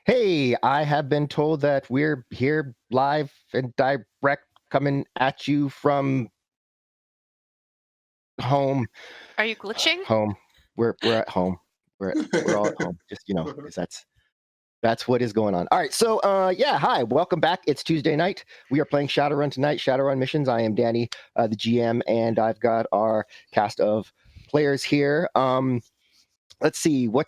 Hey, I have been told that we're here live and direct coming at you from home. Are you glitching? Home. We're at home. We're all at home. Just because that's what is going on. All right, so yeah, hi, welcome back. It's Tuesday night. We are playing Shadowrun tonight. Shadowrun missions. I am Danny, the GM, and I've got our cast of players here. Let's see what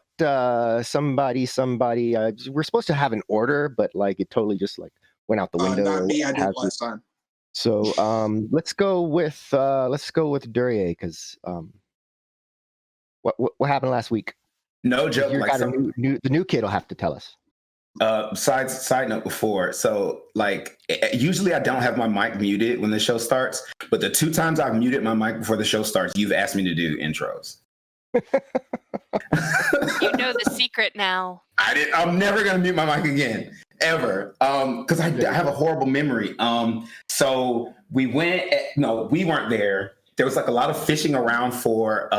somebody we're supposed to have an order, but like it totally just like went out the window or Not me. I what did have you. last time. So let's go with Duryea, because what happened last week? No joke. You Like got the new kid will have to tell us. Side note before, so like usually I don't have my mic muted when the show starts, but the 2 times I've muted my mic before the show starts, you've asked me to do intros. You know the secret now. I'm never gonna mute my mic again, ever, because I have a horrible memory. So we weren't there. There was like a lot of fishing around for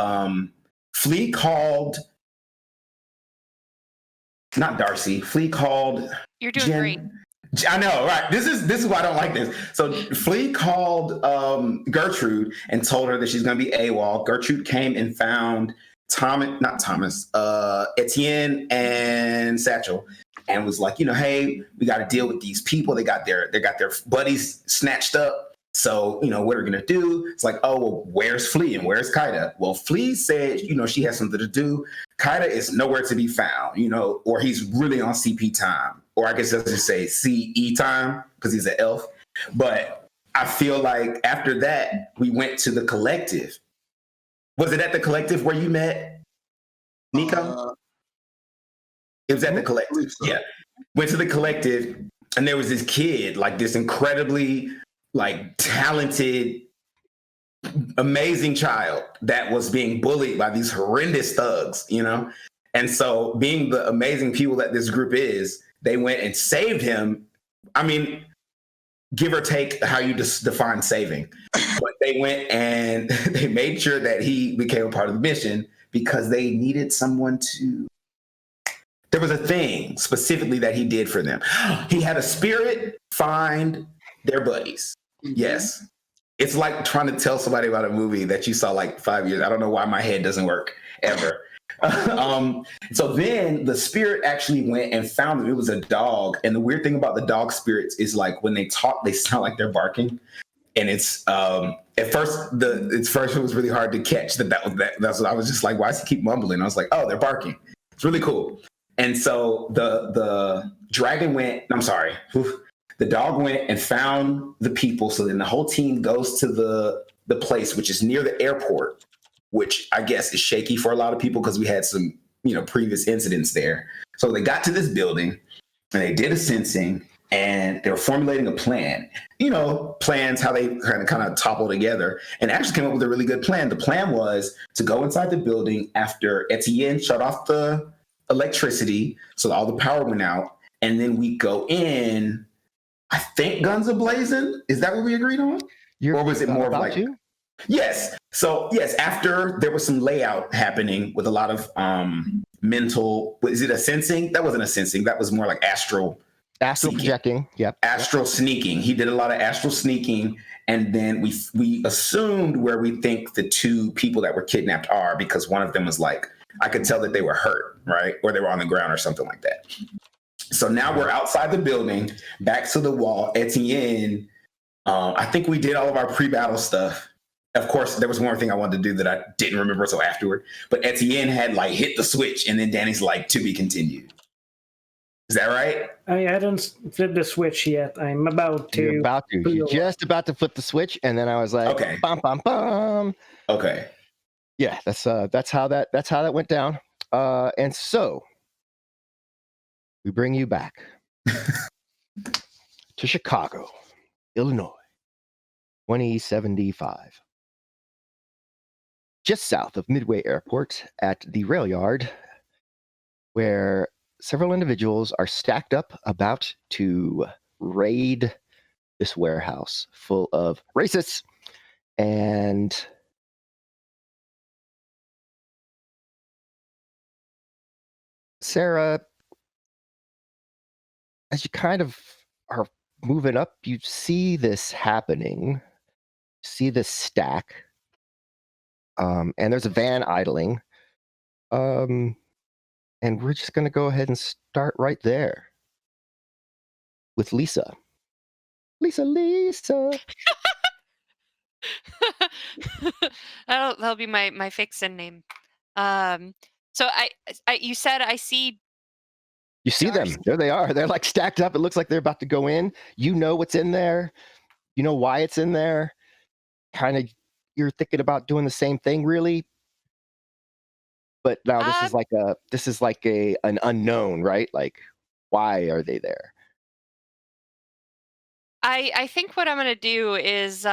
Flea called. Not Darcy. Flea called. You're doing Jen. great. I know, right? This is why I don't like this. So Flea called Gertrude and told her that she's going to be AWOL. Gertrude came and found Etienne and Satchel, and was like, hey, we got to deal with these people. They got their buddies snatched up. So, what are we going to do? It's like, oh, well, where's Flea and where's Kaida? Well, Flea said, she has something to do. Kaida is nowhere to be found, or he's really on CP time. Or I guess that's just say CE time because he's an elf. But I feel like after that, we went to the collective. Was it at the collective where you met Nico? It was at the collective. So. Yeah. Went to the collective, and there was this kid, like this incredibly like talented, amazing child that was being bullied by these horrendous thugs, And so being the amazing people that this group is, they went and saved him. I mean, give or take how you define saving. But they went and they made sure that he became a part of the mission because they needed someone to... There was a thing specifically that he did for them. He had a spirit find their buddies. Mm-hmm. Yes. It's like trying to tell somebody about a movie that you saw like 5 years. I don't know why my head doesn't work ever. So then the spirit actually went and found them. It was a dog. And the weird thing about the dog spirits is like when they talk, they sound like they're barking. And it's at first it was really hard to catch that's what I was just like, why does he keep mumbling? I was like, oh, they're barking. It's really cool. And so the dog went and found the people. So then the whole team goes to the place, which is near the airport, which I guess is shaky for a lot of people because we had some, previous incidents there. So they got to this building and they did a sensing and they were formulating a plan, plans, how they kind of topple together, and actually came up with a really good plan. The plan was to go inside the building after Etienne shut off the electricity. So all the power went out. And then we go in, I think guns a-blazing. Is that what we agreed on? Or was it more of like... You? Yes. So yes, after there was some layout happening with a lot of mental... Is it a sensing? That wasn't a sensing. That was more like astral projecting. Yep. Astral sneaking. He did a lot of astral sneaking. And then we assumed where we think the 2 people that were kidnapped are, because one of them was like, I could tell that they were hurt, right? Or they were on the ground or something like that. So now we're outside the building, back to the wall. Etienne, I think we did all of our pre-battle stuff. Of course, there was one thing I wanted to do that I didn't remember until afterward. But Etienne had like hit the switch, and then Danny's like, to be continued. Is that right? I hadn't flipped the switch yet. I'm about to. You're just about to flip the switch, and then I was like, okay. Bum, bum, bum. Okay. Yeah, that's how that went down. And so we bring you back to Chicago, Illinois, 2075. Just south of Midway Airport at the rail yard, where several individuals are stacked up about to raid this warehouse full of racists and Sarah as you kind of are moving up, you see this happening. See this stack, and there's a van idling. And we're just going to go ahead and start right there with Lisa. Lisa. That'll be my fake sin name. So I you said I see. You see them. There they are. They're like stacked up. It looks like they're about to go in. You know what's in there. You know why it's in there. Kind of, you're thinking about doing the same thing, really. But now this is like an unknown, right? Like, why are they there? I think what I'm gonna do is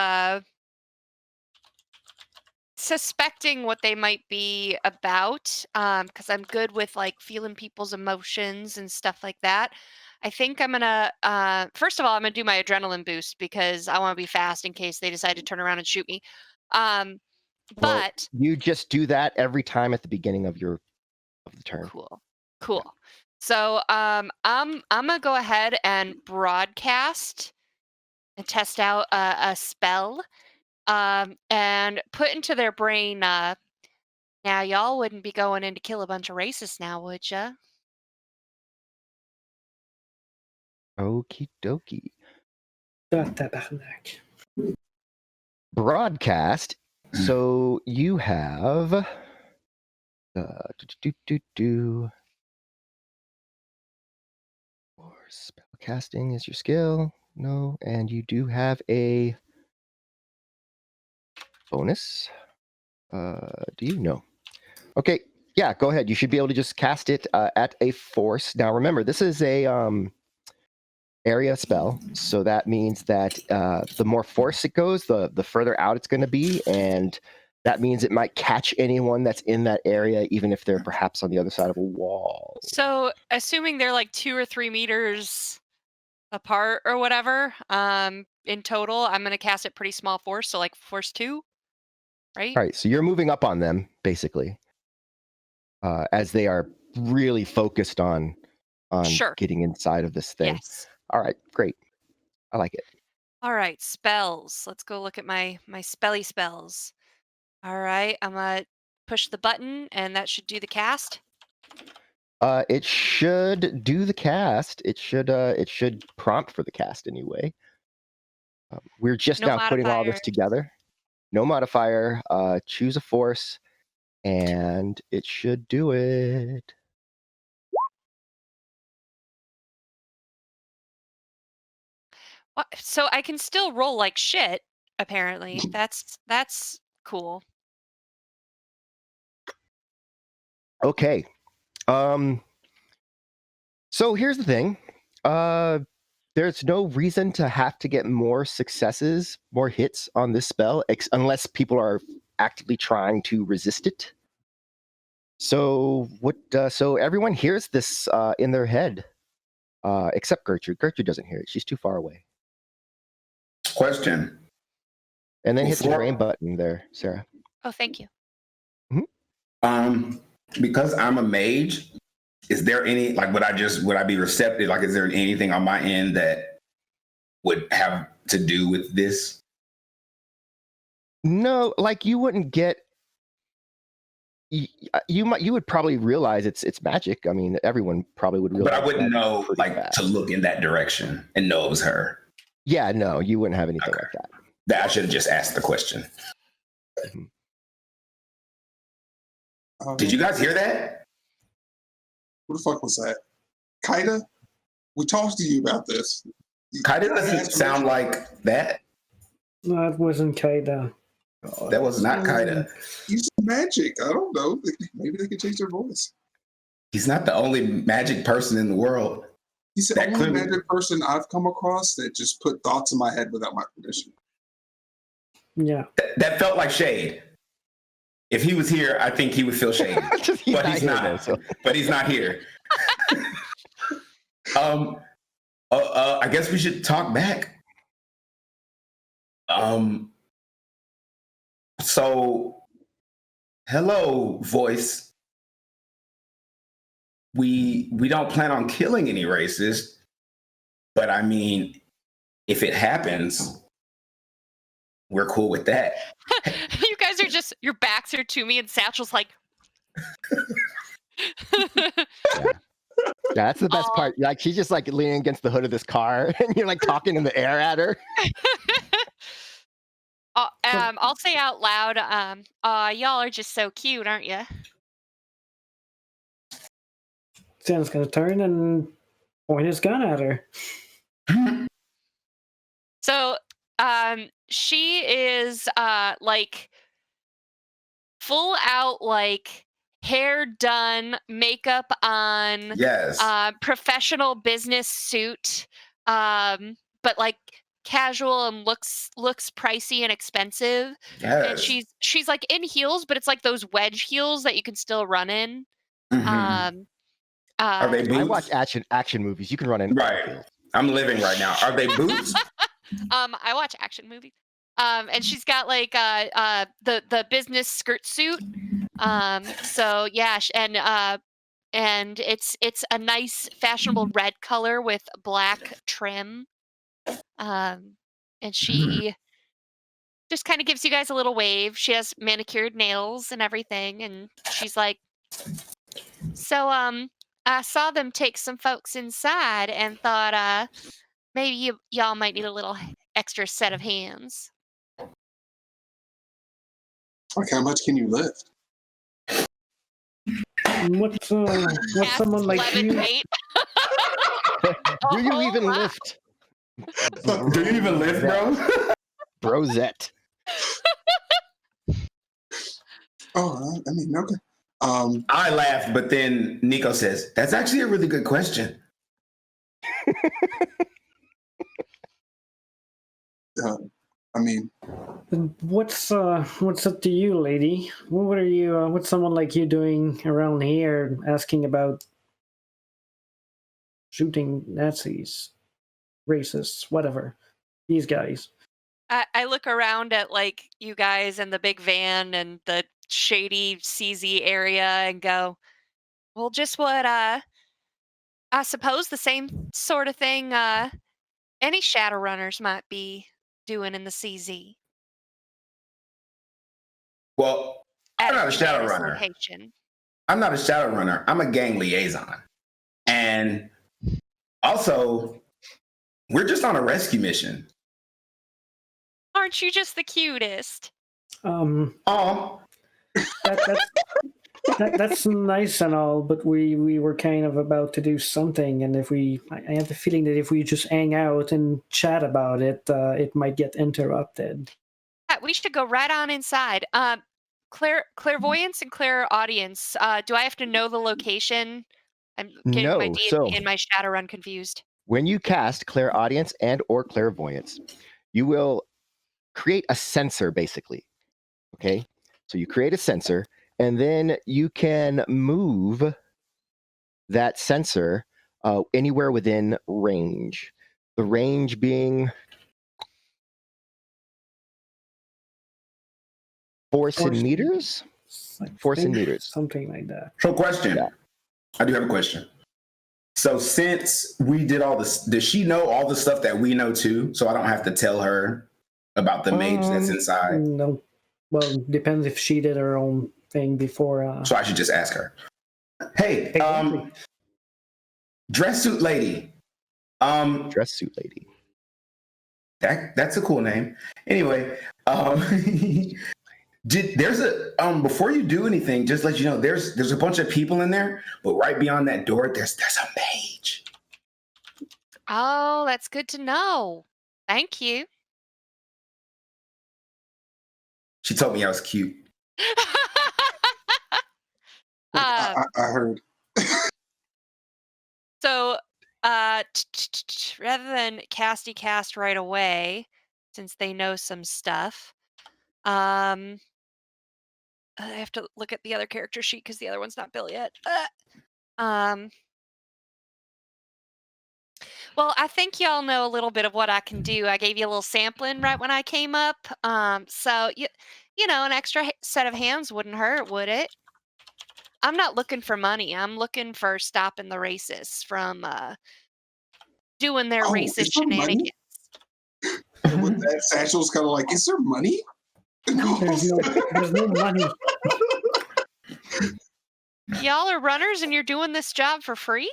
suspecting what they might be about, because I'm good with like feeling people's emotions and stuff like that. I think I'm gonna first of all I'm gonna do my adrenaline boost because I want to be fast in case they decide to turn around and shoot me. Um, Well, but you just do that every time at the beginning of the turn. cool. So I'm gonna go ahead and broadcast and test out a spell, and put into their brain. Now y'all wouldn't be going in to kill a bunch of racists now, would ya? Okie dokie. Tabarnak. Broadcast. So you have or spell casting is your skill. No, and you do have a bonus. Do you know? Okay, yeah, go ahead. You should be able to just cast it at a force. Now remember, this is a area spell, so that means that the more force it goes, the further out it's going to be, and that means it might catch anyone that's in that area, even if they're perhaps on the other side of a wall. So assuming they're like 2 or 3 meters apart or whatever, in total, I'm gonna cast it pretty small force, so like force 2, right? All right, so you're moving up on them basically, as they are really focused on Sure. getting inside of this thing. Yes. All right, great. I like it. All right, spells. Let's go look at my spelly spells. All right, I'm gonna push the button, and that should do the cast. It should do the cast. It should prompt for the cast anyway. We're just No now putting all this modifiers. together. No modifier. Choose a force, and it should do it. So I can still roll like shit. Apparently, that's cool. Okay. So here's the thing. There's no reason to have to get more successes, more hits on this spell, unless people are actively trying to resist it. So what? So everyone hears this in their head, except Gertrude. Gertrude doesn't hear it. She's too far away. Question. And then hit the Before- drain button there, Sarah. Oh, thank you. Because I'm a mage, is there any would I be receptive? Like, is there anything on my end that would have to do with this? No, like you wouldn't get. You would probably realize it's magic. I mean, everyone probably would realize. But I wouldn't that know pretty fast. to look in that direction and know it was her. Yeah, no, you wouldn't have anything Okay. like that. That I should have just asked the question. Did you guys hear that? What the fuck was that? Kaida? We talked to you about this. Kaida doesn't sound like that. No, it wasn't Kaida. That was not Kaida. Use magic. I don't know. Maybe they could change their voice. He's not the only magic person in the world. He's the That only could- magic person I've come across that just put thoughts in my head without my permission. Yeah. That felt like shade. If he was here, I think he would feel shady. But he's here, not. though, so. But he's not here. I guess we should talk back. So, hello, voice. We don't plan on killing any racists. But I mean, if it happens, we're cool with that. You guys are just, your backs are to me, and Satchel's like. Yeah, that's the best part. Like she's just like leaning against the hood of this car, and you're like talking in the air at her. I'll say out loud, y'all are just so cute, aren't you? Sam's gonna turn and point his gun at her. So, she is like full out, like hair done, makeup on, Yes. professional business suit, but like casual and looks pricey and expensive. And Yes. she's like in heels, but it's like those wedge heels that you can still run in. Mhm. Are they I boots? watch action movies. You can run in Right. fields. I'm living right now. Are they boots? I watch action movies. And she's got like the business skirt suit. So yeah, and it's a nice fashionable red color with black trim. And she just kind of gives you guys a little wave. She has manicured nails and everything, and she's like, so I saw them take some folks inside and thought maybe y'all might need a little extra set of hands. Like, how much can you lift? What's someone like you? Levitate. Do you whole even lot. lift? Do you even lift, bro? Brozette. Oh, I mean, okay. I laughed, but then Nico says, "That's actually a really good question." I mean, What's up to you, lady? What are you? What's someone like you doing around here, asking about shooting Nazis, racists, whatever? These guys. I look around at like you guys and the big van and the shady CZ area and go, well, just what I suppose the same sort of thing any Shadowrunners might be doing in the CZ Well, at I'm not a Humana's Shadowrunner. location. I'm not a Shadowrunner. I'm a gang liaison. And also, we're just on a rescue mission. Aren't you just the cutest? Oh, That's nice and all, but we were kind of about to do something, and I have the feeling that if we just hang out and chat about it, it might get interrupted. We should go right on inside. Clairvoyance and clairaudience. Do I have to know the location? I'm getting my No. D&D So and my Shadowrun confused. when you cast clairaudience and or clairvoyance, you will create a sensor, basically. Okay. So you create a sensor, and then you can move that sensor anywhere within range. The range being force in meters. Force in meters. Something like that. so question. Yeah. I do have a question. So since we did all this, does she know all the stuff that we know too? So I don't have to tell her about the mage that's inside. No. Well, depends if she did her own thing before. So I should just ask her. Hey, Exactly. dress suit lady. Dress suit lady. That's a cool name. Anyway, there's a before you do anything, just let you know there's a bunch of people in there, but right beyond that door, there's a mage. Oh, that's good to know. Thank you. She told me I was cute. I heard. So, rather than cast right away, since they know some stuff, I have to look at the other character sheet because the other one's not built yet. Well, I think y'all know a little bit of what I can do. I gave you a little sampling right when I came up. So you know, an extra set of hands wouldn't hurt, would it? I'm not looking for money. I'm looking for stopping the racists from doing their Oh, racist is there money? shenanigans. And with that, Satchel's kind of like, is there money? There's no money. Y'all are runners and you're doing this job for free?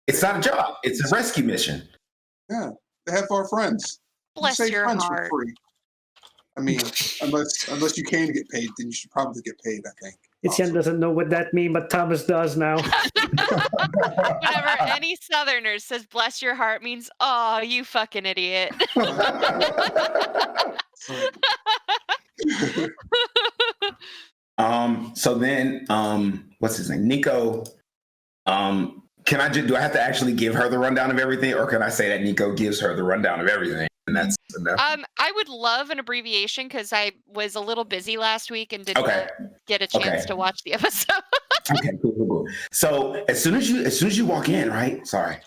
It's not a job. It's a rescue mission. Yeah, they have our friends. Bless you save your friends heart. for free. I mean, unless you can get paid, then you should probably get paid, I think. Etienne doesn't know what that means, but Thomas does now. Whenever any Southerner says "bless your heart" means, "Oh, you fucking idiot." So then, what's his name? Nico. Do I have to actually give her the rundown of everything, or can I say that Nico gives her the rundown of everything, and that's enough? I would love an abbreviation because I was a little busy last week and did not get a chance to watch the episode. Okay, cool. So as soon as you walk in, right? Sorry.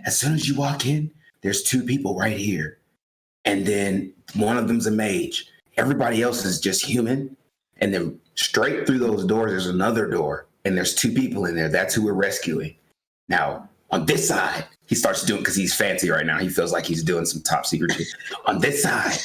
As soon as you walk in, there's two people right here, and then one of them's a mage. Everybody else is just human, and then straight through those doors, there's another door, and there's two people in there. That's who we're rescuing. Now, on this side, he starts doing, because he's fancy right now. He feels like he's doing some top secret shit. On this side,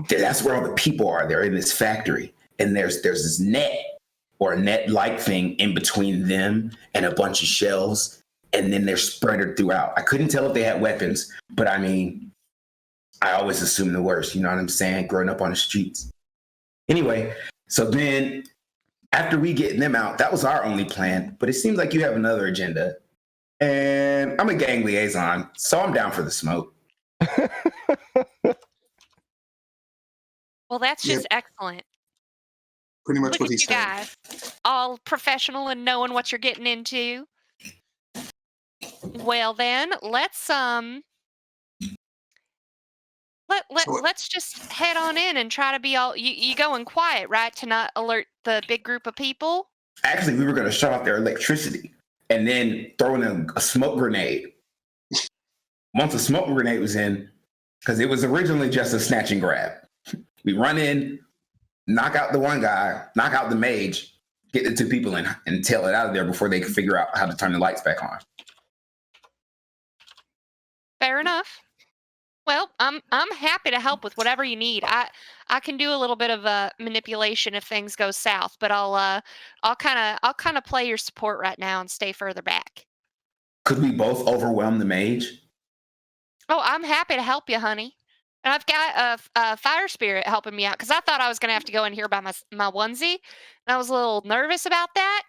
that's where all the people are. They're in this factory, and there's this net or a net-like thing in between them and a bunch of shelves, and then they're spread throughout. I couldn't tell if they had weapons, but I mean, I always assume the worst. You know what I'm saying? Growing up on the streets. Anyway, so then after we get them out, that was our only plan. But it seems like you have another agenda. And I'm a gang liaison, so I'm down for the smoke. Well, that's just excellent. Pretty much Look what at he you said. guys, all professional and knowing what you're getting into. Well, then let's let's just head on in and try to be all. You going quiet, right, to not alert the big group of people? Actually, we were going to shut off their electricity and then throw in a smoke grenade. Once the smoke grenade was in, because it was originally just a snatch and grab. We run in, knock out the one guy, knock out the mage, get the two people in, and tail it out of there before they can figure out how to turn the lights back on. Fair enough. Well, I'm happy to help with whatever you need. I can do a little bit of manipulation if things go south, but I'll kind of play your support right now and stay further back. Could we both overwhelm the mage? Oh, I'm happy to help you, honey. And I've got a fire spirit helping me out because I thought I was going to have to go in here by my onesie. And I was a little nervous about that.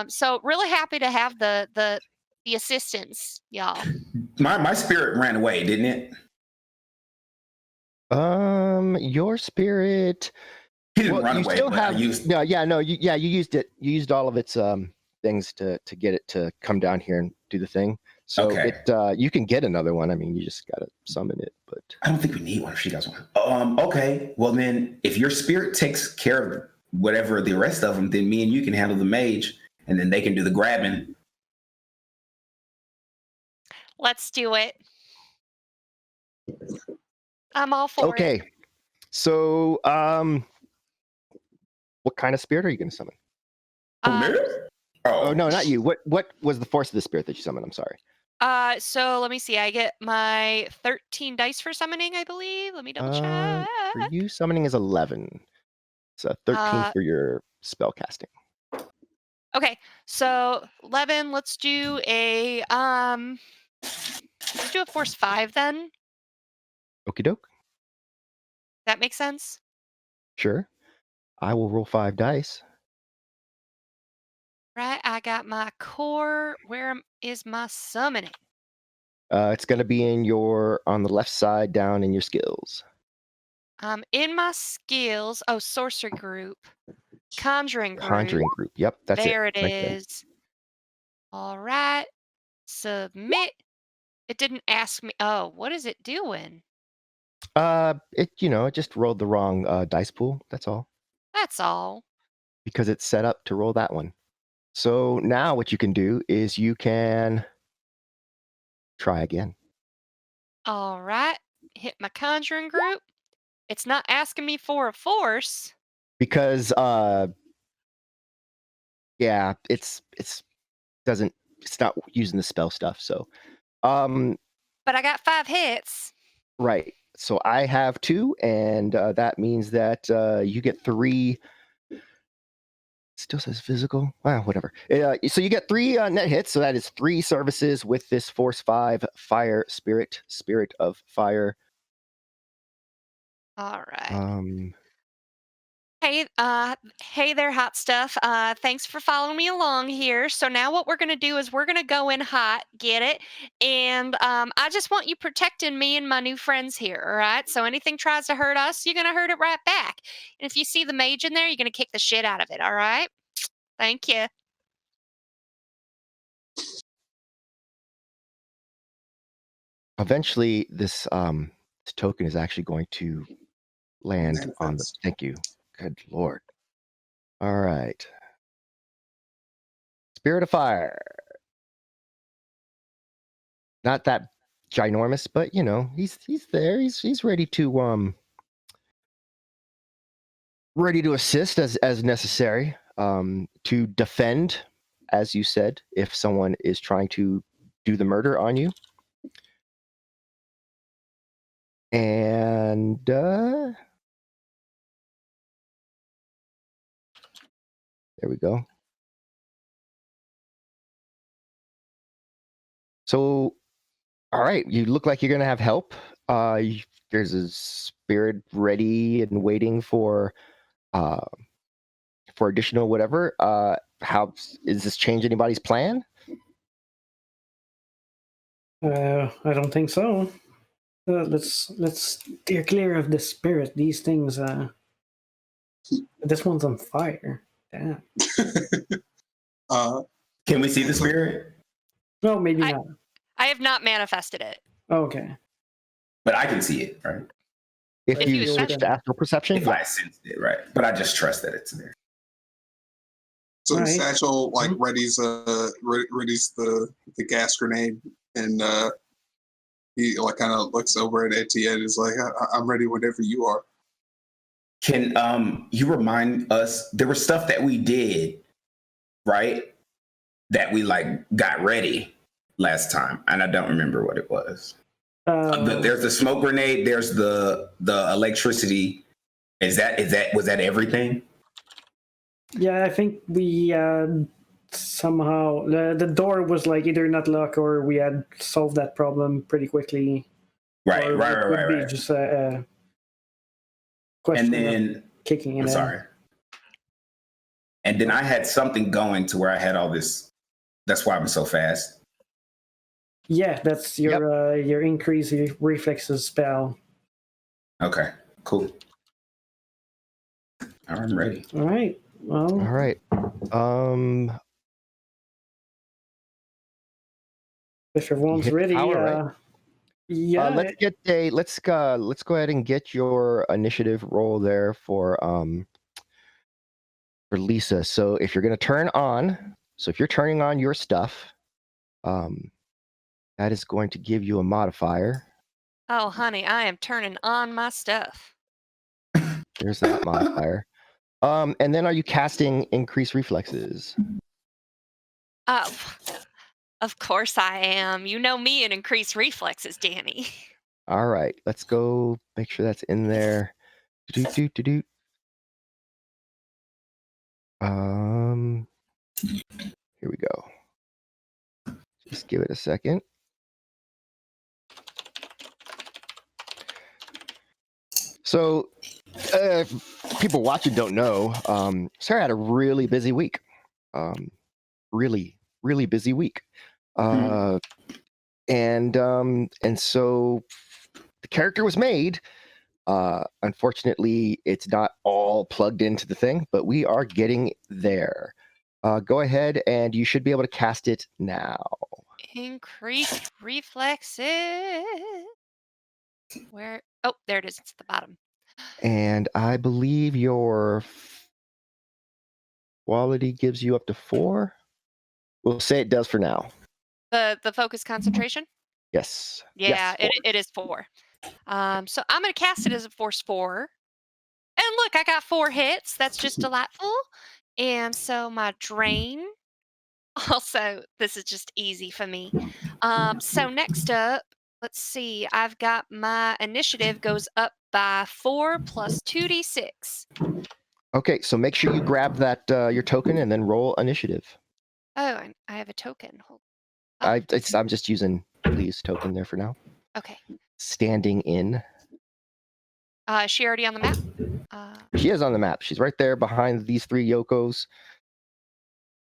So really happy to have the assistance, y'all. My spirit ran away, didn't it? Your spirit. He didn't run away. You used it. You used all of its things to get it to come down here and do the thing. So you can get another one. I mean, you just gotta summon it. But I don't think we need one if she does one. Okay. Well, then, if your spirit takes care of whatever the rest of them, then me and you can handle the mage, and then they can do the grabbing. Let's do it. I'm all for it. Okay. So, what kind of spirit are you going to summon? Oh, no, not you. What was the force of the spirit that you summoned? I'm sorry. So let me see. I get my 13 dice for summoning, I believe. Let me double check. For you, summoning is 11. So 13 for your spell casting. Okay, so 11. Let's do a force 5 then. Okie doke. That makes sense. Sure. I will roll 5 dice. Right, I got my core. Where is my summoning? It's going to be on the left side down in your skills. In my skills. Oh, sorcery group. Conjuring group. Conjuring group. Yep, that's it. There it right is. There. All right. Submit. It didn't ask me. Oh, what is it doing? It just rolled the wrong dice pool. That's all. That's all. Because it's set up to roll that one. So now what you can do is you can try again. All right. Hit my conjuring group. It's not asking me for a force. Because it's not using the spell stuff. So But I got 5 hits. Right. So I have 2, and that means that you get 3. Still says physical. Wow, whatever. So you get 3 net hits. So that is 3 services with this Force 5 Fire Spirit of Fire. All right. Hey there, hot stuff. Thanks for following me along here. So now what we're gonna do is we're gonna go in hot, get it, and I just want you protecting me and my new friends here. All right. So anything tries to hurt us, you're gonna hurt it right back. And if you see the mage in there, you're gonna kick the shit out of it. All right. Thank you. Eventually, this token is actually going to land on the. Manifest. Thank you. Good Lord. All right. Spirit of Fire. Not that ginormous, but you know, he's there. He's ready to assist as necessary. To defend, as you said, if someone is trying to do the murder on you. And there we go. So, all right, you look like you're gonna have help. There's a spirit ready and waiting for additional whatever. How is this change anybody's plan? I don't think so. Let's steer clear of the spirit. These things. This one's on fire. Damn. Can we see the spirit? No, maybe not. I have not manifested it. Okay. But I can see it, right? If If you you switch sense to astral perception, If I sense it, right? But I just trust that it's there. So Right. Satchel readies the gas grenade, and he like kind of looks over at Etienne. Is like, I'm ready whenever you are. Can you remind us? There was stuff that we did, right? That we like got ready last time, and I don't remember what it was. There's the smoke grenade. There's the electricity. Was that everything? Yeah, I think we somehow the door was like either not locked or we had solved that problem pretty quickly. Right. Or it could be just a question And then of kicking it I'm in. sorry. And then I had something going to where I had all this. That's why I'm so fast. Yeah, that's your increase reflexes spell. Okay, cool. I'm ready. All right. Well, all right. if everyone's hit ready, power, right? yeah. Let's go ahead and get your initiative roll there for Lisa. So if you're going to turn on, if you're turning on your stuff, that is going to give you a modifier. Oh, honey, I am turning on my stuff. There's that modifier. And then are you casting increased reflexes? Of course I am. You know me and increased reflexes, Danny. All right, let's go make sure that's in there. Here we go. Just give it a second. So, people watching don't know, Sarah had a really busy week. Really busy week. And so the character was made. Unfortunately, it's not all plugged into the thing, but we are getting there. Go ahead and you should be able to cast it now. Increased reflexes. Where? Oh, there it is. It's at the bottom. And I believe your quality gives you up to 4. We'll say it does for now. The focus concentration? Yes. Yeah, yes, it is 4. So I'm going to cast it as a force 4. And look, I got 4 hits. That's just delightful. And so my drain Also, this is just easy for me. So next up, let's see. I've got my initiative goes up by 4 plus 2d6. Okay, so make sure you grab that your token and then roll initiative. Oh, and I have a token. Oh. I'm just using Lee's token there for now. Okay. Standing in. Is she already on the map? She is on the map. She's right there behind these 3 Yokos.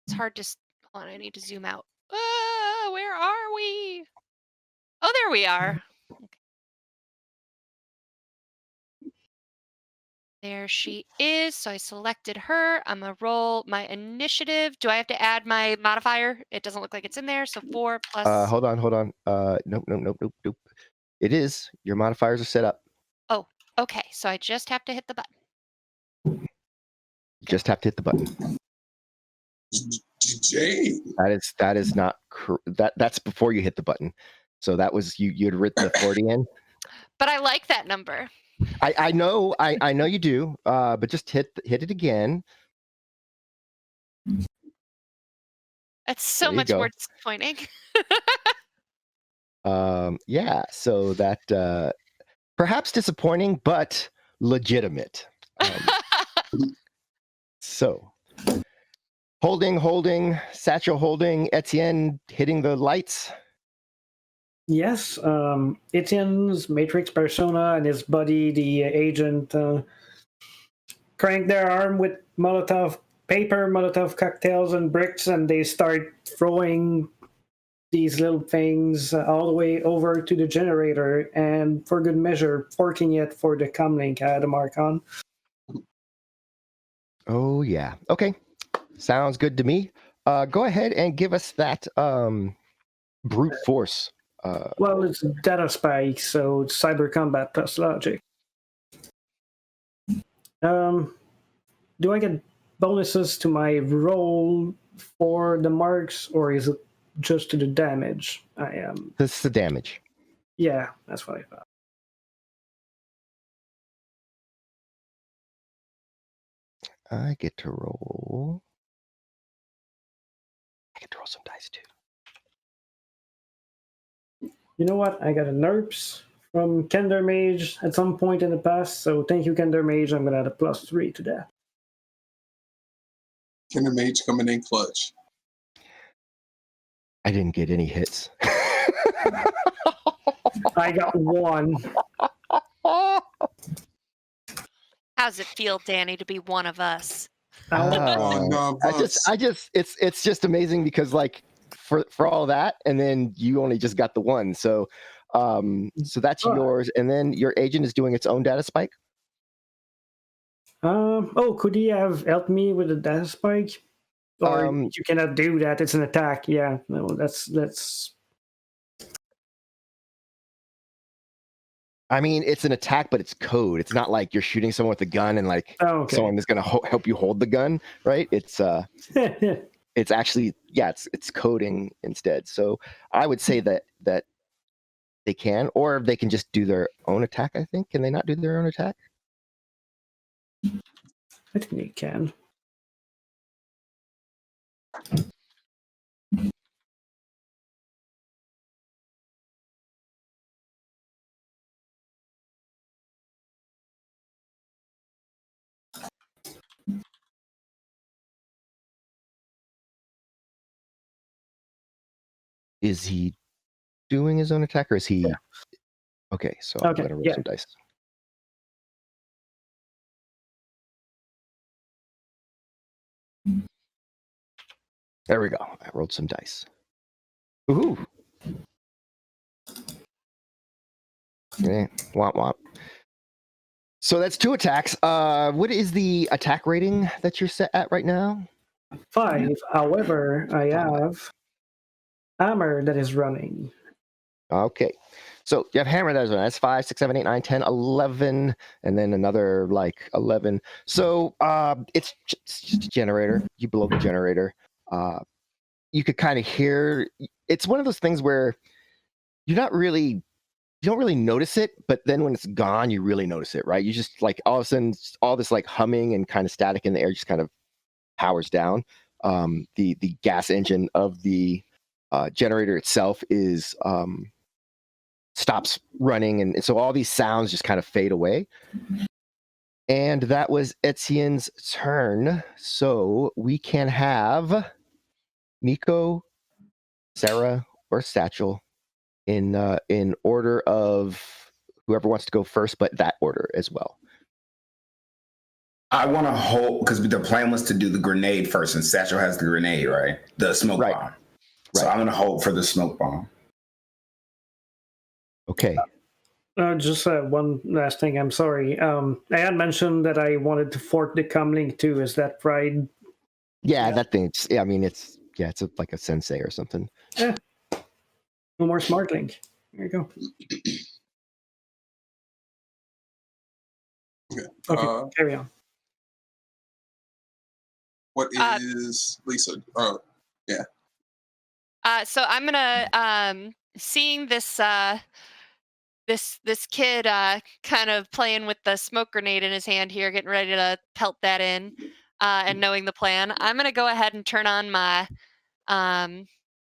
It's hard to. Hold on, I need to zoom out. Where are we? Oh, there we are. Okay. There she is. So I selected her. I'm going to roll my initiative. Do I have to add my modifier? It doesn't look like it's in there. So 4 plus. Hold on. Nope. It is. Your modifiers are set up. Oh, okay. So I just have to hit the button. You just have to hit the button. Jane. That is not that's before you hit the button. So that was you'd written the 40 in. But I like that number. I know you do. But just hit it again. It's so much more disappointing. Yeah, so that perhaps disappointing, but legitimate. So holding, Satchel holding, Etienne hitting the lights. Yes, Etienne's Matrix persona and his buddy, the agent, crank their arm with Molotov cocktails and bricks, and they start throwing these little things all the way over to the generator, and for good measure, forking it for the comlink I had a mark on. Oh yeah. Okay. Sounds good to me. Go ahead and give us that brute force. Well, it's data spike, so it's cyber combat plus logic. Do I get bonuses to my roll for the marks, or is it just to the damage? This is the damage. Yeah, that's what I thought. I get to roll some dice too. You know what? I got a NERPS from Kender Mage at some point in the past, so thank you, Kender Mage. I'm gonna add a +3 to that. Kinder Mage coming in clutch. I didn't get any hits. I got 1. How's it feel, Danny, to be one of us? It's just amazing because like for all that, and then you only just got the 1. So that's yours, and then your agent is doing its own data spike. Could he have helped me with the data spike? Or you cannot do that. It's an attack. Yeah, no, that's. I mean, it's an attack, but it's code. It's not like you're shooting someone with a gun and like someone is going to help you hold the gun, right? It's it's actually it's coding instead. So I would say that they can, or they can just do their own attack. I think can they not do their own attack? I think they can. Is he doing his own attack, or is he? Yeah. Okay, so I'm going to roll some dice. There we go. I rolled some dice. Ooh. Okay. Womp womp. So that's 2 attacks. What is the attack rating that you're set at right now? 5. However, I have hammer that is running. Okay. So you have hammer that is running. That's 5, 6, 7, 8, 9, 10, 11, and then another like 11. So it's just a generator. You blow the generator. You could kind of hear. It's one of those things where you don't really notice it, but then when it's gone, you really notice it, right? You just like all of a sudden, all this like humming and kind of static in the air just kind of powers down. the gas engine of the generator itself is stops running, and so all these sounds just kind of fade away. And that was Etienne's turn. So we can have Nico, Sarah, or Satchel in order of whoever wants to go first, but that order as well. I want to hold, because the plan was to do the grenade first, and Satchel has the grenade, right? The smoke Right. bomb. So Right. I'm going to hold for the smoke bomb. Okay. Just one last thing. I'm sorry. I had mentioned that I wanted to fork the comlink too. Is that right? Yeah, that thing. I mean, it's like a sensei or something. Yeah. No more smart link. There you go. Okay, carry on. What is Lisa? Oh, yeah. So I'm gonna seeing this this kid kind of playing with the smoke grenade in his hand here, getting ready to pelt that in, and knowing the plan, I'm gonna go ahead and turn on my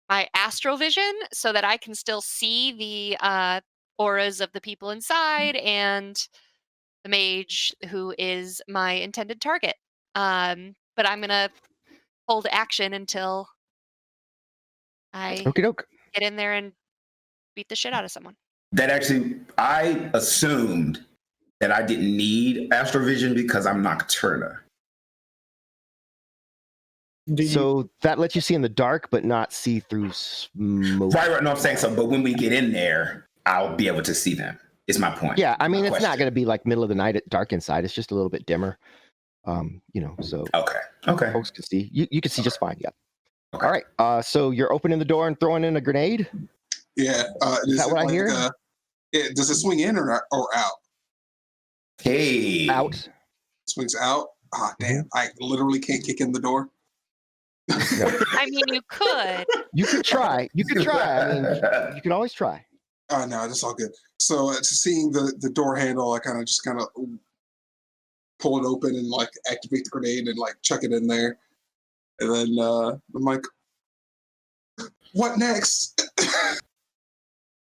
my astral vision so that I can still see the auras of the people inside and the mage who is my intended target. But I'm gonna hold action until I Okie doke. get in there and beat the shit out of someone. That actually, I assumed that I didn't need astrovision because I'm Nocturna. So that lets you see in the dark, but not see through smoke. Right. No, I'm saying so. But when we get in there, I'll be able to see them. Is my point. Yeah, I mean, My it's question. not going to be like middle of the night at dark inside. It's just a little bit dimmer. So Okay. folks can see. You can see just fine. Yeah. Okay. All right. So you're opening the door and throwing in a grenade. Yeah. Is that what I hear? Does it swing in or out? Hey. Out. Swings out. Ah, damn! I literally can't kick in the door. No. I mean, you could. You could try. You could try. I mean, you can always try. Oh no, that's all good. So seeing the door handle, I kind of pull it open and like activate the grenade and like chuck it in there, and then I'm like, what next?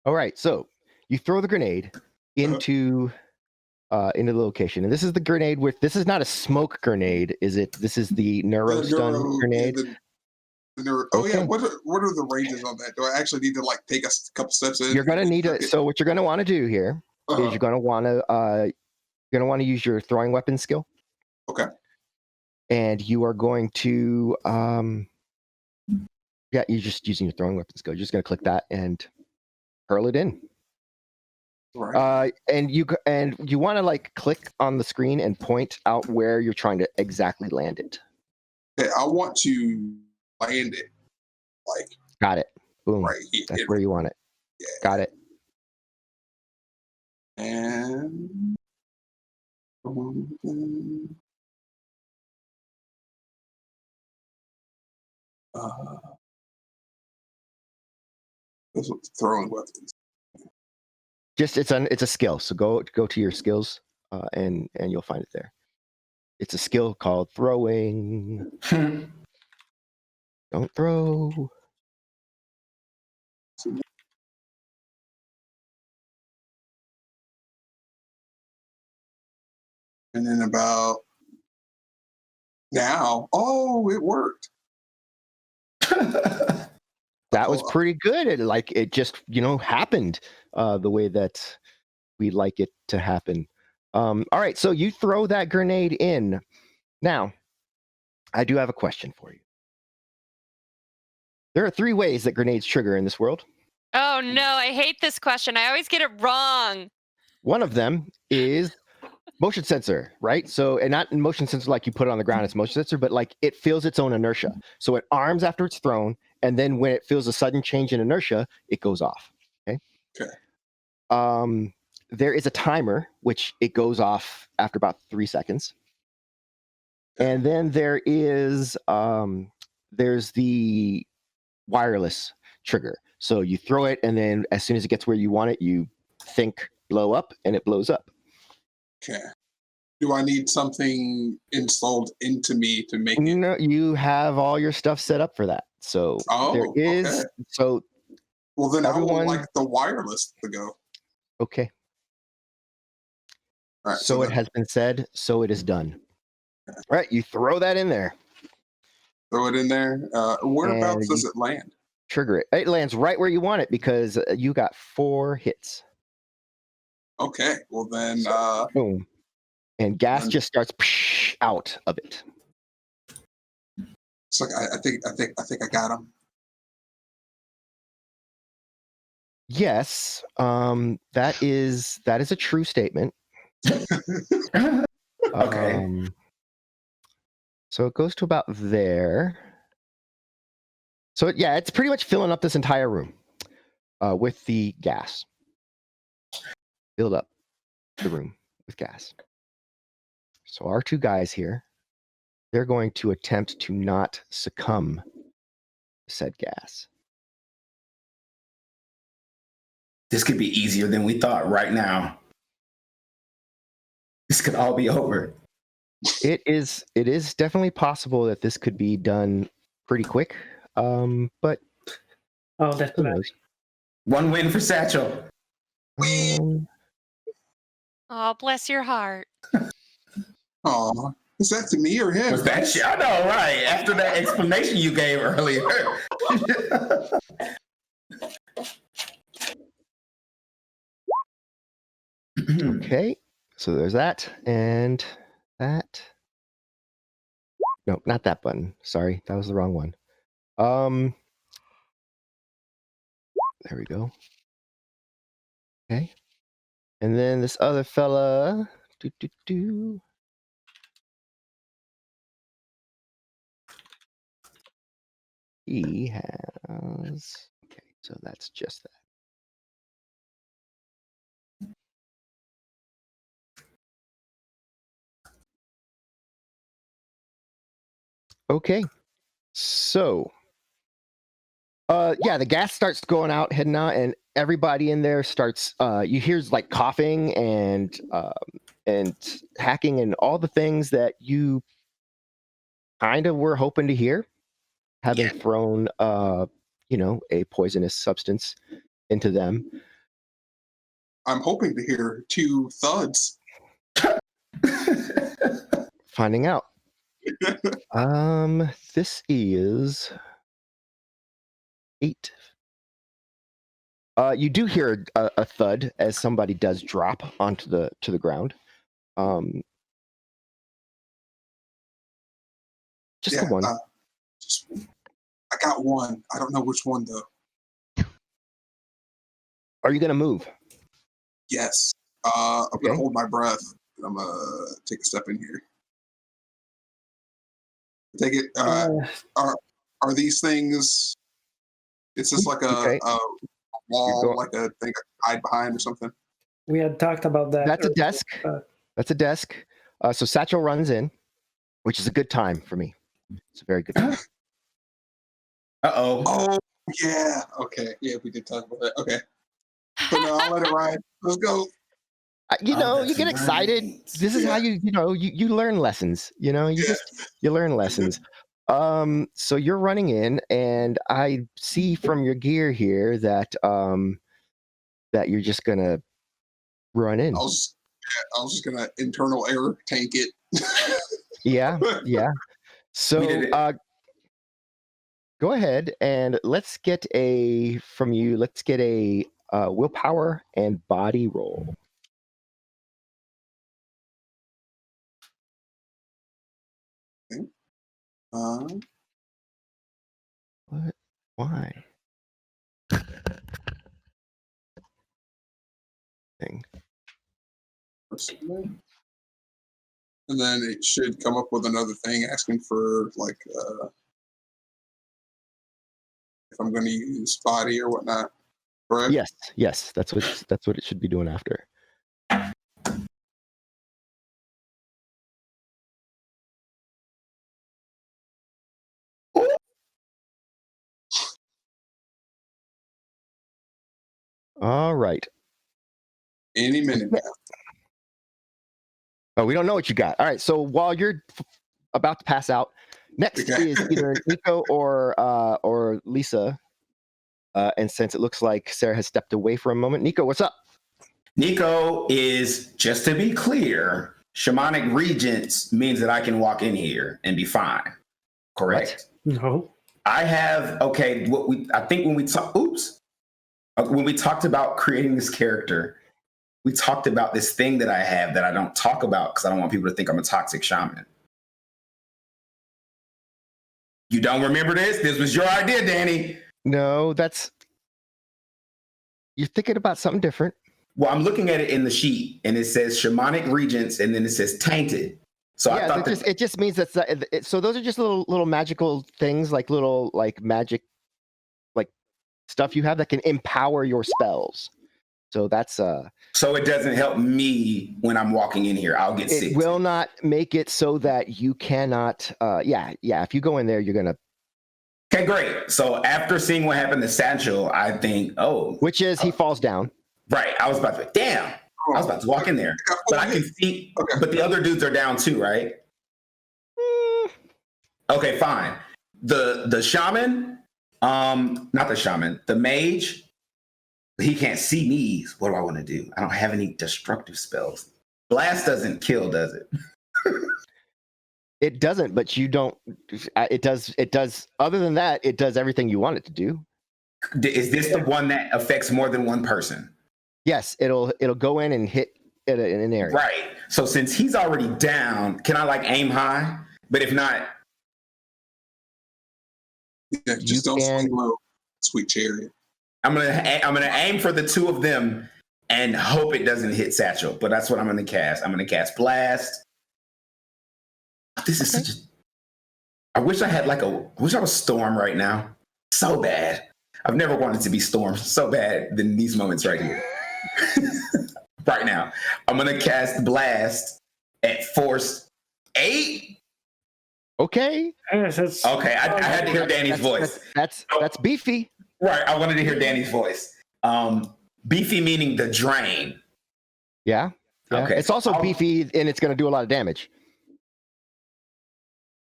All right. So you throw the grenade into the location, and this is the grenade with. This is not a smoke grenade, is it? This is the Neurostone Grenade. Oh yeah, what are the ranges on that? Do I actually need to like take a couple steps in? You're gonna need to. So what you're gonna want to do here is you're gonna want to use your throwing weapon skill. Okay. And you are going to you're just using your throwing weapon skill. You're just gonna click that and hurl it in. Right. And you want to like click on the screen and point out where you're trying to exactly land it. Okay, I want to land it. Like. Got it. Boom. Right. That's where you want it. Yeah. Got it. And. That's what throwing weapons. Just it's a skill. So go to your skills, and you'll find it there. It's a skill called throwing. Don't throw. And then about now, it worked. That was pretty good. It just happened the way that we like it to happen. All right, so you throw that grenade in. Now, I do have a question for you. There are 3 ways that grenades trigger in this world. Oh no, I hate this question. I always get it wrong. One of them is motion sensor, right? So, and not motion sensor like you put it on the ground, it's motion sensor, but like it feels its own inertia. So it arms after it's thrown, and then when it feels a sudden change in inertia, it goes off. Okay. There is a timer, which it goes off after about 3 seconds. And then there is there's the wireless trigger. So you throw it, and then as soon as it gets where you want it, you think blow up, and it blows up. Okay. Do I need something installed into me to make it? No, you have all your stuff set up for that. So there Oh, is. okay. So Well, then I everyone. would like the wireless to go. Okay. All right. So it has been said. So it is done. All right. You throw that in there. Throw it in there. Whereabouts And does it land? Trigger it. It lands right where you want it because you got 4 hits. Okay. Well then, Boom. And gas then- just starts out of it. it's like I think I got him. Yes. That is a true statement. Okay. So it goes to about there. So yeah, it's pretty much filling up this entire room with the gas. Filled up the room with gas. So our 2 guys here, they're going to attempt to not succumb to said gas. This could be easier than we thought right now. This could all be over. It is definitely possible that this could be done pretty quick. But Oh, that's who bad. knows? 1 win for Satchel. Oh, bless your heart. Oh, is that to me or him? Was that shit? I know, right? After that explanation you gave earlier. Okay, so there's that and that. No, not that button. Sorry, that was the wrong one. There we go. Okay, and then this other fella. He has. Okay, so that's just that. Okay, so yeah, the gas starts going out, heading out, and everybody in there starts. You hear like coughing and hacking and all the things that you kind of were hoping to hear, having thrown a poisonous substance into them. I'm hoping to hear 2 thuds. Finding out. This is 8. You do hear a thud as somebody does drop onto the ground. Just the one. I got 1. I don't know which one though. Are you gonna move? Yes. I'm gonna hold my breath. I'm gonna take a step in here. Take it. Are these things? Is this like a wall, like a thing I hide behind or something? We had talked about that. That's a desk. That's a desk. So Satchel runs in, which is a good time for me. It's a very good time. Uh-oh. Oh, yeah. Okay. Yeah, we did talk about that. Okay. So no, I'll let it ride. Let's go. You get excited. This is how you learn lessons. You learn lessons. So you're running in, and I see from your gear here that that you're just gonna run in. I was just gonna internal air tank it. Yeah. So go ahead and let's get a willpower and body roll. What? Why? Thing. And then it should come up with another thing asking for like if I'm going to use body or whatnot. Correct? Yes. That's what it should be doing after. All right. Any minute now. Oh, we don't know what you got. All right. So while you're about to pass out, next Okay. is either Nico or Lisa. And since it looks like Sarah has stepped away for a moment, Nico, what's up? Nico is, just to be clear, shamanic regents means that I can walk in here and be fine. Correct? No. I have, okay, I think when we talked about creating this character, we talked about this thing that I have that I don't talk about because I don't want people to think I'm a toxic shaman. You don't remember this? This was your idea, Danny. No, you're thinking about something different. Well, I'm looking at it in the sheet, and it says shamanic regents, and then it says tainted. So yeah, I thought it just means that. So those are just little magical things, like little like magic, like stuff you have that can empower your spells. So that's So it doesn't help me when I'm walking in here. I'll get sick. It will not make it so that you cannot. Yeah. If you go in there, you're gonna. Okay, great. So after seeing what happened to Satchel, I think, which is he falls down. Right. I was about to. Damn. I was about to walk in there, but I can see. Okay. But the other dudes are down too, right? Okay, fine. The shaman, not the shaman, the mage. He can't see me. What do I want to do? I don't have any destructive spells. Blast doesn't kill, does it? It doesn't, but you don't. It does. It does. Other than that, it does everything you want it to do. Is this the one that affects more than one person? Yes, it'll go in and hit in an area. Right. So since he's already down, can I like aim high? But if not, Yeah, just don't swing low, sweet chariot. I'm gonna aim for the two of them and hope it doesn't hit Satchel. But that's what I'm gonna cast. I'm gonna cast Blast. This is such a. I wish I was Storm right now. So bad. I've never wanted to be Storm so bad than these moments right here. Right now, I'm gonna cast Blast at Force 8. Okay. Yes, Okay, I had to hear Danny's voice. That's beefy. Right, I wanted to hear Danny's voice. Beefy meaning the drain. Yeah. Okay. It's also beefy, and it's going to do a lot of damage.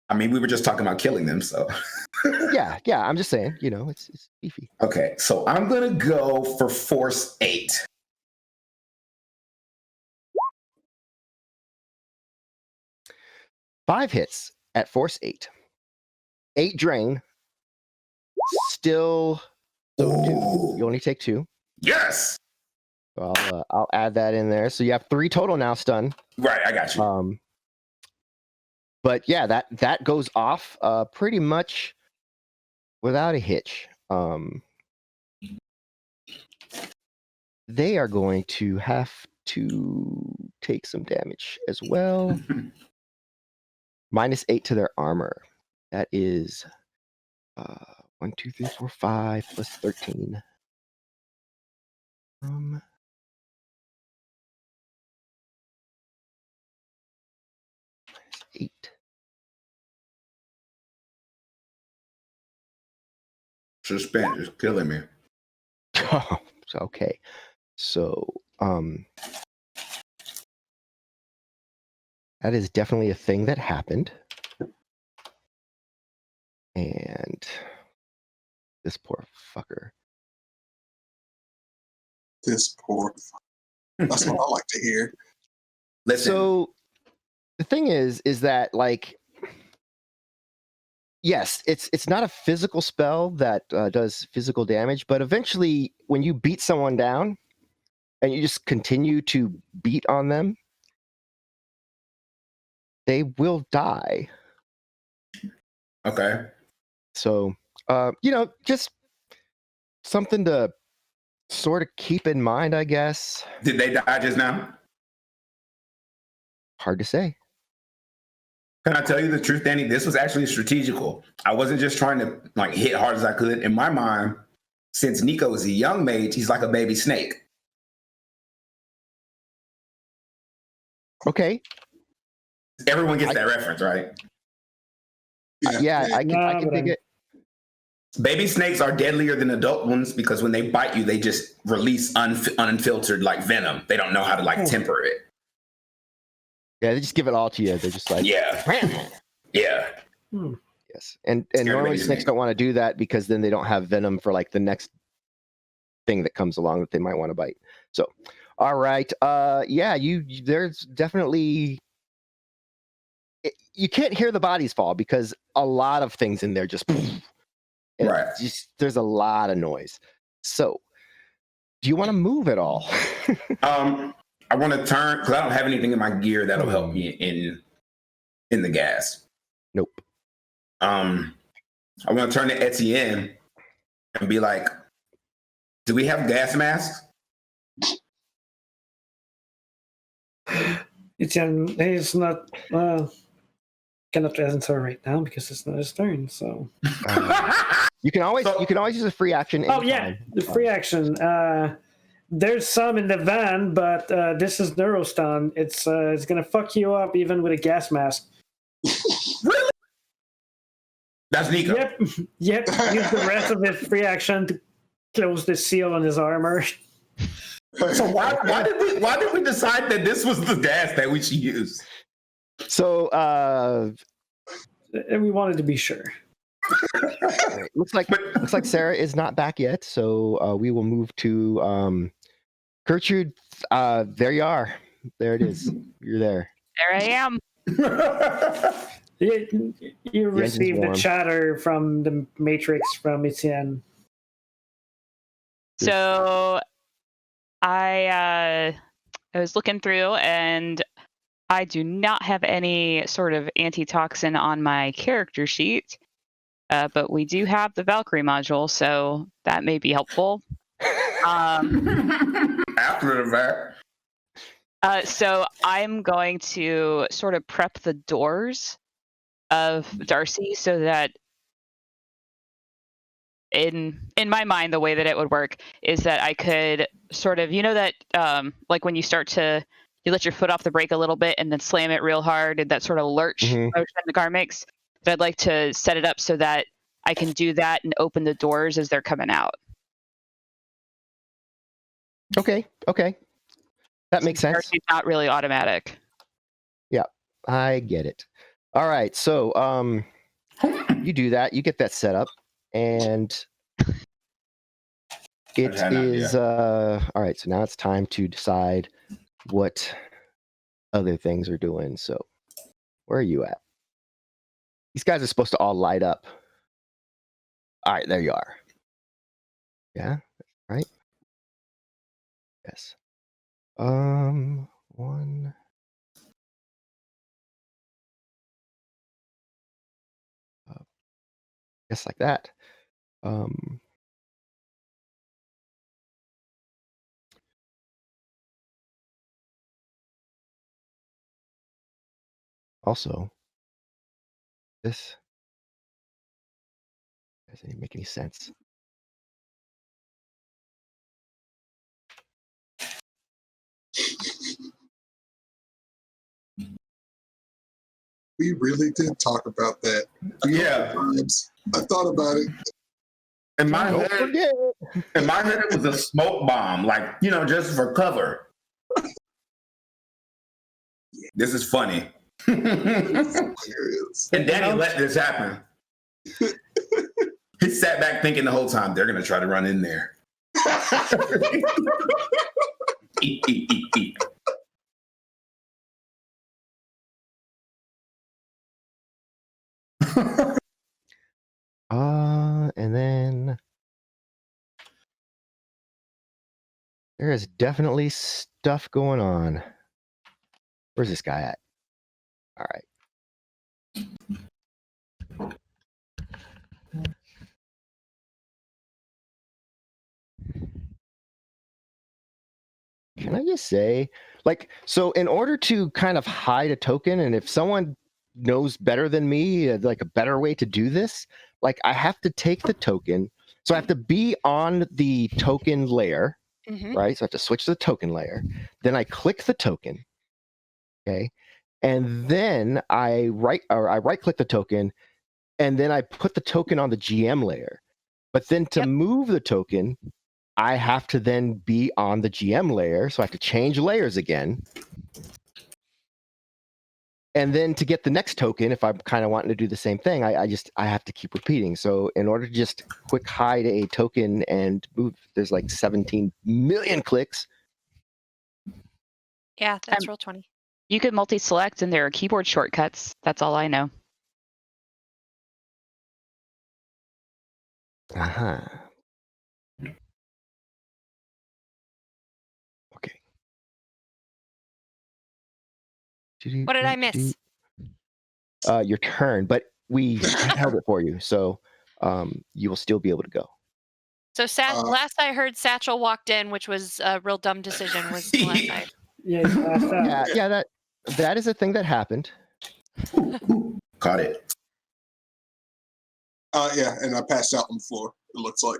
I mean, we were just talking about killing them, so. yeah. I'm just saying, it's beefy. Okay, so I'm gonna go for Force 8. Five hits at Force 8. 8 drain. Still subdue. You only take 2. Yes. So I'll add that in there. So you have 3 total now stun. Right, I got you. But yeah, that goes off pretty much without a hitch. They are going to have to take some damage as well. -8 to their armor. That is 1, 2, 3, 4, 5 plus 13. 8. Suspense is killing me. Oh, okay. So, that is definitely a thing that happened. And this poor fucker. This poor. That's what I like to hear. Listen. So the thing is that like, yes, it's not a physical spell that does physical damage, but eventually when you beat someone down and you just continue to beat on them, they will die. Okay. So, just something to sort of keep in mind, I guess. Did they die just now? Hard to say. Can I tell you the truth, Danny? This was actually strategical. I wasn't just trying to like hit hard as I could. In my mind, since Nico is a young mage, he's like a baby snake. Okay. Everyone gets that reference, right? Yeah, I can dig it. Baby snakes are deadlier than adult ones because when they bite you, they just release unfiltered like venom. They don't know how to like temper it. Yeah, they just give it all to you. They're just like, Yeah. Yeah. yes. And Scared normally amazing. snakes don't want to do that because then they don't have venom for like the next thing that comes along that they might want to bite. So, all right. Yeah, there's definitely you can't hear the bodies fall because a lot of things in there just Right. there's a lot of noise. So, do you want to move at all? I want to turn because I don't have anything in my gear that'll help me in the gas. Nope. I want to turn to Etienne and be like, "Do we have gas masks?" He's not cannot answer right now because it's not his turn. So You can always use a free action. oh yeah, anytime. the free action. There's some in the van, but this is Neurostone. It's gonna fuck you up even with a gas mask. Really? That's Nico. Yep. Use the rest of his free action to close the seal on his armor. So why did we decide that this was the gas that we should use? So And we wanted to be sure. looks like Sarah is not back yet. So we will move to Gertrude. There you are. There it is. You're there. There I am. You received the warm. chatter from the Matrix from Etienne. So I was looking through, and I do not have any sort of antitoxin on my character sheet, but we do have the Valkyrie module, so that may be helpful. After the fact. So I'm going to sort of prep the doors of Darcy so that in my mind, the way that it would work is that I could sort of, that like when you start to, you let your foot off the brake a little bit and then slam it real hard, and that sort of lurch motion the car makes. But I'd like to set it up so that I can do that and open the doors as they're coming out. Okay. That makes sense. Darcy's not really automatic. Yeah, I get it. All right, so you do that. You get that set up, and it is all right. So now it's time to decide what other things are doing. So where are you at? These guys are supposed to all light up. All right, there you are. Yeah, right. Yes. One. Just like that. Also, this doesn't even make any sense. We really did talk about that. Yeah. I thought about it. In my Don't head, forget. it was a smoke bomb, like, just for cover. This is funny. Hilarious. And Danny let this happen. He sat back thinking the whole time, they're going to try to run in there. Eat. And then there is definitely stuff going on. Where's this guy at? All right. Can I just say, so in order to kind of hide a token, and if someone knows better than me, like a better way to do this, I have to take the token. So I have to be on the token layer, right? So I have to switch to the token layer. Then I click the token, okay? And then I right click the token, and then I put the token on the GM layer. But then to move the token, I have to then be on the GM layer, so I have to change layers again. And then to get the next token, if I'm kind of wanting to do the same thing, I have to keep repeating. So in order to just quick hide a token and move, there's like 17 million clicks. Yeah, that's roll 20. You could multi-select, and there are keyboard shortcuts. That's all I know. Uh-huh. Okay. What did I miss? Your turn, but we held it for you, so you will still be able to go. So last I heard, Satchel walked in, which was a real dumb decision. Was the last I. Yeah, he's passed out. Yeah, that is a thing that happened. Ooh, caught it. Yeah, and I passed out on the floor. It looks like.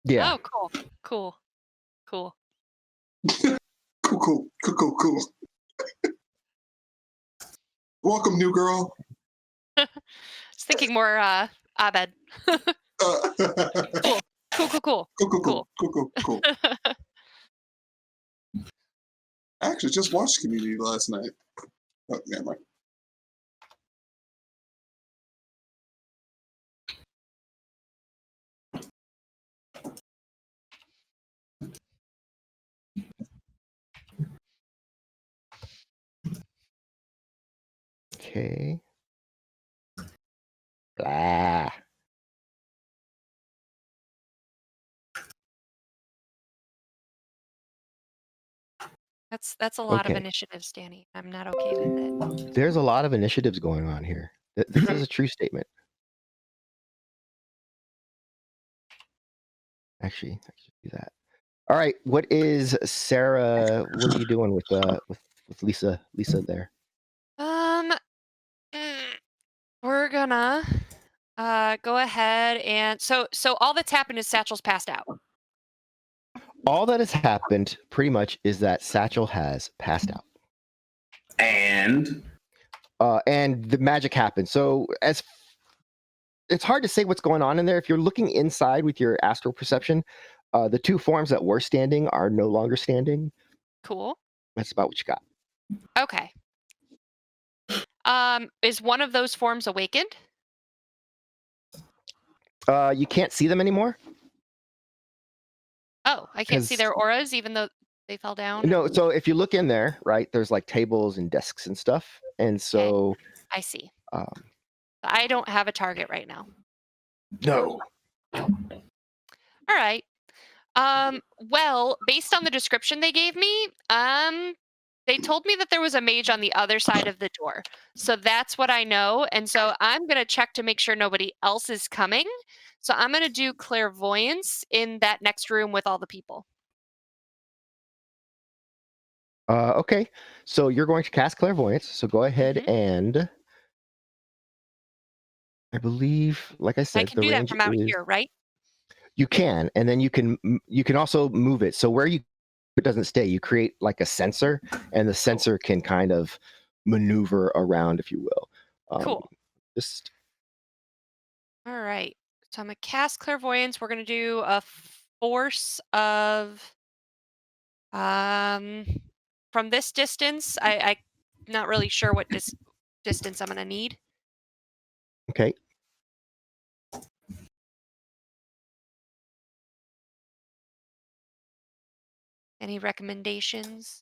Yeah. Oh, cool. Cool. Welcome, new girl. I was thinking more Abed. Cool. Cool. I actually just watched Community last night. Oh, never mind. Okay. Blah. That's a lot of Okay. initiatives, Danny. I'm not okay with it. There's a lot of initiatives going on here. This is a true statement. Actually, I should do that. All right. What is Sarah? What are you doing with Lisa? Lisa there. We're gonna go ahead and so all that's happened is Satchel's passed out. All that has happened, pretty much, is that Satchel has passed out, And the magic happened. So it's hard to say what's going on in there. If you're looking inside with your astral perception, the two forms that were standing are no longer standing. Cool. That's about what you got. Okay. Is one of those forms awakened? You can't see them anymore. Oh, I can't see their auras, even though they fell down. No, so if you look in there, right, there's like tables and desks and stuff, and so okay. I see. I don't have a target right now. No. All right. Well, based on the description they gave me, they told me that there was a mage on the other side of the door. So that's what I know. And so I'm going to check to make sure nobody else is coming. So I'm going to do clairvoyance in that next room with all the people. Okay. So you're going to cast clairvoyance. So go ahead and I believe, like I said, I can do that from out here, right? You can, and then you can also move it. So where it doesn't stay, you create like a sensor, and the sensor can kind of maneuver around, if you will. Cool. Just all right. So I'm gonna cast clairvoyance. We're gonna do a force of from this distance. I'm not really sure what distance I'm gonna need. okay. Any recommendations?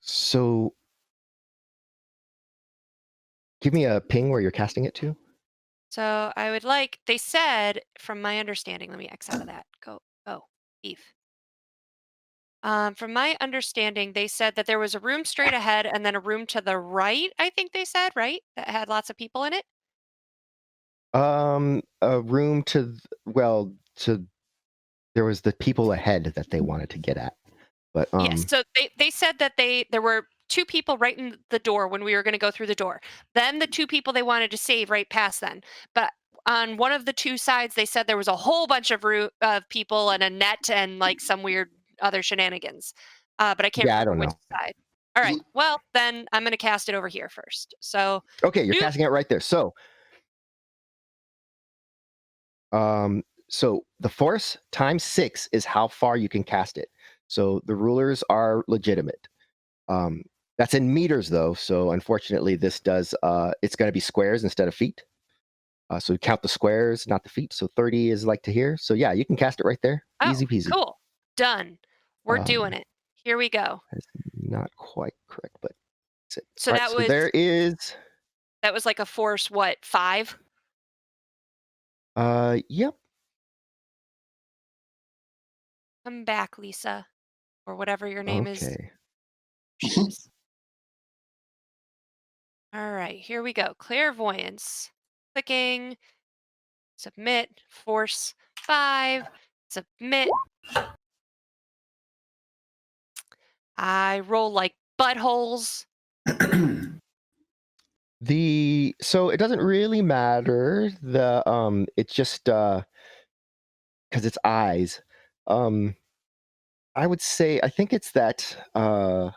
So give me a ping where you're casting it to. So I would like, they said, from my understanding, let me X out of that. Eve. From my understanding, they said that there was a room straight ahead and then a room to the right, I think they said, right? That had lots of people in it. A room there was the people ahead that they wanted to get at. But yes, so they said that there were two people right in the door when we were going to go through the door. Then the two people they wanted to save right past then. But on one of the two sides, they said there was a whole bunch of people and a net and like some weird other shenanigans. But I can't remember which side. All right. Well, then I'm going to cast it over here first. So okay, you're casting it right there. So so the force times 6 is how far you can cast it. So the rulers are legitimate. That's in meters though. So unfortunately, this does it's going to be squares instead of feet. So count the squares, not the feet. So 30 is like to here. So yeah, you can cast it right there. Oh, Easy peasy. cool. Done. We're doing it. Here we go. That's not quite correct, but that's it. So All right, that so was there is. that was like a force, what, 5? Yep. Come back, Lisa, or whatever your name is. Okay. Jeez. All right, here we go. Clairvoyance. Clicking. Submit. Force 5. Submit. I roll like buttholes. So it doesn't really matter. It's just because it's eyes. I would say I think it's that I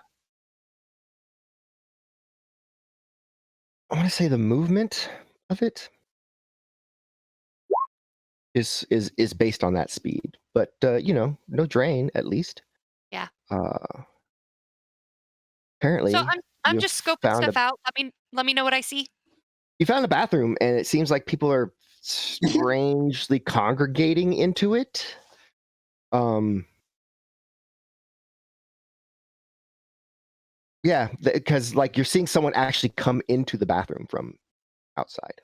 want to say the movement of it is based on that speed. But no drain at least. Yeah. Apparently. So I'm you just scoping found stuff out. Let me know what I see. You found a bathroom, and it seems like people are strangely congregating into it. Yeah, because like you're seeing someone actually come into the bathroom from outside.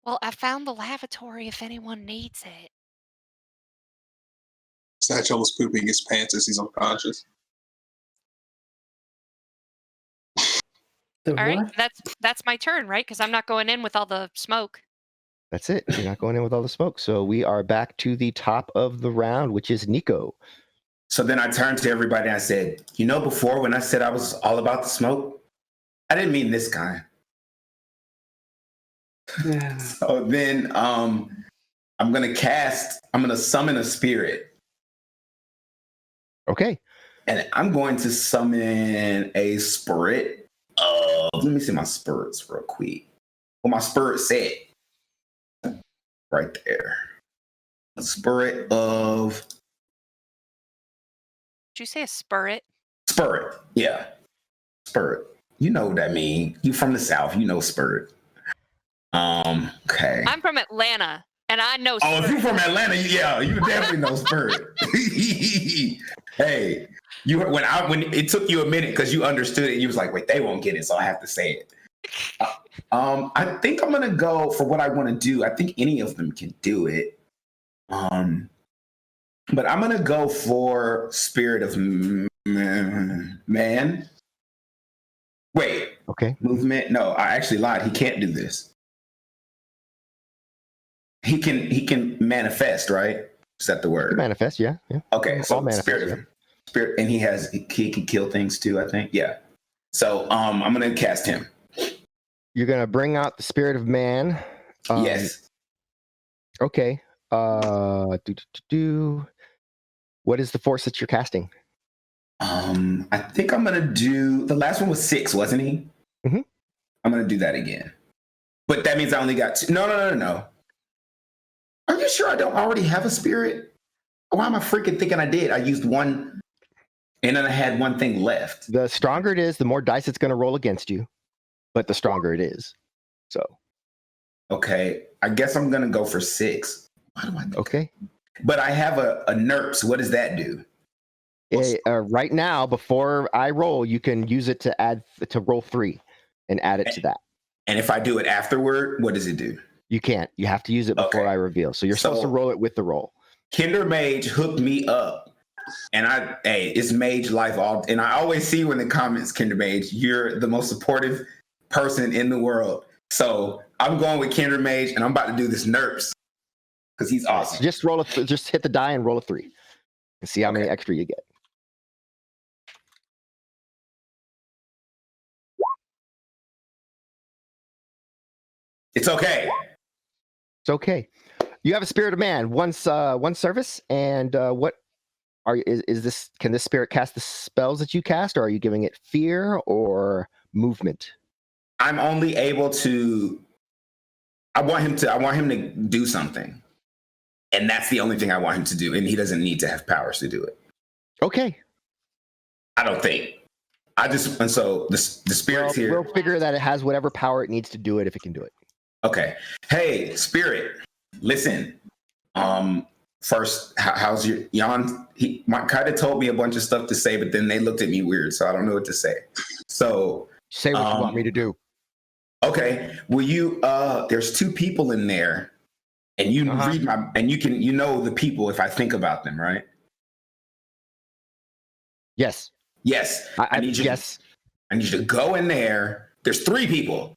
Well, I found the lavatory if anyone needs it. Satchel is pooping his pants as he's unconscious. All right, that's my turn, right? Because I'm not going in with all the smoke. That's it. You're not going in with all the smoke. So we are back to the top of the round, which is Nico. So then I turned to everybody and I said, before when I said I was all about the smoke, I didn't mean this kind. Yeah. So then I'm going to summon a spirit. Okay. And I'm going to summon a spirit of, let me see my spirits real quick. What my spirit said. Right there. A spirit of... Did you say a spirit? Spirit, yeah. Spirit. You know what that means. You from the South, you know spirit. Okay. I'm from Atlanta, and I know spirit. Oh, if you're from Atlanta, yeah, you definitely know spirit. Hey, when it took you a minute because you understood it, you was like, wait, they won't get it, so I have to say it. I think I'm gonna go for what I want to do. I think any of them can do it. But I'm gonna go for spirit of man. Wait. Okay. Movement. No, I actually lied. He can't do this. He can manifest, right? Is that the word? Manifest, yeah. Okay, so manifest, spirit, and he can kill things too, I think. Yeah. So I'm gonna cast him. You're gonna bring out the spirit of man. Yes. Okay. What is the force that you're casting? I think I'm gonna do the last one was 6, wasn't he? Mm-hmm. I'm gonna do that again. But that means I only got 2. No. Are you sure I don't already have a spirit? Why am I freaking thinking I did? I used 1 and then I had 1 thing left. The stronger it is, the more dice it's gonna roll against you. But the stronger it is. So. Okay. I guess I'm gonna go for 6. Why do I think okay. But I have a NERPS. What does that do? Right now, before I roll, you can use it to roll 3 and add it to that. And if I do it afterward, what does it do? You can't. You have to use it before I reveal. So you're supposed to roll it with the roll. Kinder Mage hooked me up. And it's Mage life all. And I always see you in the comments, Kinder Mage, you're the most supportive person in the world. So I'm going with Kinder Mage and I'm about to do this NERPS because he's awesome. Just just hit the die and roll a 3 and see how many extra you get. It's okay. It's okay. You have a spirit of man. One service, and is this? Can this spirit cast the spells that you cast, or are you giving it fear or movement? I'm only able to. I want him to do something, and that's the only thing I want him to do. And he doesn't need to have powers to do it. Okay. I don't think. And so the spirit's here. We'll figure that it has whatever power it needs to do it if it can do it. Okay. Hey, spirit, listen. First, how's your Jan? He kind of told me a bunch of stuff to say, but then they looked at me weird, so I don't know what to say. So say what you want me to do. Okay. Will you? There's two people in there, and you read my, and you know the people if I think about them, right? Yes. Yes. I need you. Yes. I need you to go in there. There's three people.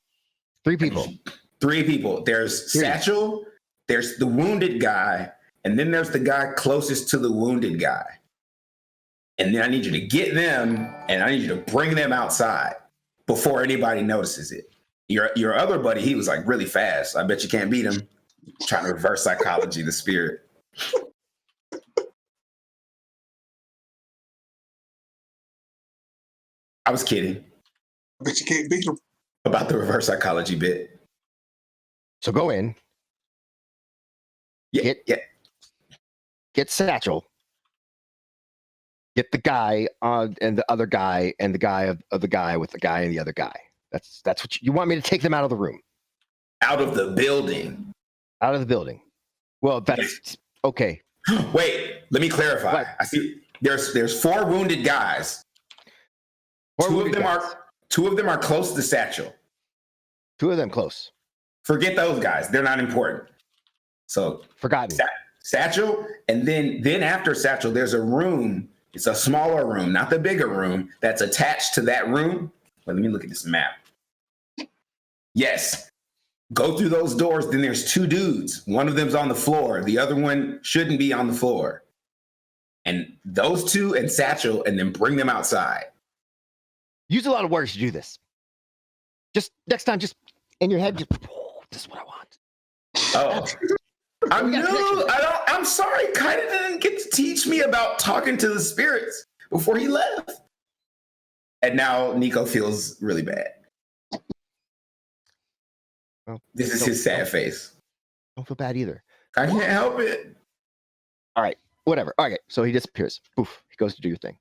Three people. There's Satchel. There's the wounded guy. And then there's the guy closest to the wounded guy. And then I need you to get them and I need you to bring them outside before anybody notices it. Your other buddy, he was like really fast. I bet you can't beat him. Trying to reverse psychology, the spirit. I was kidding. I bet you can't beat him. About the reverse psychology bit. So go in. Yeah. Get Satchel. Get the guy and the other guy and the guy of the guy with the guy and the other guy. That's what you want me to take them out of the room. Out of the building. Out of the building. Well, that's okay. Wait, let me clarify. What? I see there's four wounded guys. Two of them are close to Satchel. Two of them close. Forget those guys. They're not important. So forgotten. Satchel, and then after Satchel, there's a room. It's a smaller room, not the bigger room, that's attached to that room. Let me look at this map. Yes. Go through those doors. Then there's two dudes. One of them's on the floor. The other one shouldn't be on the floor. And those two and Satchel, and then bring them outside. Use a lot of words to do this. Just next time, just in your head, just, this is what I want. Oh. I'm sorry. Kind of didn't get to teach me about talking to the spirits before he left. And now Nico feels really bad. Well, this is his sad face. Don't feel bad either. I can't help it. All right, whatever. Okay, so he disappears. Poof, he goes to do your thing.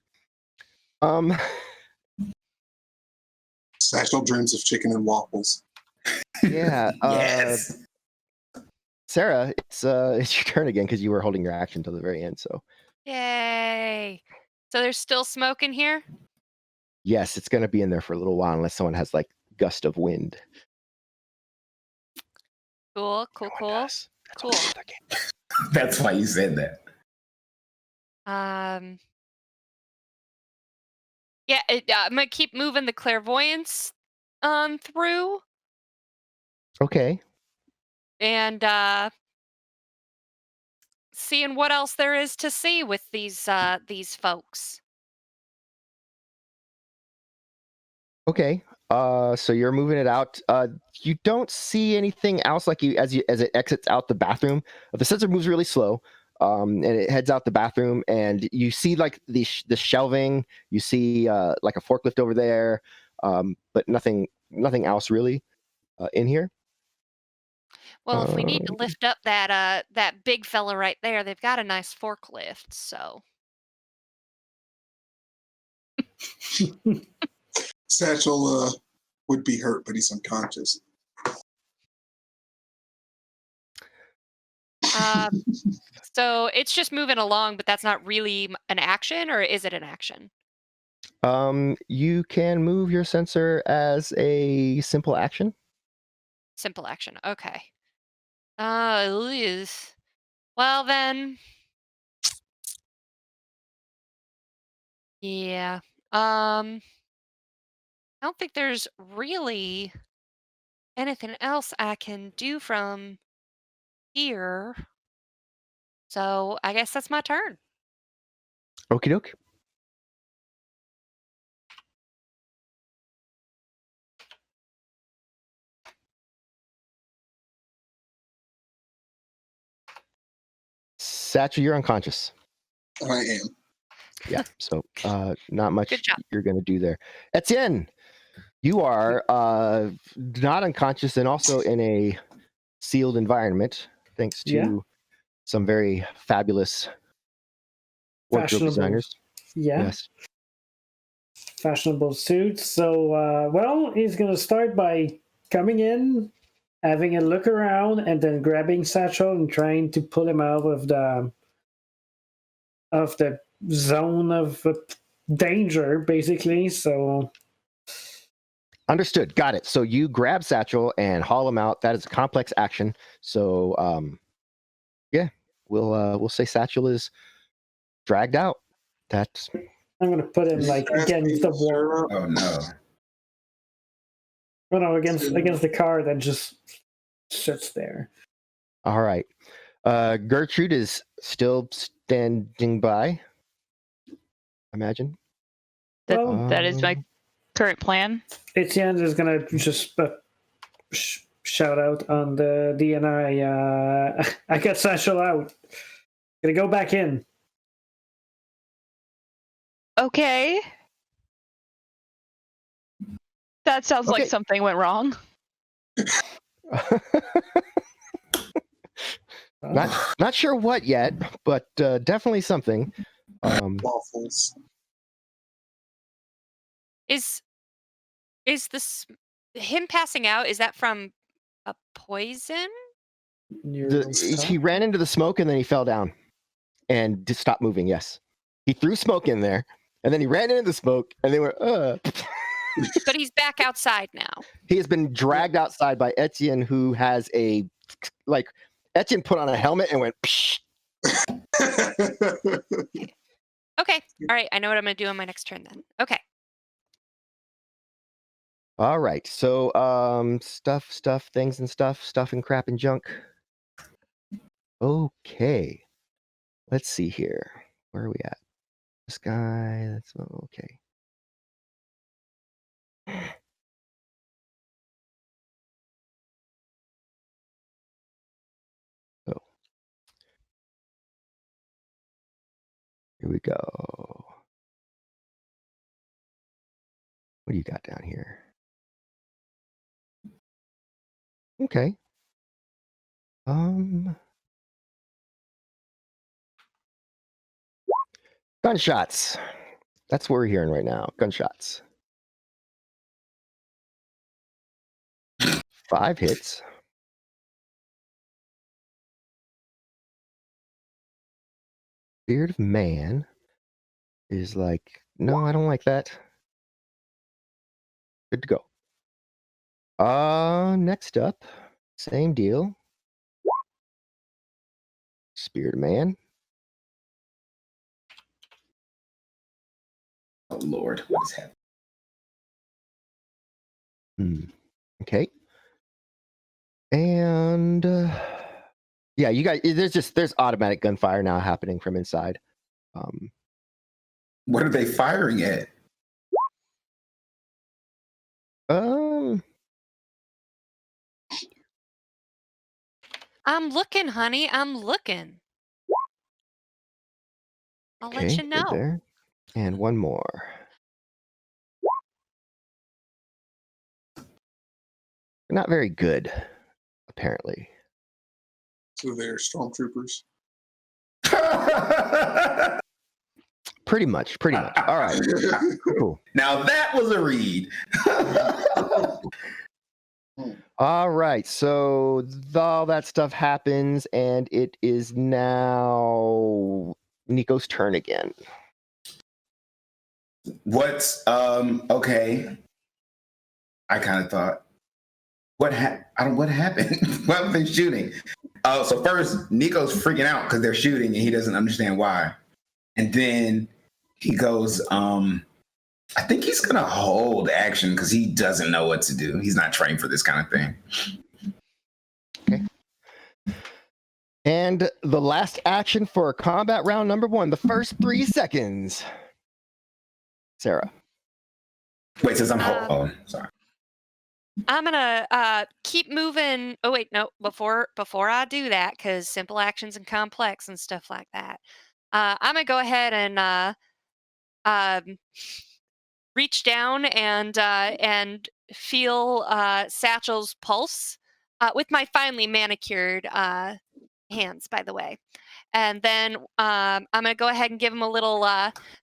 Satchel dreams of chicken and waffles. Yeah. Yes. Sarah, it's your turn again because you were holding your action till the very end. So. Yay! So there's still smoke in here? Yes, it's going to be in there for a little while unless someone has like gust of wind. Cool. That's why you said that. Yeah, I'm gonna keep moving the clairvoyance through. Okay. And seeing what else there is to see with these folks. Okay. So you're moving it out. You don't see anything else like as it exits out the bathroom. The sensor moves really slow. And it heads out the bathroom, and you see like the shelving. You see like a forklift over there, but nothing else really in here. Well, if we need to lift up that big fella right there, they've got a nice forklift. So Satchel would be hurt, but he's unconscious. So it's just moving along, but that's not really an action, or is it an action? You can move your sensor as a simple action. Simple action. Okay. Well then. Yeah. I don't think there's really anything else I can do from here. So I guess that's my turn. Okie doke. Satchel, you're unconscious. I am. Yeah, so not much you're going to do there. Etienne, you are not unconscious and also in a sealed environment, thanks to some very fabulous wardrobe designers. Yeah. Yes. Fashionable suit. So, well, he's gonna start by coming in, having a look around, and then grabbing Satchel and trying to pull him out of the zone of danger, basically. So, Understood. Got it. So you grab Satchel and haul him out. That is a complex action. So yeah, we'll say Satchel is dragged out. That's I'm gonna put him like against the wall. Oh no. Oh no, against the car that just sits there. all right. Gertrude is still standing by. Imagine. That is my current plan. Etienne is gonna just shout out on the DNI. I got Satchel out. Gonna go back in. Okay. That sounds like Okay. something went wrong. Not sure what yet, but definitely something. Waffles. Is this him passing out? Is that from a poison? He ran into the smoke and then he fell down and just stopped moving. Yes, he threw smoke in there and then he ran into the smoke and they were. But he's back outside now. He has been dragged outside by Etienne, who has Etienne put on a helmet and went. Psh. Okay. All right. I know what I'm going to do on my next turn then. Okay. All right. So stuff, things and stuff and crap and junk. Okay. Let's see here. Where are we at? This guy, that's okay. Oh. Here we go. What do you got down here? Okay. Gunshots. That's what we're hearing right now. Gunshots. 5 hits. Beard of Man is like, no, I don't like that. Good to go. Next up, same deal. Spirit of Man. Oh Lord, what is happening? Okay. And yeah, you guys, there's automatic gunfire now happening from inside. What are they firing at? I'm looking, honey. I'm looking. I'll okay, let you good know. there. And one more. Not very good, apparently. So they're stormtroopers. Pretty much. All right. Cool. Now that was a read. All right. So all that stuff happens, and it is now Nico's turn again. What's okay? I kind of thought, what happened? Why were they shooting? So first, Nico's freaking out because they're shooting and he doesn't understand why. And then he goes, I think he's gonna hold action because he doesn't know what to do. He's not trained for this kind of thing. Okay. And the last action for combat round number 1, the first 3 seconds. Sarah. Wait, since I'm sorry. I'm gonna keep moving. Oh wait, no. Before I do that, because simple actions and complex and stuff like that, I'm gonna go ahead and reach down and feel Satchel's pulse with my finely manicured hands, by the way. And then I'm going to go ahead and give him a little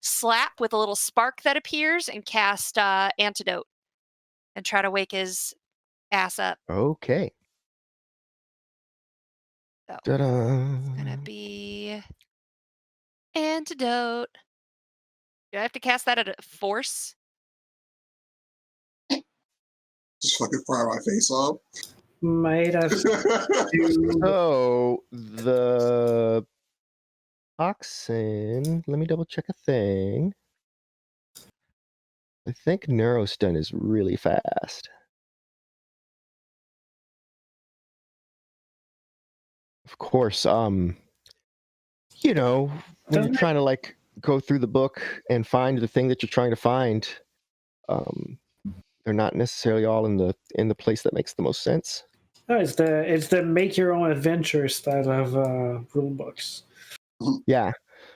slap with a little spark that appears and cast Antidote and try to wake his ass up. Okay. So Ta-da. it's going to be Antidote. Do I have to cast that at a force? Just fucking fry my face off. Might have to. So the toxin. Let me double check a thing. I think Neurostone is really fast. Of course, you know, when Doesn't you're it- trying to like go through the book and find the thing that you're trying to find, they're not necessarily all in the place that makes the most sense. No, it's the make your own adventure style of rule books. Yeah.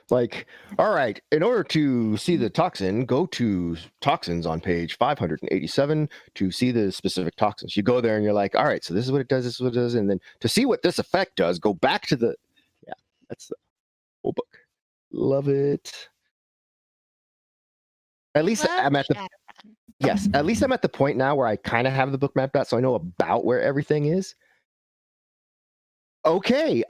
Like, all right, in order to see the toxin, go to toxins on page 587 to see the specific toxins. You go there and you're like, all right, so this is what it does, this is what it does. And then to see what this effect does, go back to the, yeah, that's the whole book. Love it. At least Love I'm at the, Shadowrun. yes, at least I'm at the point now where I kind of have the book mapped out, so I know about where everything is. Okay,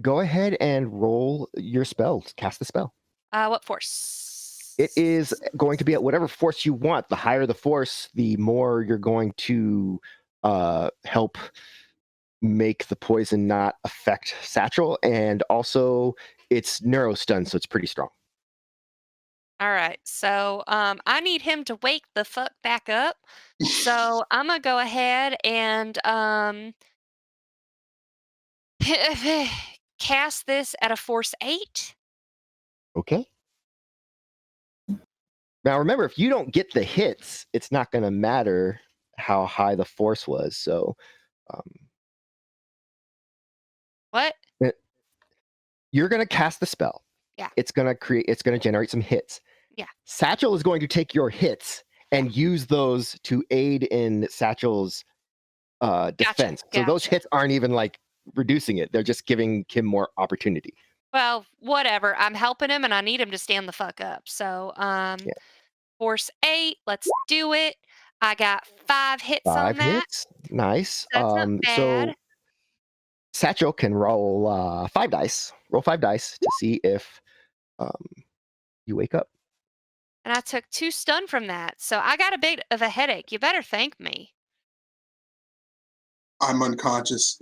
go ahead and roll your spell. Cast the spell. What force? It is going to be at whatever force you want. The higher the force, the more you're going to help make the poison not affect Satchel. And also, it's Neurostone, so it's pretty strong. All right. So I need him to wake the fuck back up. So I'm going to go ahead and cast this at a force 8. Okay. Now, remember, if you don't get the hits, it's not going to matter how high the force was. So, What? you're going to cast the spell. Yeah. It's going to generate some hits. Yeah. Satchel is going to take your hits and use those to aid in Satchel's defense. So those gotcha. hits aren't even like reducing it. They're just giving him more opportunity. Well, whatever. I'm helping him and I need him to stand the fuck up. So Yeah. force 8. Let's do it. I got 5 hits 5 on that. hits. Nice. That's not bad. So Satchel can roll 5 dice. Roll 5 dice to see if you wake up. And I took 2 stun from that. So I got a bit of a headache. You better thank me. I'm unconscious.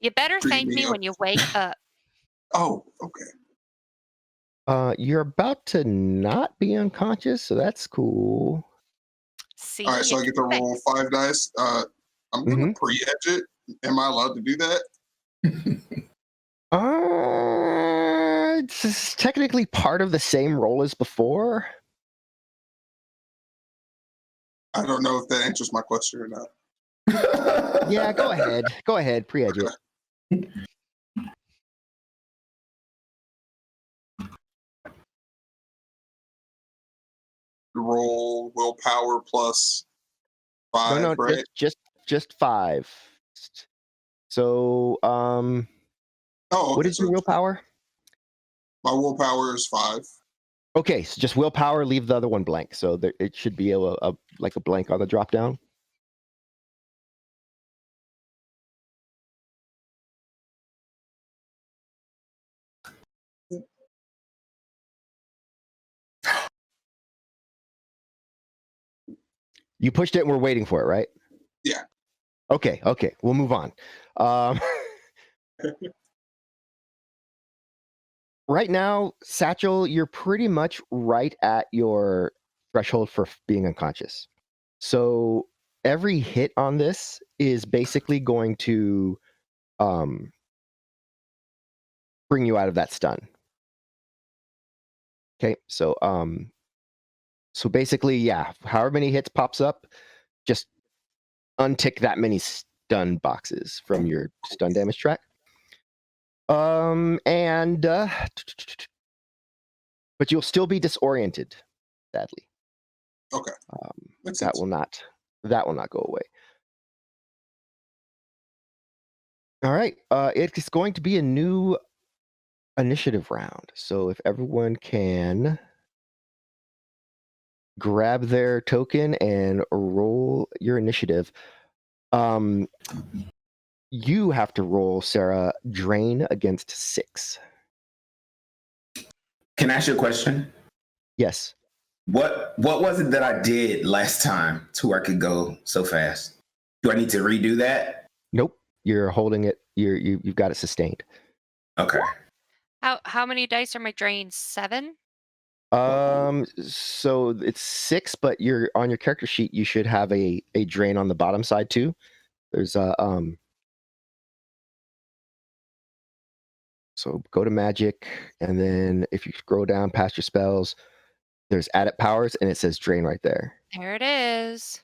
You better Treat thank me me up. when you wake up. Oh, okay. You're about to not be unconscious, so that's cool. See, All right, so I get to roll 5 dice. I'm gonna pre-edge it. Am I allowed to do that? It's technically part of the same roll as before. I don't know if that answers my question or not. Yeah, go ahead. Go ahead, pre-edge it. Roll willpower plus 5, No, right? just 5. So, Oh, okay, what is your willpower? My willpower is 5. Okay, so just willpower. Leave the other one blank. So it should be like a blank on the drop down. You pushed it and we're waiting for it, right? Yeah. Okay, we'll move on. Right now, Satchel, you're pretty much right at your threshold for being unconscious. So every hit on this is basically going to bring you out of that stun. Okay, so basically, yeah, however many hits pops up, just untick that many stun boxes from your stun damage track. But you'll still be disoriented, sadly. Okay. That will not go away. All right. It's going to be a new initiative round. So if everyone can grab their token and roll your initiative. You have to roll, Sarah, drain against 6. Can I ask you a question? Yes. What was it that I did last time to where I could go so fast? Do I need to redo that? Nope. You're holding it. You've got it sustained. Okay. How many dice are my drains? 7? So it's 6, but you're on your character sheet. You should have a drain on the bottom side too. There's a So go to magic, and then if you scroll down past your spells, there's added powers, and it says drain right there. There it is.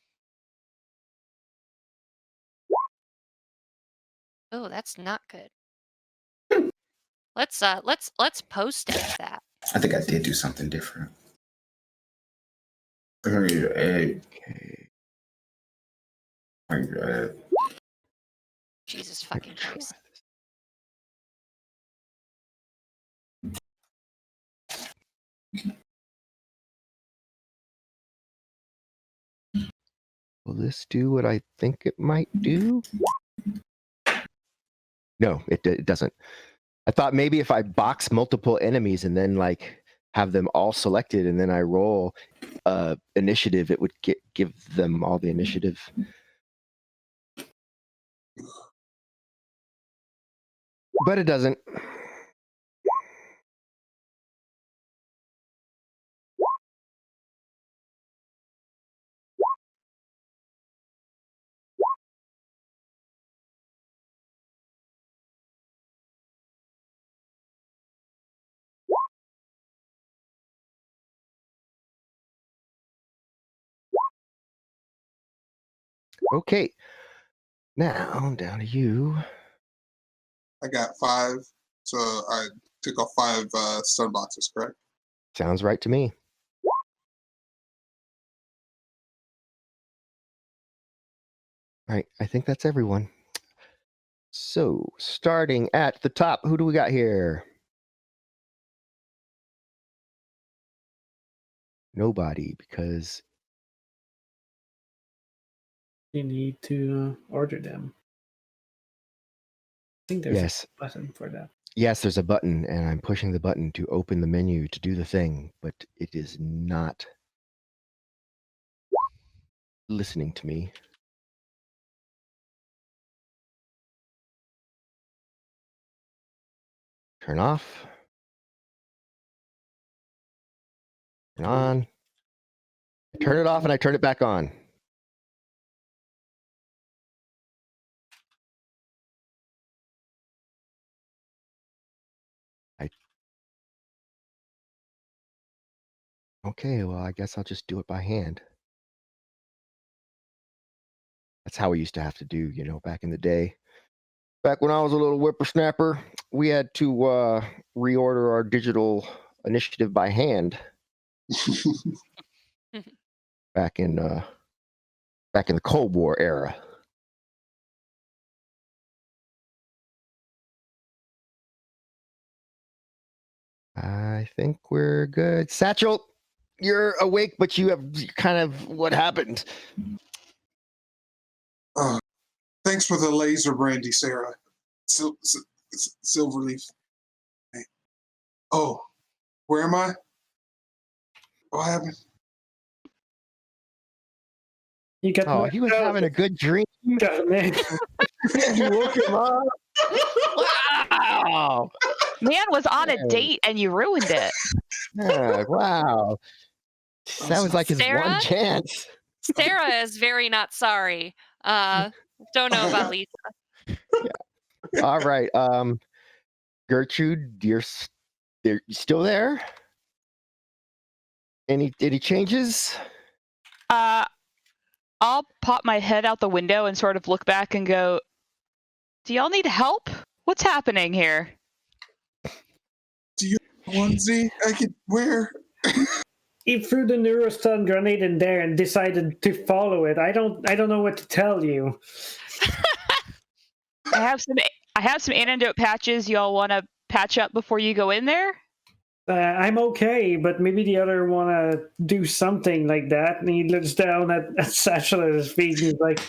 Oh, that's not good. Let's post that. I think I did do something different. Okay. Jesus fucking Christ. Will this do what I think it might do? No, it doesn't. I thought maybe if I box multiple enemies and then like have them all selected and then I roll initiative, it would give them all the initiative. But it doesn't. Okay. Now down to you. I got 5, so I took off 5 stun boxes, correct? Sounds right to me. All right, I think that's everyone. So, starting at the top, who do we got here? Nobody, because You need to order them. I think there's yes, a button for that. yes, there's a button, and I'm pushing the button to open the menu to do the thing, but it is not listening to me. Turn off. Turn on. I turn it off and I turn it back on. Okay, well, I guess I'll just do it by hand. That's how we used to have to do, back in the day. Back when I was a little whippersnapper, we had to reorder our digital initiative by hand. back in the Cold War era. I think we're good. Satchel, you're awake, but you have kind of what happened. Thanks for the laser brandy, Sarah. Silverleaf. Hey. Oh, where am I? What happened? You got Oh, he was having a good dream. You woke him up. Wow. Man was on a date and you ruined it. Yeah, wow. That was like his one chance. Sarah is very not sorry. Don't know about Lisa. Yeah. All right. Gertrude, you're still there? Any changes? I'll pop my head out the window and sort of look back and go, do y'all need help? What's happening here? Do you have a onesie I could wear? He threw the Neurostone Grenade in there and decided to follow it. I don't know what to tell you. I have some antidote patches. Y'all want to patch up before you go in there? I'm okay, but maybe the other want to do something like that. And he looks down at Satchel at his feet and he's like,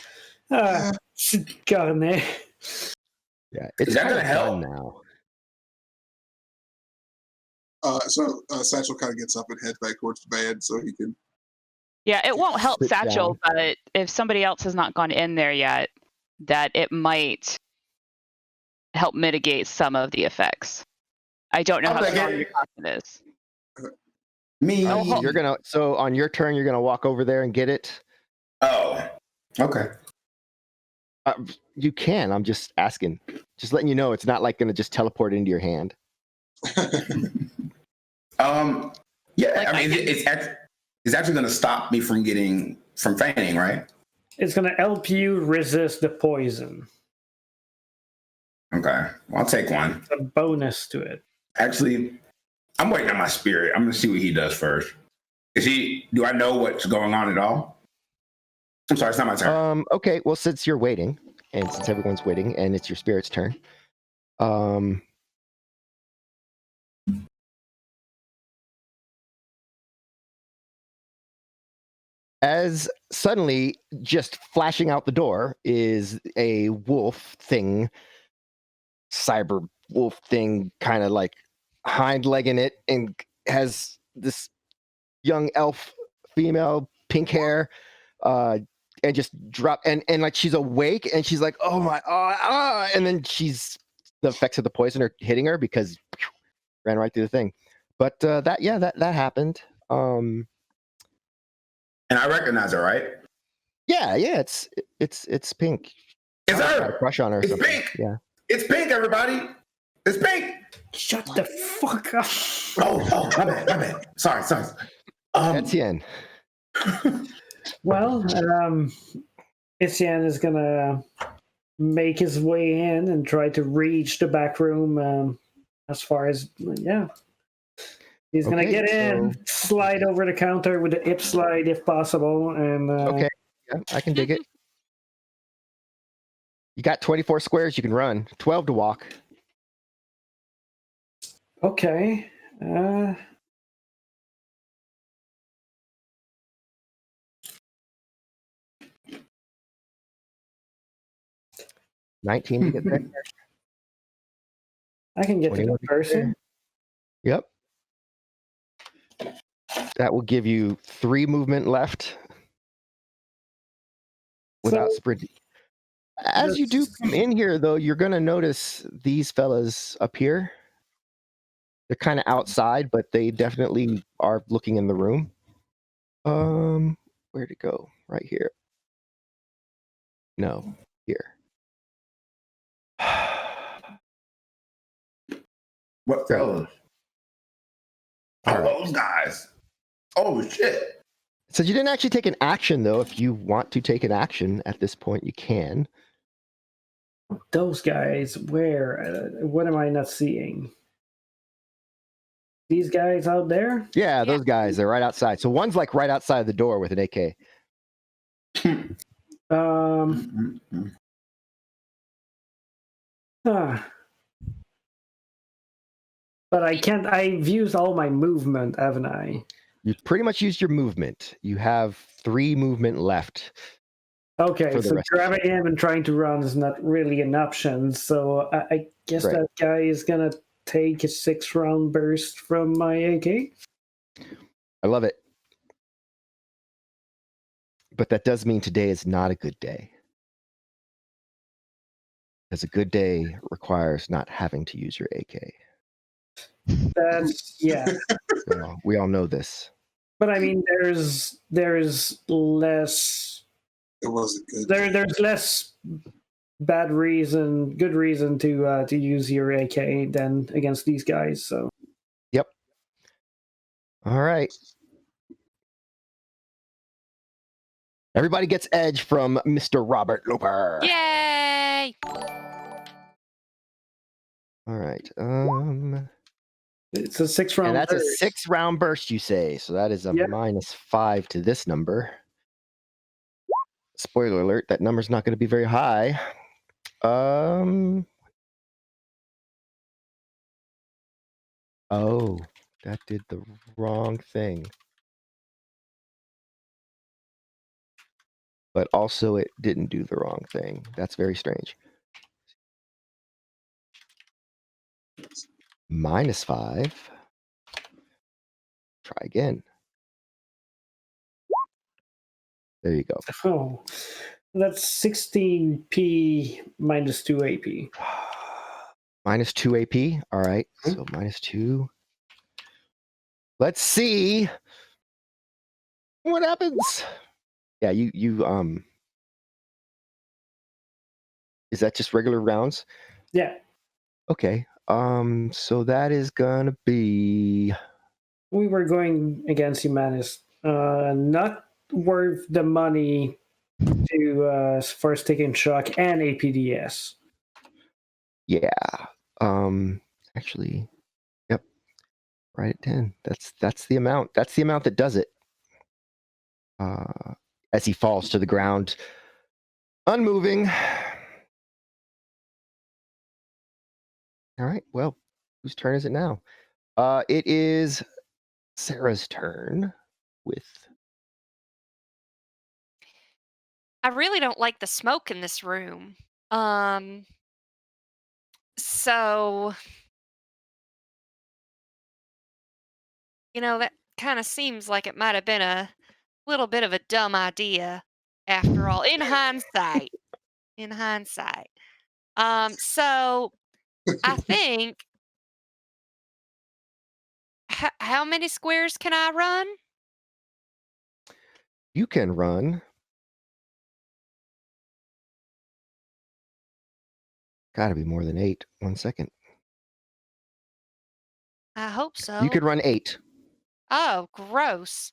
got in there. Yeah, it's Is that kind gonna of help? done now. So Satchel kind of gets up and heads back towards the bed so he can. Yeah, it won't help Sit Satchel, down. but if somebody else has not gone in there yet, that it might help mitigate some of the effects. I don't know I'll how take strong it. your toxin is. Me. So on your turn, you're gonna walk over there and get it. Oh, okay. You can. I'm just asking. Just letting you know, it's not like gonna just teleport into your hand. Yeah, Like, I mean, it's actually going to stop me from fainting, right? It's going to help you resist the poison. Okay, well, I'll take one. It's a bonus to it. Actually, I'm waiting on my spirit. I'm going to see what he does first. Do I know what's going on at all? I'm sorry, it's not my turn. Okay. Well, since you're waiting, and since everyone's waiting, and it's your spirit's turn, as suddenly just flashing out the door is a wolf thing, cyber wolf thing, kind of like hind legging it, and has this young elf female pink hair, and just drop and like she's awake and she's like, oh my, and then the effects of the poison are hitting her because ran right through the thing. But that happened. And I recognize her, right? Yeah, it's pink. It's I had a her. crush on her. Or It's something. pink. Yeah, It's pink, everybody. It's pink. Shut the fuck up. Oh, my bad. Sorry. Etienne. Well, Etienne is going to make his way in and try to reach the back room as far as, yeah. He's going to get in, slide over the counter with the hip slide if possible. And okay, yeah, I can dig it. You got 24 squares you can run, 12 to walk. Okay. 19 to get there. I can get to the person. Yep. That will give you 3 movement left without sprinting. As you do come in here, though, you're going to notice these fellas up here. They're kind of outside, but they definitely are looking in the room. Where'd it go? Right here. No, here. What fellas? All right. Those guys. Oh, shit. So you didn't actually take an action, though. If you want to take an action at this point, you can. Those guys, where? What am I not seeing? These guys out there? Yeah, those guys. They're right outside. So one's like right outside the door with an AK. But I can't. I've used all my movement, haven't I? You pretty much used your movement. You have 3 movement left. Okay, so grabbing him and trying to run is not really an option. So I guess that guy is gonna take a 6-round burst from my AK. I love it. But that does mean today is not a good day. Because a good day requires not having to use your AK. That's We all know this. But I mean, there's less. It wasn't good. There's less good reason to use your AK than against these guys. So. Yep. All right. Everybody gets edge from Mr. Robert Looper. Yay! All right. It's a 6-round. And that's burst. A 6-round burst, you say. So that is a -5 to this number. Spoiler alert, that number's not going to be very high. Oh, that did the wrong thing. But also it didn't do the wrong thing. That's very strange. -5. Try again. There you go. Oh, that's 16p minus 2 AP. -2 AP. All right. So -2. Let's see what happens. Yeah, you is that just regular rounds? Yeah, Okay. So that is gonna be we were going against Humanist. Not worth the money to for Sticking Shock and APDS. yeah. Actually, yep. Right at 10. That's the amount. That's the amount that does it. As he falls to the ground, unmoving. All right. Well, whose turn is it now? It is Sarah's turn with. I really don't like the smoke in this room. So that kind of seems like it might have been a little bit of a dumb idea after all, in hindsight. In hindsight. So I think how many squares can I run? You can run. Gotta be more than 8. 1 second. I hope so. You could run 8. Oh, gross.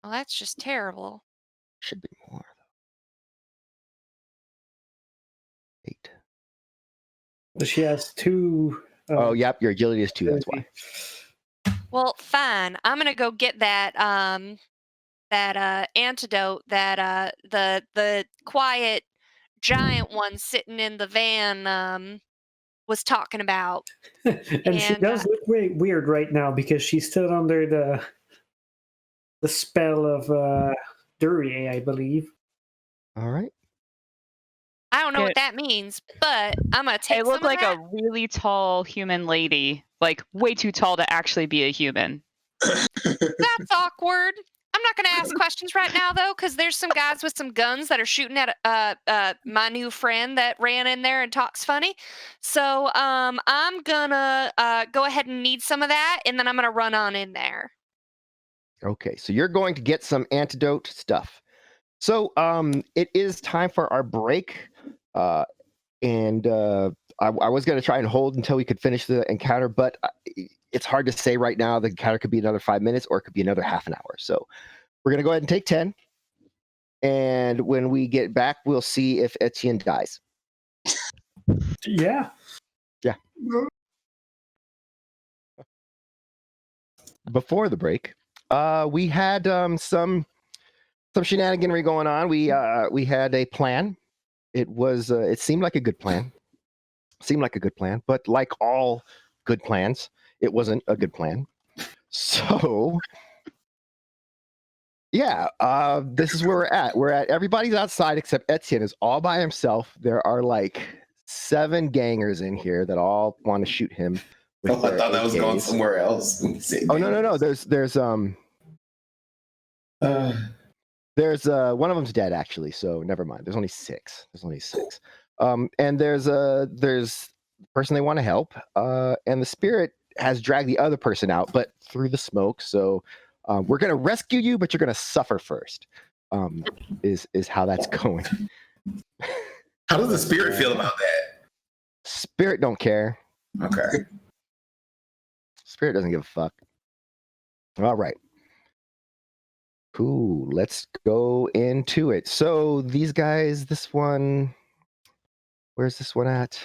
Well, that's just terrible. Should be more though. 8. She has 2. Oh, yep. Your agility is 2. That's why. Well, fine. I'm gonna go get that antidote that the quiet giant one sitting in the van was talking about. And she does look weird right now because she's still under the spell of Duryea, I believe. All right. I don't know what that means, but I'm gonna take It looked some of like that. a really tall human lady, like way too tall to actually be a human. That's awkward. I'm not going to ask questions right now, though, because there's some guys with some guns that are shooting at my new friend that ran in there and talks funny. So I'm going to go ahead and need some of that, and then I'm going to run on in there. Okay, so you're going to get some antidote stuff. So it is time for our break. And I was going to try and hold until we could finish the encounter, but it's hard to say right now. The encounter could be another 5 minutes or it could be another half an hour. So we're going to go ahead and take 10. And when we get back, we'll see if Etienne dies. Yeah. Yeah. Before the break, we had some shenaniganry going on. We had a plan. It seemed like a good plan. But like all good plans, it wasn't a good plan. So yeah, this is where we're at. Everybody's outside except Etienne is all by himself. There are like 7 gangers in here that all want to shoot him. I thought that was going somewhere else. Oh no. There's one of them's dead actually, so never mind. There's only 6. And there's the person they want to help, and the spirit has dragged the other person out, but through the smoke. So we're gonna rescue you, but you're gonna suffer first. Is how that's going. How does the spirit feel about that? Spirit don't care. Okay. Spirit doesn't give a fuck. All right. Cool. Let's go into it. So these guys, this one, where's this one at?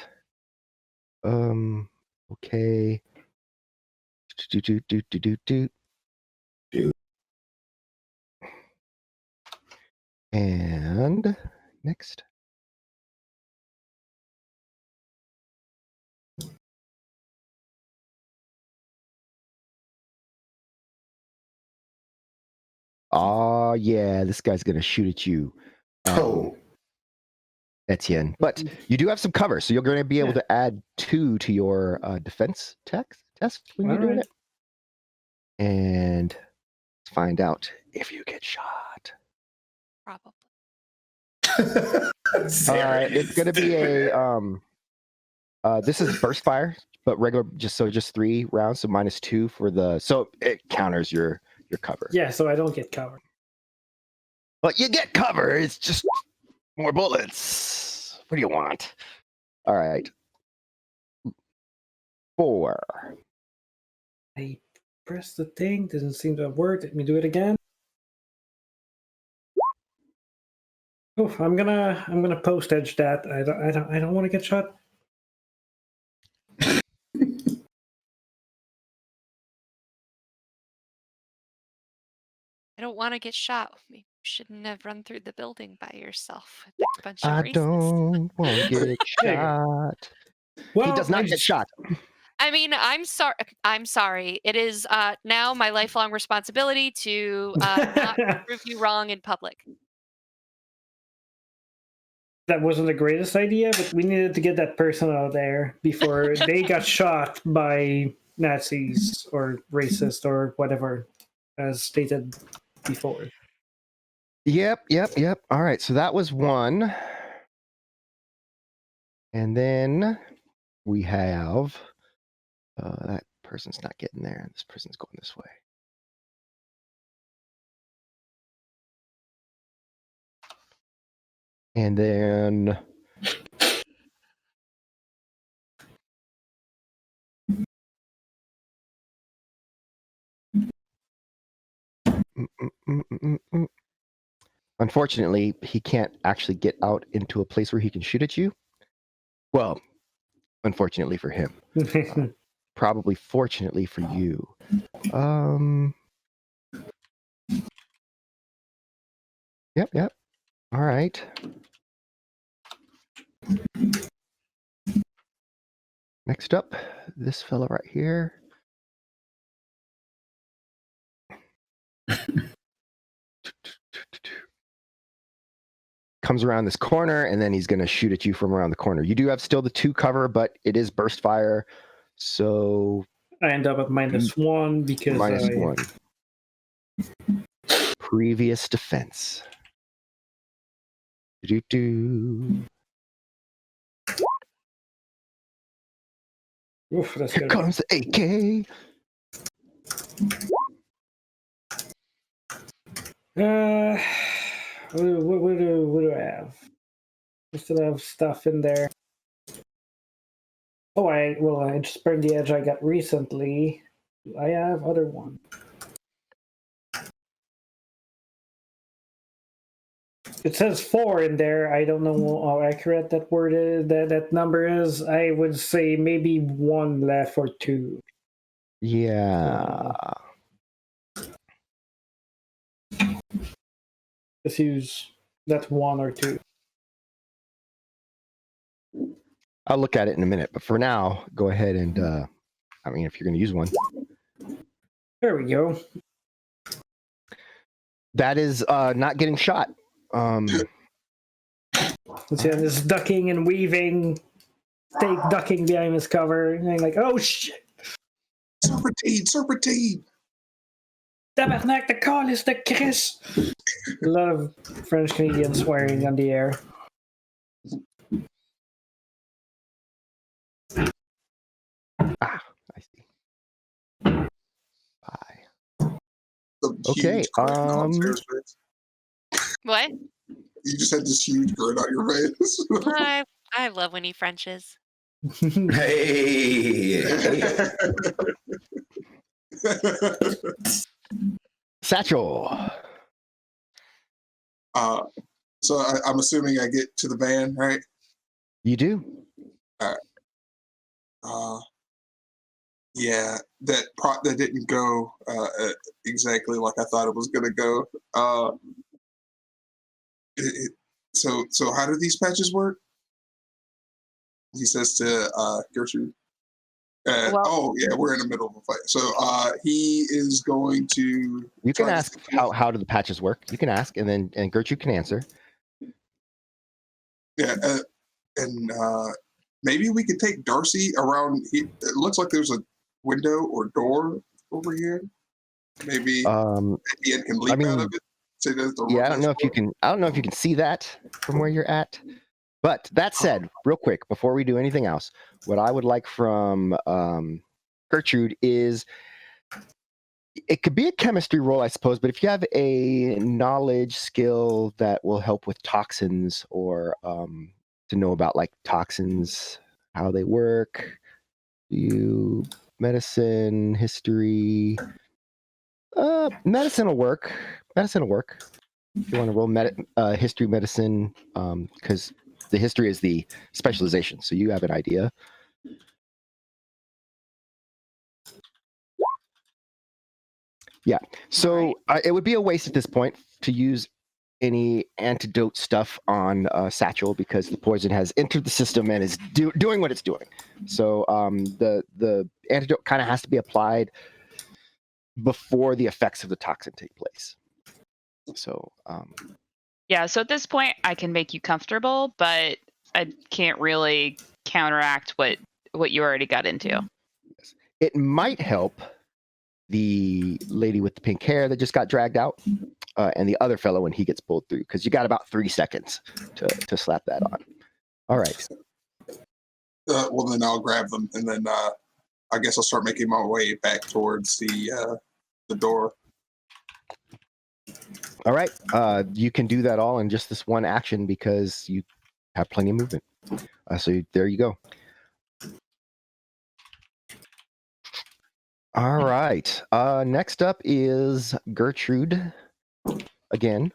Okay. And next. Oh yeah, this guy's gonna shoot at you, Oh, Etienne. But you do have some cover, so you're going to be able to add 2 to your defense test when you're doing it. And let's find out if you get shot. Probably. It's going to be a this is burst fire, but regular, just 3 rounds, so -2 for the, so it counters your cover. Yeah, so I don't get covered. But you get cover. It's just more bullets. What do you want? All right. 4. I pressed the thing, doesn't seem to have worked. Let me do it again. Oh, I'm gonna post edge that. I don't want to get shot. I don't want to get shot. Maybe you shouldn't have run through the building by yourself with a bunch of I racists. don't want to get shot. Well, He does not get shot. I mean, I'm sorry. I'm sorry. It is now my lifelong responsibility to not prove you wrong in public. That wasn't the greatest idea, but we needed to get that person out of there before they got shot by Nazis or racist or whatever, as stated before. Yep. All right, so that was 1. And then we have that person's not getting there. This person's going this way. And then unfortunately, he can't actually get out into a place where he can shoot at you. Well, unfortunately for him. Probably fortunately for you. Yep. All right. Next up, this fella right here. Comes around this corner, and then he's going to shoot at you from around the corner. You do have still the 2 cover, but it is burst fire. So I end up at -1 because -1. Previous defense. Do-do-do. Oof, that's Here good. comes the AK. What do I have? I still have stuff in there. Oh, I just burned the edge I got recently. I have other one. It says 4 in there. I don't know how accurate that word is. That number is. I would say maybe 1 left or 2. Yeah. Let's use that 1 or 2. I'll look at it in a minute, but for now, go ahead and I mean, if you're going to use one. There we go. That is not getting shot. Let's see, this ducking and weaving, ducking behind his cover, and I'm like, oh shit! Serpentine! Tabarnak, the call is the Chris. A lot of French Canadian swearing on the air. I see. Bye. Okay. What? You just had this huge grin on your face. I love when he Frenches. Hey. Satchel. So I'm assuming I get to the van, right? You do. Yeah, that didn't go exactly like I thought it was gonna go. So how do these patches work? He says to Gertrude. Well- Oh yeah, we're in the middle of a fight. So he is going to. You can try to ask think- how do the patches work. You can ask, and Gertrude can answer. Yeah, and maybe we could take Darcy around. It looks like there's a window or door over here. Maybe Um, the end can leap out of it. Say that's the yeah, I don't know if you door. can. I don't know if you can see that from where you're at. But that said, real quick, before we do anything else, what I would like from Gertrude is it could be a chemistry roll, I suppose, but if you have a knowledge skill that will help with toxins or to know about like toxins, how they work, medicine, history, medicine will work. Medicine will work. If you want to roll history, medicine, because the history is the specialization, so you have an idea. Yeah, so it would be a waste at this point to use any antidote stuff on Satchel because the poison has entered the system and is doing what it's doing. So the antidote kind of has to be applied before the effects of the toxin take place. So Yeah, so at this point, I can make you comfortable, but I can't really counteract what you already got into. it might help the lady with the pink hair that just got dragged out and the other fellow when he gets pulled through because you got about 3 seconds to slap that on. All right. Well, then I'll grab them, and then I guess I'll start making my way back towards the door. All right. You can do that all in just this one action because you have plenty of movement. So there you go. All right. Next up is Gertrude again.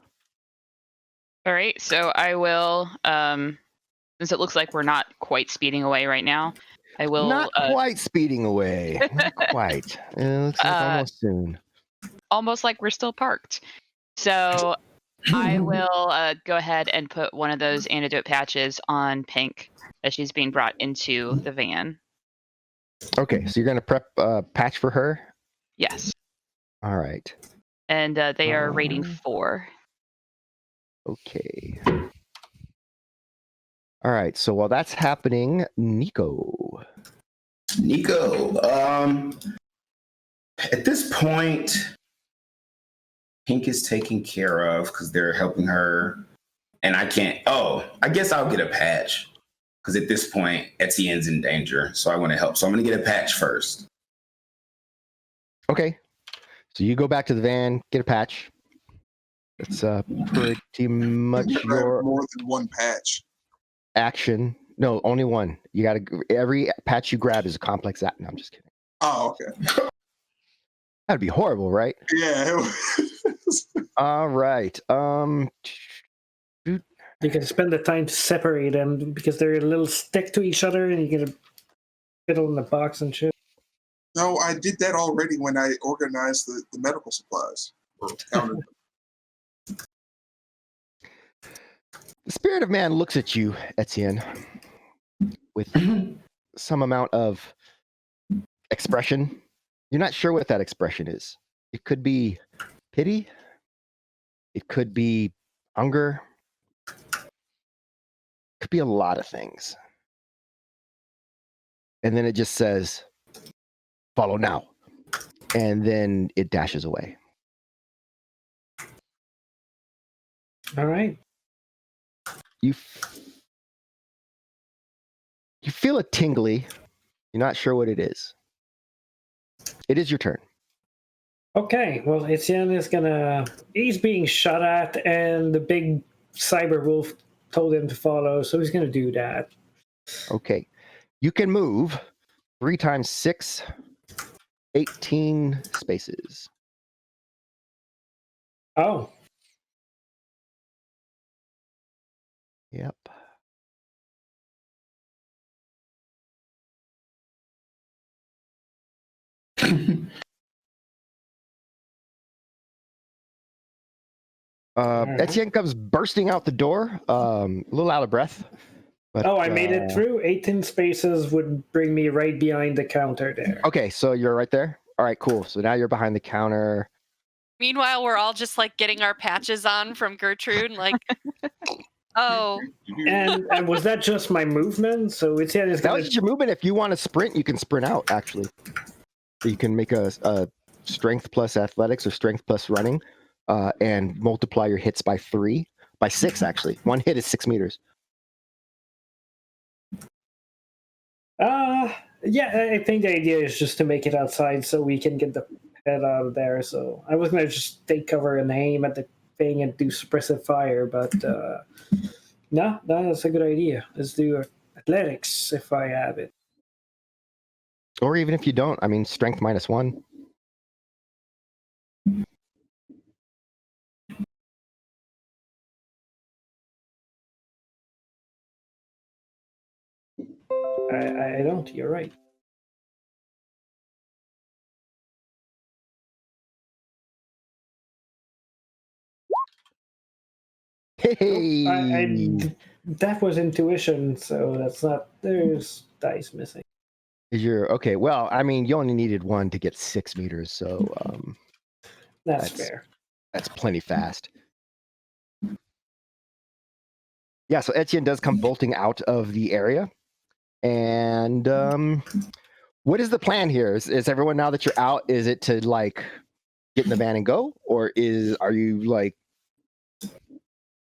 All right, so I will, since it looks like we're not quite speeding away right now, I will... Not quite speeding away. Not quite. It looks like almost soon. Almost like we're still parked. So I will go ahead and put one of those antidote patches on Pink as she's being brought into the van. Okay, so you're going to prep patch for her? Yes. All right. And they are rating 4. Okay. All right, so while that's happening, Nico. At this point, Pink is taken care of because they're helping her, and I can't. Oh, I guess I'll get a patch because at this point, Etienne's in danger, so I want to help. So I'm going to get a patch first. Okay. So you go back to the van, get a patch. It's pretty much You can grab your more than one patch. action. No, only one. You got to every patch you grab is a complex act. No, I'm just kidding. Oh, okay. That'd be horrible, right? Yeah. All right. You can spend the time to separate them because they're a little stick to each other, and you can fiddle in the box and shit. No, I did that already when I organized the medical supplies. Or counted them. The spirit of man looks at you, Etienne, with some amount of expression. You're not sure what that expression is. It could be pity. It could be hunger. It could be a lot of things. And then it just says, follow now. And then it dashes away. All right. You feel a tingly. You're not sure what it is. It is your turn. Okay, well, Etienne is gonna... He's being shot at, and the big cyber wolf told him to follow, so he's gonna do that. Okay. You can move 3 times 6, 18 spaces. Oh, Yep. Alright. Etienne comes bursting out the door, a little out of breath. But, I made it through. 18 spaces would bring me right behind the counter there. Okay, so you're right there. All right, cool. So now you're behind the counter. Meanwhile, we're all just like getting our patches on from Gertrude, and like, oh, And was that just my movement? So it's That was just your movement. If you want to sprint, you can sprint out, actually. You can make a strength plus athletics or strength plus running, and multiply your hits by 6, actually. One hit is 6 meters. Yeah, I think the idea is just to make it outside so we can get the head out of there. So I was gonna just take cover and aim at the thing and do suppressive fire, but no, that's a good idea. Let's do athletics if I have it. Or even if you don't, I mean, strength -1. I don't. You're right. Hey! That was intuition, so that's not. There's dice missing. Okay. Well, I mean, you only needed 1 to get 6 meters, so That's fair. that's plenty fast. Yeah, so Etienne does come bolting out of the area. And what is the plan here? Is everyone, now that you're out, is it to like get in the van and go? Or are you like...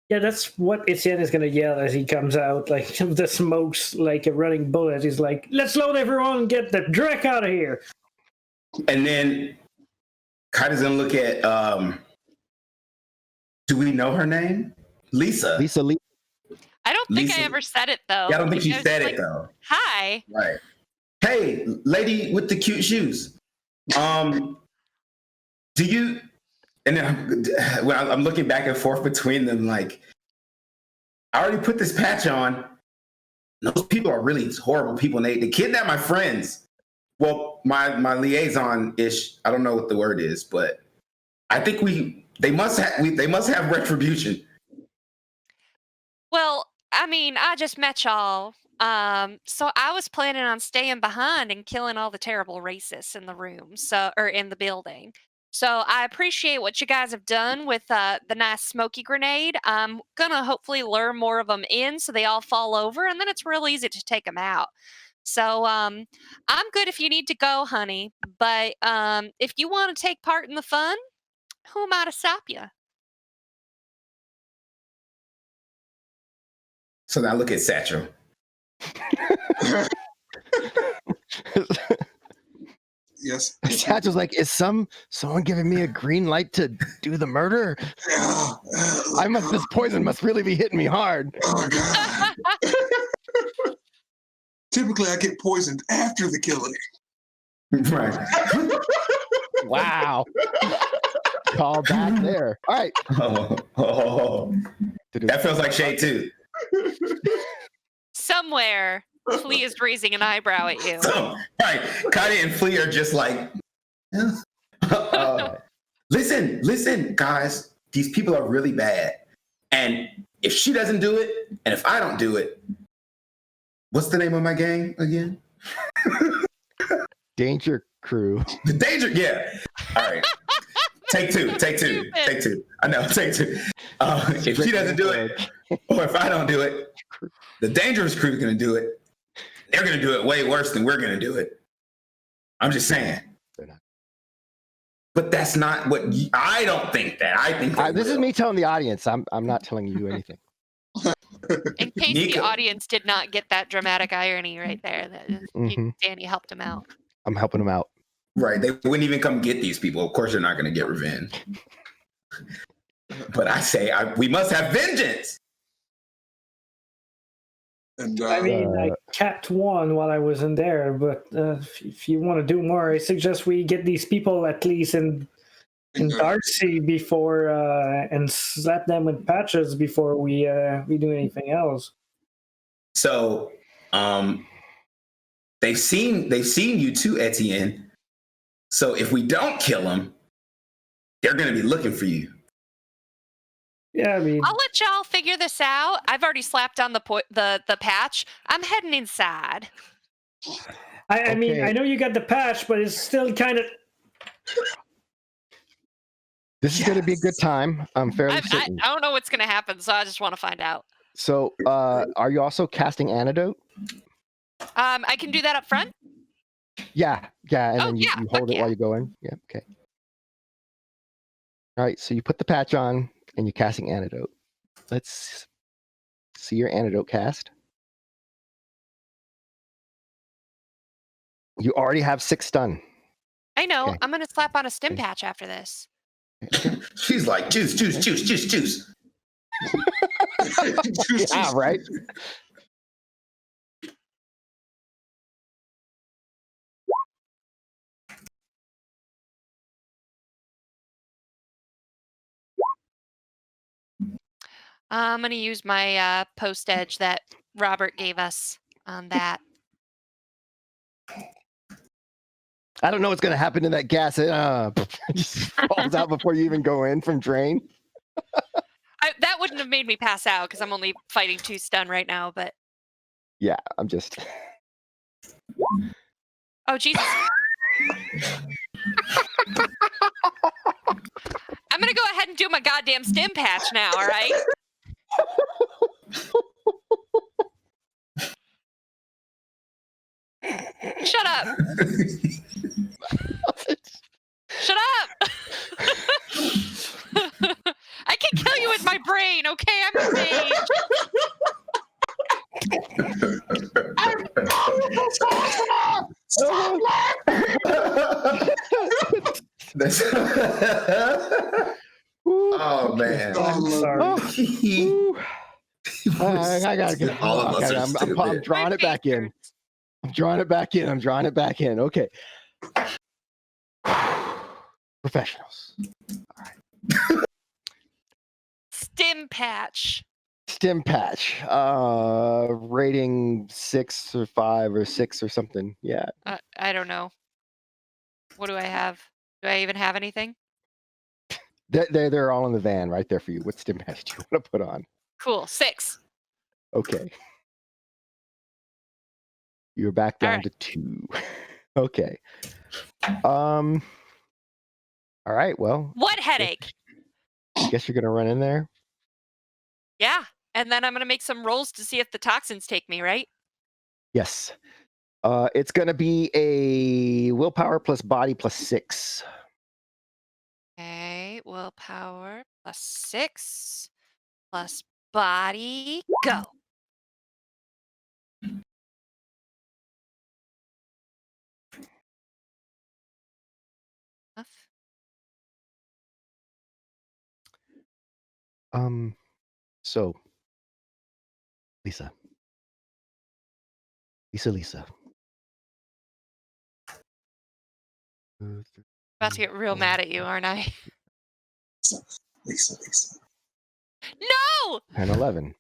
Yeah, that's what Etienne is gonna yell as he comes out. Like the smoke's like a running bullet. He's like, "Let's load everyone and get the dreck out of here." And then Kaida's gonna look at do we know her name? Lisa. Lisa Lee. I don't think Lisa. I ever said it though. Yeah, I don't think she was said like, it though. Hi. Right. Hey, lady with the cute shoes. Do you? And then when I'm looking back and forth between them, like, I already put this patch on. Those people are really horrible people. And they kidnap my friends. Well, my liaison-ish. I don't know what the word is, but I think they must have retribution. Well, I mean, I just met y'all. So I was planning on staying behind and killing all the terrible racists in the room, or in the building. So I appreciate what you guys have done with the nice smoky grenade. I'm gonna hopefully lure more of them in so they all fall over, and then it's real easy to take them out. So I'm good if you need to go, honey. But if you want to take part in the fun, who am I to stop you? So now look at Satchel. Yes. Satchel's like, is someone giving me a green light to do the murder? This poison must really be hitting me hard. Oh God. Typically, I get poisoned after the killing. Right. Wow. Call back there. All right. That feels like shade too. Somewhere, Flea is raising an eyebrow at you. So, right. Kaida and Flea are just like, listen, guys, these people are really bad. And if she doesn't do it, and if I don't do it, what's the name of my gang again? Danger Crew. The Danger, yeah. All right. Take two. I know, take two. If she doesn't do it, or if I don't do it, the Dangerous Crew is going to do it. They're going to do it way worse than we're going to do it. I'm just saying. They're not. But that's not what I don't think that. I think This is me telling the audience. I'm not telling you anything. In case Nico. the audience did not get that dramatic irony right there, Mhm. Danny helped him out. I'm helping them out. Right. They wouldn't even come get these people. Of course, they're not going to get revenge. But I say we must have vengeance. And I mean, I capped one while I was in there, but if you want to do more, I suggest we get these people at least in Darcy before and slap them with patches before we do anything else. So, they've seen you too, Etienne. So if we don't kill them, they're going to be looking for you. Yeah, I mean, I'll let y'all figure this out. I've already slapped on the patch. I'm heading inside. I mean, Okay. I know you got the patch, but it's still kind of. This is going to be a good Yes. time. I'm fairly I certain. don't know what's gonna happen, so I just want to find out. So, are you also casting antidote? I can do that up front. Yeah, and Oh, then yeah, you fuck hold it yeah. while you go in. Yeah, okay. All right, so you put the patch on and you're casting antidote. Let's see your antidote cast. You already have 6 stun. I know. Okay. I'm gonna slap on a stim Okay. patch after this. She's like, juice. Yeah, right. I'm gonna use my post edge that Robert gave us on that. I don't know what's going to happen to that gas. It just falls out before you even go in from drain. That wouldn't have made me pass out because I'm only fighting 2 stun right now. But Yeah, I'm just. oh Jesus! I'm gonna go ahead and do my goddamn stim patch now. All right. Shut up! Shut up! I can kill you with my brain, okay? I'm a mage. Oh man. I'm sorry. Ooh. I gotta get. All of us Okay, are I'm stupid. drawing My it back face in. hurts. I'm drawing it back in. Okay. Professionals. Stim patch. Stim patch. Rating 6 or 5 or 6 or something. Yeah. I don't know. What do I have? Do I even have anything? They're all in the van right there for you. What stim patch do you want to put on? Cool. 6. Okay. You're back All down right. to 2. Okay. All right. Well, What headache? I guess you're gonna run in there. Yeah. And then I'm gonna make some rolls to see if the toxins take me, right? Yes. It's gonna be a willpower plus body plus 6. Okay. Willpower plus 6 plus body. Go. So Lisa. About to get real mad at you, aren't I? Lisa. No! 10, 11.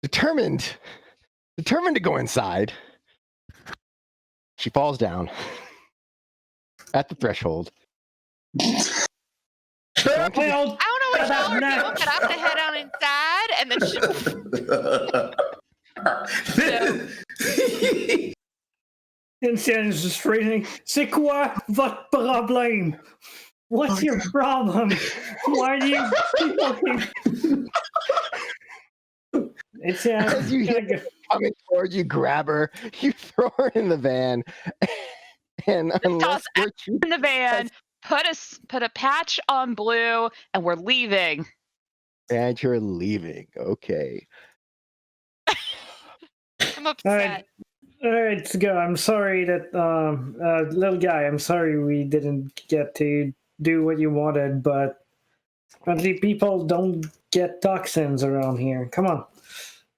Determined to go inside. She falls down at the threshold. Well, I don't know what y'all are Nah. doing, but I'm gonna head on inside and then Instead, it's just phrasing. C'est quoi votre problème? What's your problem? Why do you keep looking? It's As you hear her coming towards you, grab her, you throw her in the van, and unless Toss Gertrude in the van, put a patch on Blue, and we're leaving. and you're leaving. Okay. I'm upset. All right, let's go. I'm sorry that little guy. I'm sorry we didn't get to do what you wanted, but apparently people don't get toxins around here. Come on,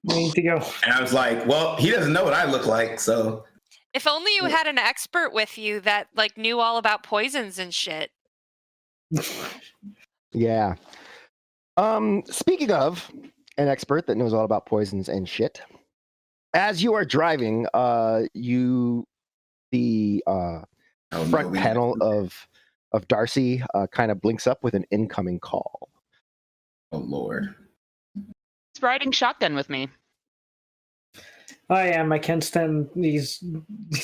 we need to go. And I was like, well, he doesn't know what I look like, so If only you had an expert with you that like knew all about poisons and shit. Yeah. Speaking of an expert that knows all about poisons and shit, as you are driving, you the Oh, no, front we- panel of Darcy kind of blinks up with an incoming call. Oh Lord. He's riding shotgun with me. I am. I can't stand these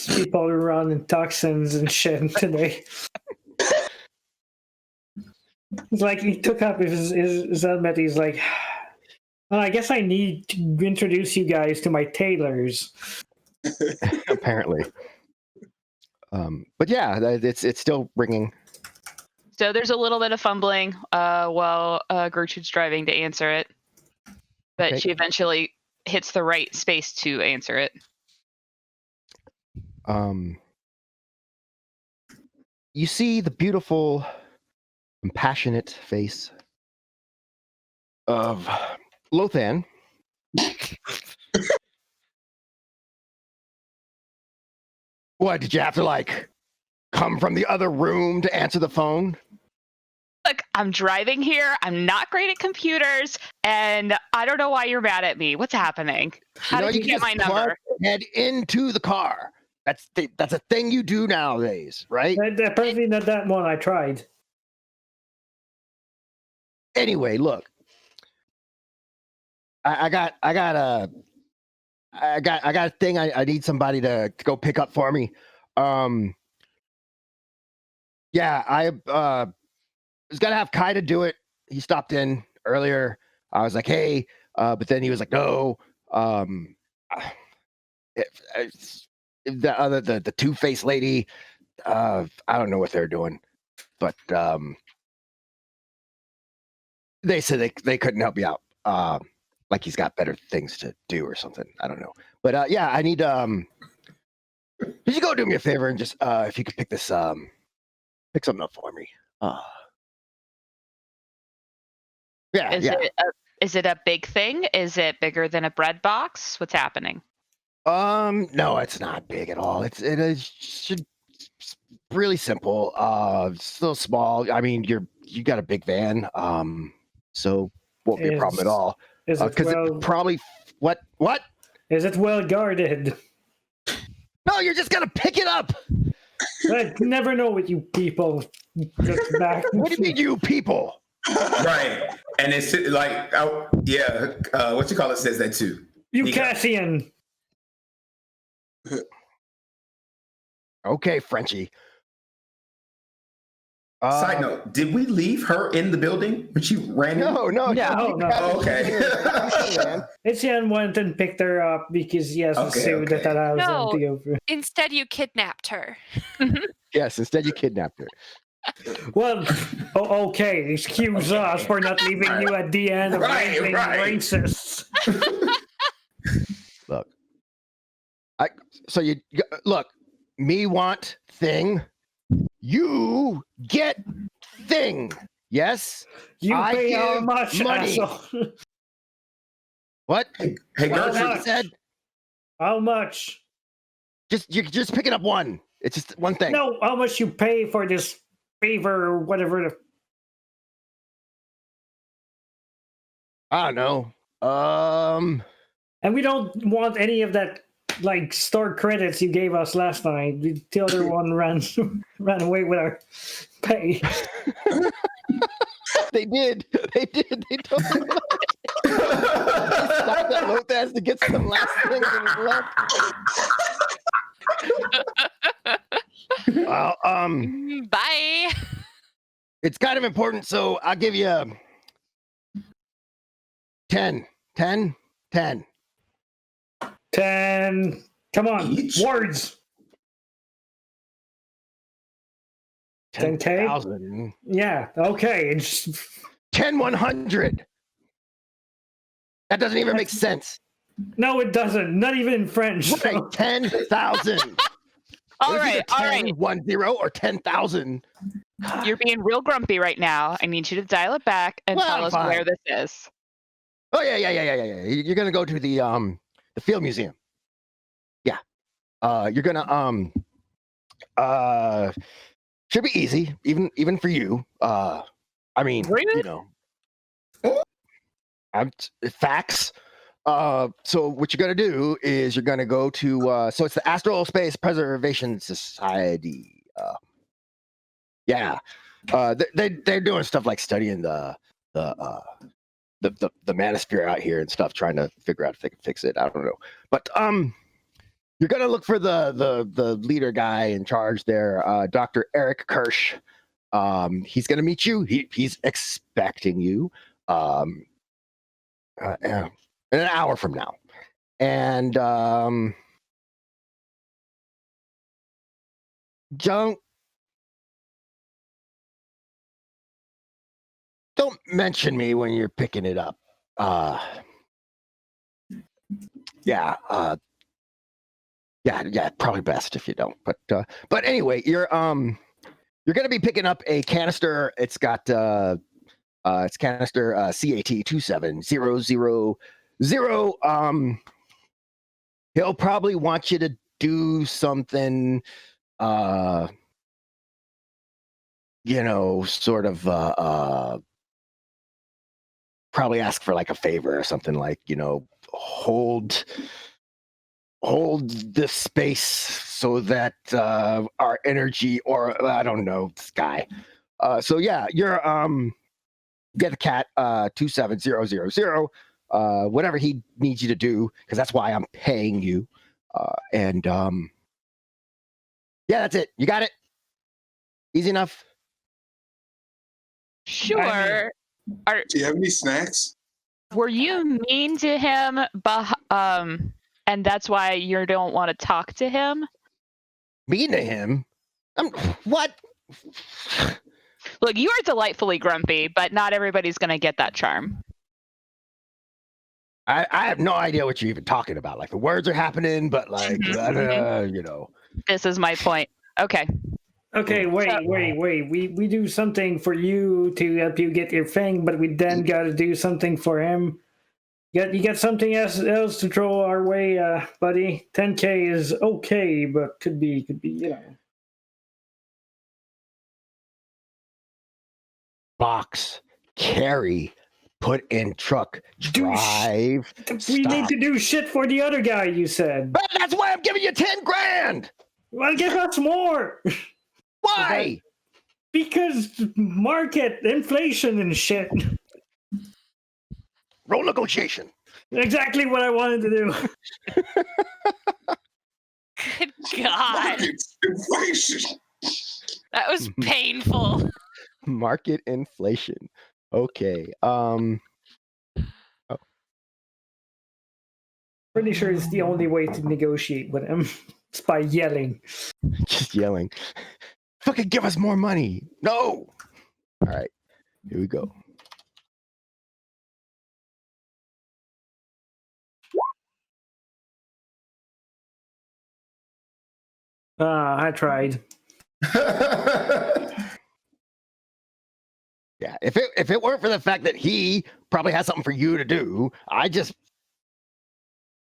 people who run in toxins and shit today. It's like he took up his helmet. He's like, well, I guess I need to introduce you guys to my tailors. Apparently. But yeah, it's still ringing. So there's a little bit of fumbling while Gertrude's driving to answer it. But Okay. she eventually hits the right space to answer it. You see the beautiful, compassionate face of Lothan. What, did you have to, like, come from the other room to answer the phone? Look, I'm driving here. I'm not great at computers, and I don't know why you're mad at me. What's happening? How did you get just my plug number? your head into the car. That's a thing you do nowadays, right? Apparently not that one I tried. Anyway, look, I got a thing I need somebody to go pick up for me. Yeah, I was gonna have Kaida do it. He stopped in earlier. I was like, hey, but then he was like, no. The two-faced lady, I don't know what they're doing, but they said they couldn't help me out. Like he's got better things to do or something. I don't know. But yeah, I need could you go do me a favor and just if you could pick this pick something up for me. Yeah, Is yeah. Is it a big thing? Is it bigger than a bread box? What's happening? No, it's not big at all. It's really simple. Still small. I mean, you got a big van. So won't be a problem at all. Is it Because well? probably what? Is it well guarded? No, you're just gonna pick it up. I never know with you people. Just back. What do you mean, you people? Right. And it's like, what you call it says that too. You Nico. Cassian. Okay, Frenchie. Side note, did we leave her in the building when she ran in? No. No. Oh, okay. Etienne went and picked her up because he has a Okay, suit that okay. allows No. him to go through. Instead, you kidnapped her. Yes, instead you kidnapped her. Well, okay. Excuse us for not leaving you at the end of Right, raising right. racists. Look, look. Me want thing. You get thing. Yes. You I pay how give much, money. asshole? What? Hey, Well, Gertrude, much? Said How much? you're just picking up one. It's just one thing. No, how much you pay for this favor or whatever? I don't know. And we don't want any of that, like, store credits you gave us last night. The other one ran away with our pay. They did. They totally stopped at Lopez to get some last things in his left. Well, Bye. it's kind of important, so I'll give you 10. 10. 10. Come on, Each? words. 10K? 10,000. Yeah, okay. 100. That doesn't even make sense. No, it doesn't. Not even in French. Right, 10,000. All right. 10 or 10,000. You're being real grumpy right now. I need you to dial it back and Well, tell us fine. where this is. Oh yeah. You're gonna go to the Field Museum. Yeah. You're gonna should be easy, even for you. I mean, Rude. you know, facts. So what you're gonna do is you're gonna go to so it's the Astral Space Preservation Society. Yeah, they're doing stuff like studying the manosphere out here and stuff, trying to figure out if they can fix it. I don't know, but you're gonna look for the leader guy in charge there, Dr. Eric Kirsch. He's gonna meet you. He's expecting you in an hour from now, and don't mention me when you're picking it up. Yeah, probably best if you don't. But anyway, you're gonna be picking up a canister. It's got it's canister CAT 27000. He'll probably want you to do something, sort of probably ask for like a favor or something, like, hold this space so that our energy, or I don't know, this guy. So yeah, you're get the cat 27000, whatever he needs you to do, because that's why I'm paying you. And yeah, that's it. You got it. Easy enough. Sure. Do you have any snacks? Were you mean to him, and that's why you don't want to talk to him? Mean to him? What? Look, you are delightfully grumpy, but not everybody's going to get that charm. I have no idea what you're even talking about. Like, the words are happening, but like, This is my point. Okay. Okay, wait. We do something for you to help you get your thing, but we then got to do something for him. You got something else to throw our way, buddy. 10K is okay, but could be, Box, carry, put in truck, drive. We need to do shit for the other guy, you said. But that's why I'm giving you 10 grand. Well, give us more. Why? Because market, inflation and shit. Roll negotiation. Exactly what I wanted to do. Good God. Inflation. That was painful. Market inflation. Okay. Pretty sure it's the only way to negotiate with him. It's by yelling. Just yelling. Fucking give us more money. No. All right. Here we go. I tried. Yeah. If it weren't for the fact that he probably has something for you to do, I just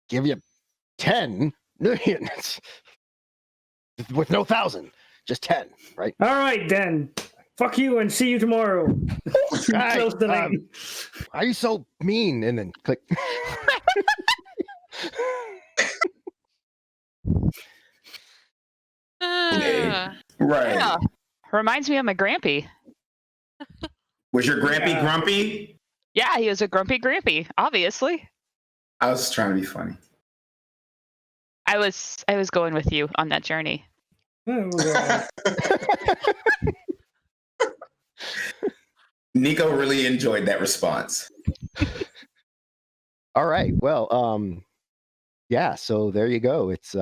give you 10 million with no 1,000, just 10, right? All right, then. Fuck you and see you tomorrow. Right, Close the lane. Why are you so mean? And then click. Right. Yeah. Reminds me of my grampy. Was your grampy grumpy? Yeah, he was a grumpy grampy, obviously. I was trying to be funny. I was going with you on that journey. Nico really enjoyed that response. All right. Well, yeah, so there you go. It's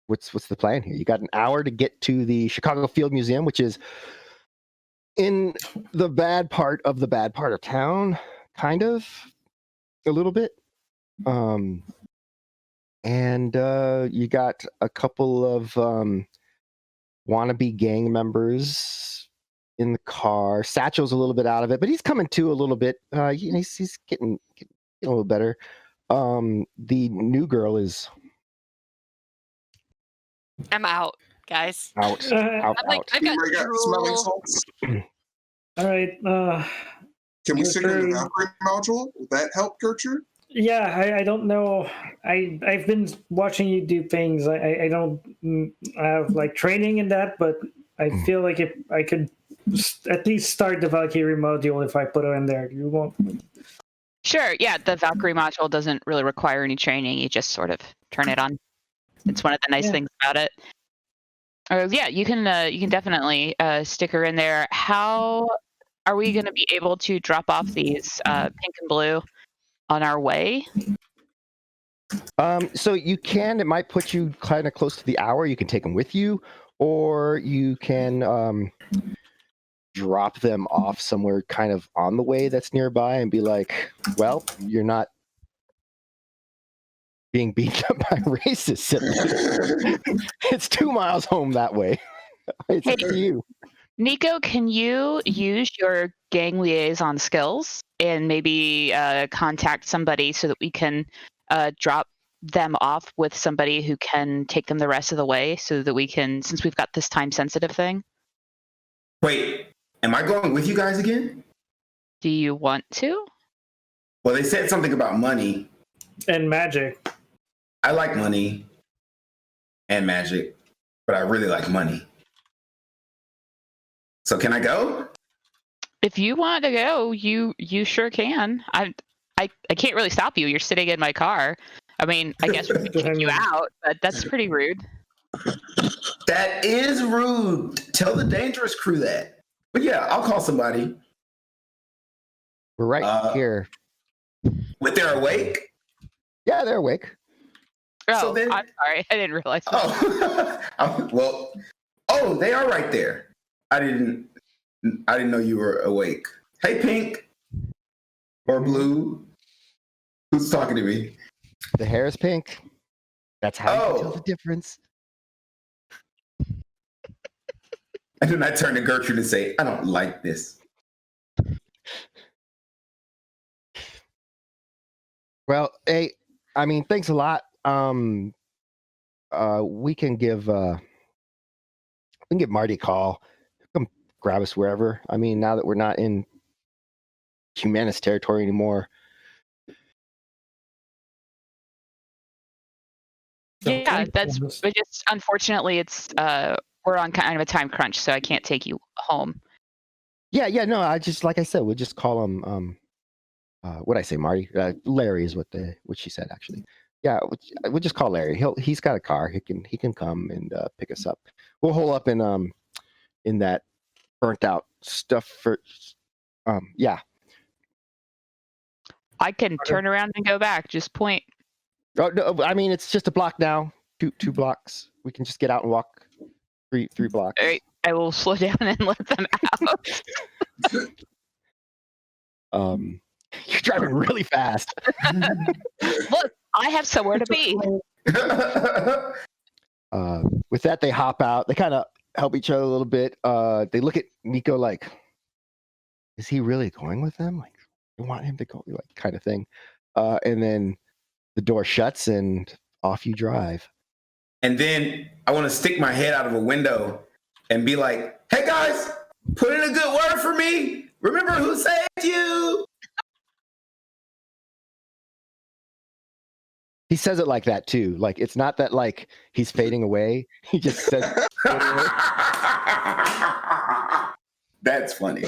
what's the plan here? You got an hour to get to the Chicago Field Museum, which is in the bad part of town, kind of, a little bit. And you got a couple of wannabe gang members in the car. Satchel's a little bit out of it, but he's coming to a little bit. He's getting a little better. The new girl is I'm out, guys. out. I'm like, Out. I got Anybody got smelling drool. salts? All right. Can we stick in the Gertrude. Valkyrie module? Will that help, Gertrude? Yeah, I don't know. I've been watching you do things. I don't have like training in that, but I feel like if I could at least start the Valkyrie module if I put her in there. You won't. Sure, yeah, the Valkyrie module doesn't really require any training. You just sort of turn it on. It's one of the nice things about it. Yeah, you can definitely stick her in there. How are we going to be able to drop off these pink and blue on our way? So you can. It might put you kind of close to the hour. You can take them with you, or you can drop them off somewhere kind of on the way that's nearby and be like, well, you're not being beaten up by racists. It's 2 miles home that way. It's up to you. Nico, can you use your gang liaison skills and maybe contact somebody so that we can drop them off with somebody who can take them the rest of the way so that we can, since we've got this time sensitive thing? Wait, am I going with you guys again? Do you want to? Well, they said something about money. And magic. I like money and magic, but I really like money. So can I go? If you want to go, you sure can. I can't really stop you. You're sitting in my car. I mean, I guess we could kick you out, but that's pretty rude. That is rude. Tell the dangerous crew that. But yeah, I'll call somebody. We're right here. But they're awake? Yeah, they're awake. Oh, So then- I'm sorry. I didn't realize that. Oh, they are right there. I didn't know you were awake. Hey, Pink or Blue. Who's talking to me? The hair is pink. That's how you can tell Oh. the difference. And then I turn to Gertrude and say, I don't like this. Well, hey, I mean, thanks a lot. We can give Marty a call. Come grab us wherever. I mean, now that we're not in Humanist territory anymore. Yeah, but just unfortunately it's we're on kind of a time crunch, so I can't take you home. Yeah, no, I just, like I said, we'll just call him what'd I say, Marty? Larry is what she said, actually. Yeah, we'll just call Larry. He's got a car. He can come and pick us up. We'll hole up in that burnt out stuff for yeah. I can turn around and go back. Just point. Oh no, I mean it's just a block now. Two blocks. We can just get out and walk three blocks. All right, I will slow down and let them out. You're driving really fast. Look, I have somewhere to be. With that, they hop out. They kind of help each other a little bit. They look at Nico like, is he really going with them? Like, you want him to go, like, kind of thing. And then the door shuts and off you drive. And then I want to stick my head out of a window and be like, hey guys, put in a good word for me. Remember who saved you? He says it like that too. Like, it's not that like he's fading away. He just says That's funny.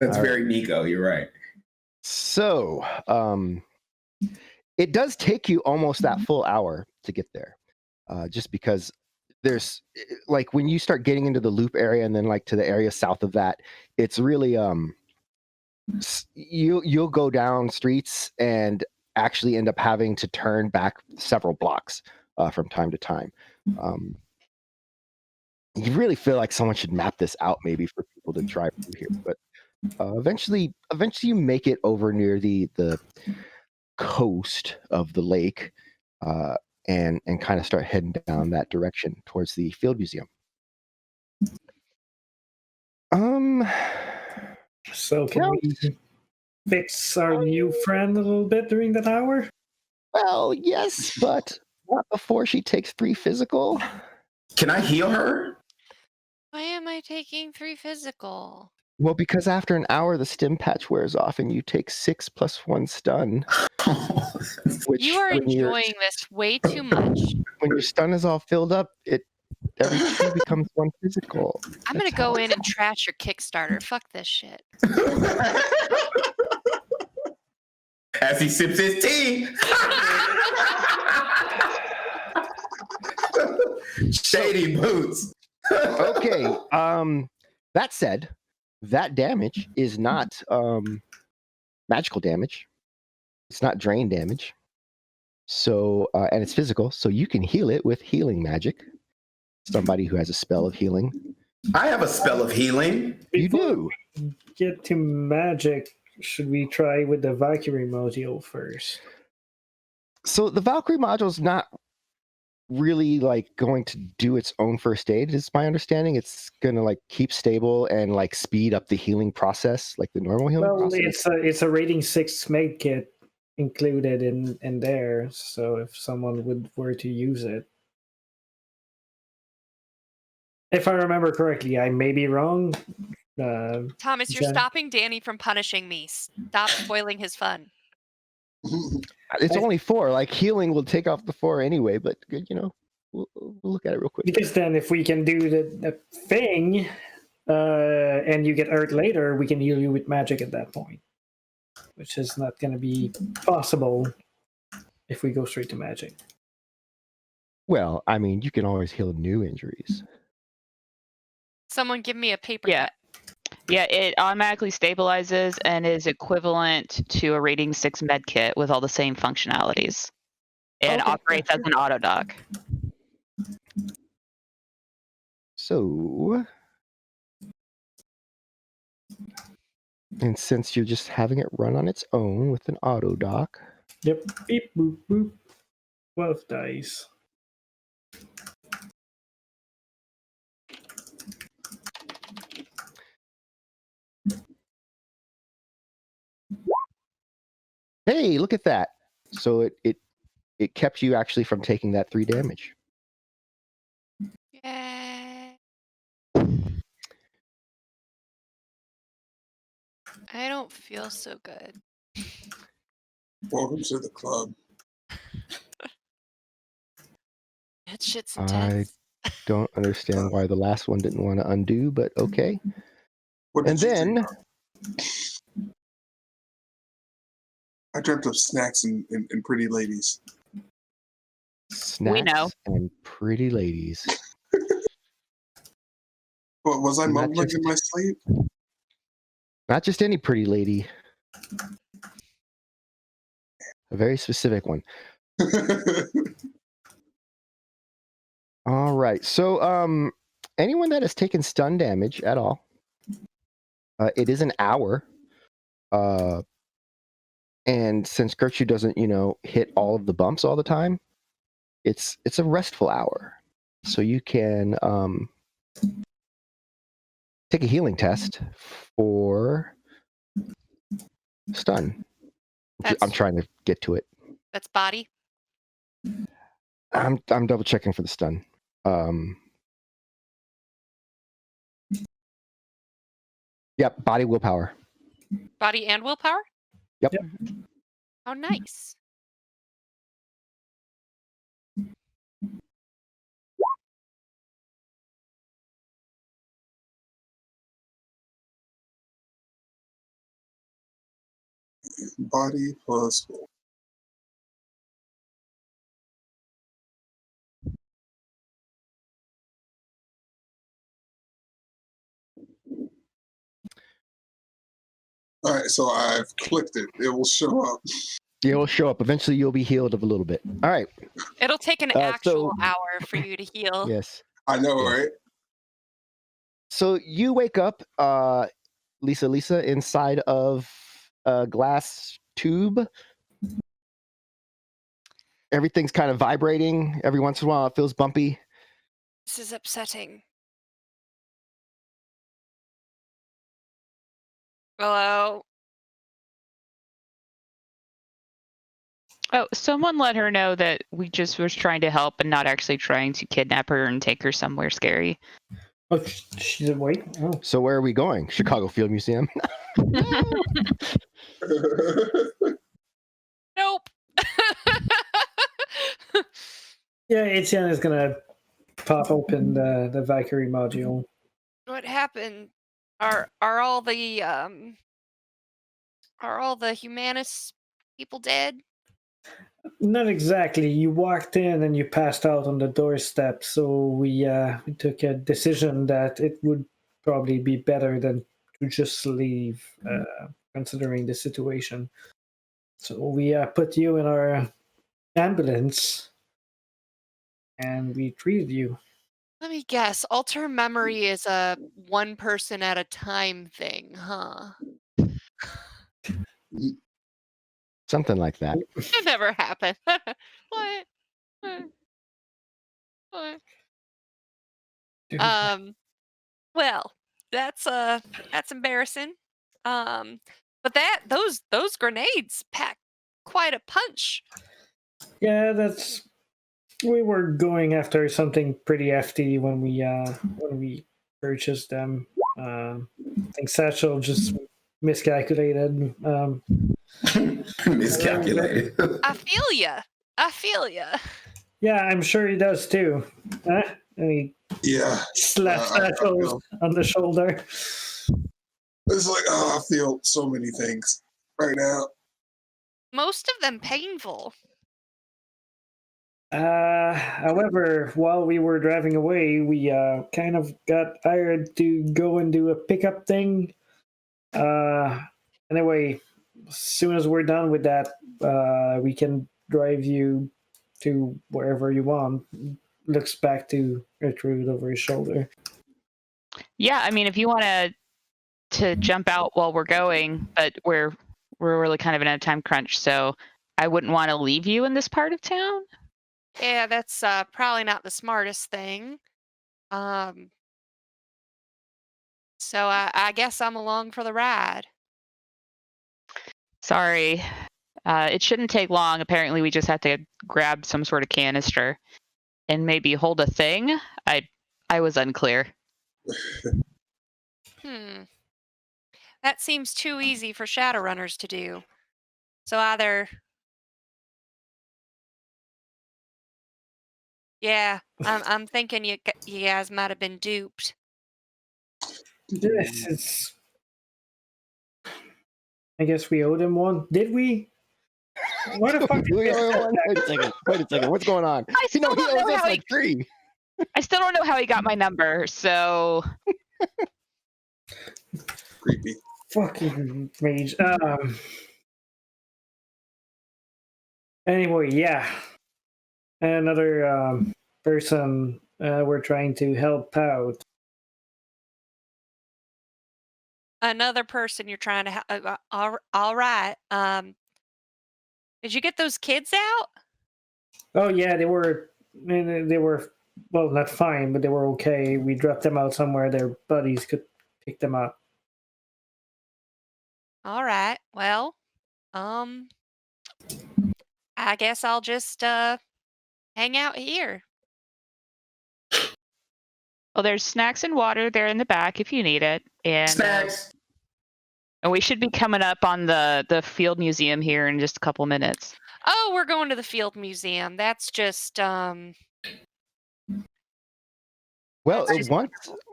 That's very Nico. You're right. So, it does take you almost that full hour to get there, just because there's, like, when you start getting into the loop area and then like to the area south of that, it's really you'll go down streets and actually end up having to turn back several blocks from time to time. You really feel like someone should map this out maybe for people to drive through here, but eventually you make it over near the coast of the lake, and kind of start heading down that direction towards the field museum. So can we fix our new friend a little bit during that hour? Well, yes, but not before she takes 3 physical. Can I heal her? Why am I taking 3 physical? Well, because after an hour, the stim patch wears off and you take 6 + 1 stun. Which, You are when enjoying this way too much. when your stun is all filled up, it every two becomes one physical. I'm gonna That's go how- in and trash your Kickstarter. Fuck this shit. As he sips his tea. Shady boots. Okay. That said, that damage is not magical damage. It's not drain damage. So and it's physical, so you can heal it with healing magic. Somebody who has a spell of healing. I have a spell of healing. You Before do. we get to magic, should we try with the Valkyrie module first? So the Valkyrie module is not really like going to do its own first aid, is my understanding. It's gonna like keep stable and like speed up the healing process, like the normal healing Well, process. it's a rating 6 med kit included in there, so if someone were to use it. If I remember correctly, I may be wrong. Thomas, you're Jen? stopping Danny from punishing me. Stop spoiling his fun. It's I- only 4. Like healing will take off the 4 anyway, but you know, we'll look at it real quick. Because then if we can do the thing, and you get hurt later, we can heal you with magic at that point. Which is not going to be possible if we go straight to magic. Well, I mean, you can always heal new injuries. Someone give me a paper Yeah. cut. Yeah, it automatically stabilizes and is equivalent to a rating 6 med kit with all the same functionalities. And Okay, operates as an auto dock. So, and since you're just having it run on its own with an auto dock, Yep. Beep, boop, boop. 12 dice. hey, look at that. So it kept you actually from taking that 3 damage. Yay. I don't feel so good. Welcome to the club. That shit's I intense. don't understand why the last one didn't want to undo, but okay. What did And you then dream of? I dreamt of snacks and pretty ladies. snacks know. and pretty ladies. What, was I Not mumbling just- in my sleep? Not just any pretty lady. A very specific one. All right. So, anyone that has taken stun damage at all, it is an hour. And since Gertrude doesn't, hit all of the bumps all the time, it's a restful hour. So you can take a healing test for stun. I'm That's- trying to get to it. That's body. I'm double checking for the stun. Yep, body willpower. Body and willpower? Yep. How nice. Body plus. All right, so I've clicked it. It will show up. It will show up. Eventually, you'll be healed of a little bit. All right. It'll take an so- actual hour for you to heal. Yes. I know, Yes. right? So you wake up, Lisa, inside of a glass tube. Everything's kind of vibrating. Every once in a while, it feels bumpy. This is upsetting. Hello? Oh, someone let her know that we just was trying to help and not actually trying to kidnap her and take her somewhere scary. Oh, she's awake? Oh. So where are we going? Chicago Field Museum. Nope. Yeah, Etienne is gonna pop open the Valkyrie module. What happened? Are all the Humanist people dead? Not exactly. You walked in and you passed out on the doorstep, so we took a decision that it would probably be better than to just leave, considering the situation. So we put you in our ambulance, and we treated you. Let me guess. Alter memory is a one person at a time thing, huh? Something like that. It never happened. What? What? Well, that's embarrassing. But those grenades pack quite a punch. Yeah, we were going after something pretty hefty when we purchased them. I think Satchel just miscalculated. Miscalculated. I feel ya. Yeah, I'm sure he does too. And he Yeah. slaps I Satchel feel- on the shoulder. It's like, I feel so many things right now. Most of them painful. However, while we were driving away, we kind of got hired to go and do a pickup thing. Anyway, as soon as we're done with that, we can drive you to wherever you want. Looks back to Gertrude over his shoulder. Yeah, I mean, if you want to jump out while we're going, but we're really kind of in a time crunch, so I wouldn't want to leave you in this part of town. Yeah, that's probably not the smartest thing. So I guess I'm along for the ride. Sorry. It shouldn't take long. Apparently, we just have to grab some sort of canister and maybe hold a thing. I was unclear. That seems too easy for Shadowrunners to do. So either... Yeah, I'm thinking you guys might have been duped. This is... I guess we owed him one. Did we? What the fuck? Wait a second. What's going on? I still don't know how like 3. I still don't know how he got my number, so... Creepy. Fucking rage. Anyway, yeah. Another person we're trying to help out. Another person you're trying to help. All right. Did you get those kids out? Oh yeah, they were well, not fine, but they were okay. We dropped them out somewhere their buddies could pick them up. All right. Well, I guess I'll just hang out here. Well, there's snacks and water there in the back if you need it. And Snacks. and we should be coming up on the field museum here in just a couple minutes. Oh, we're going to the field museum. That's just Well,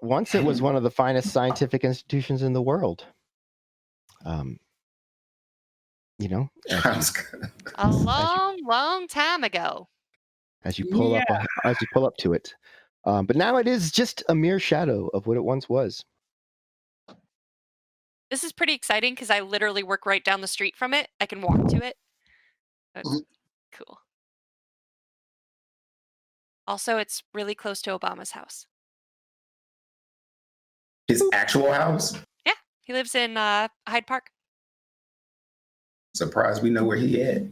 once it was one of the finest scientific institutions in the world. You know, a long time ago. as you pull up to it. But now it is just a mere shadow of what it once was. This is pretty exciting because I literally work right down the street from it. I can walk to it. That's cool. Also, it's really close to Obama's house. His actual house? Yeah, he lives in Hyde Park. Surprised we know where he at.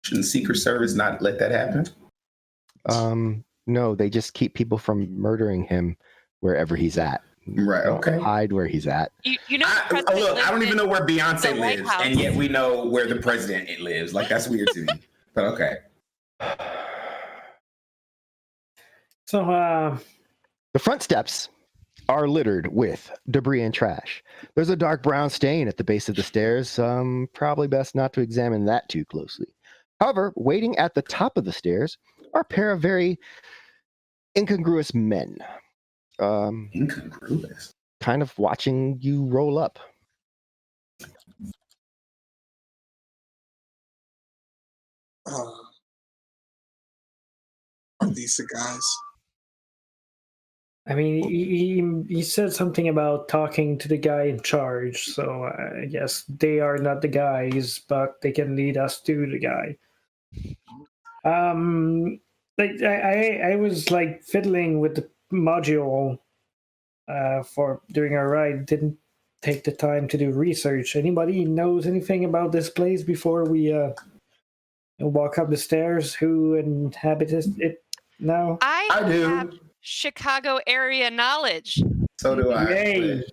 Shouldn't Secret Service not let that happen? No, they just keep people from murdering him wherever he's at. Right. Okay. Hide where he's at. You know, the president I don't lives even know where the Beyonce White lives, House. and yet we know where the president lives. Like, that's weird to me. But okay. So The front steps are littered with debris and trash. There's a dark brown stain at the base of the stairs. Probably best not to examine that too closely. However, waiting at the top of the stairs are a pair of very incongruous men. Incongruous. Kind of watching you roll up. Are these the guys? I mean, he said something about talking to the guy in charge, so I guess they are not the guys, but they can lead us to the guy. Like I was like fiddling with the module for during our ride. Didn't take the time to do research. Anybody knows anything about this place before we walk up the stairs? Who inhabits it now? I do. have Chicago area knowledge. So do I. Yay.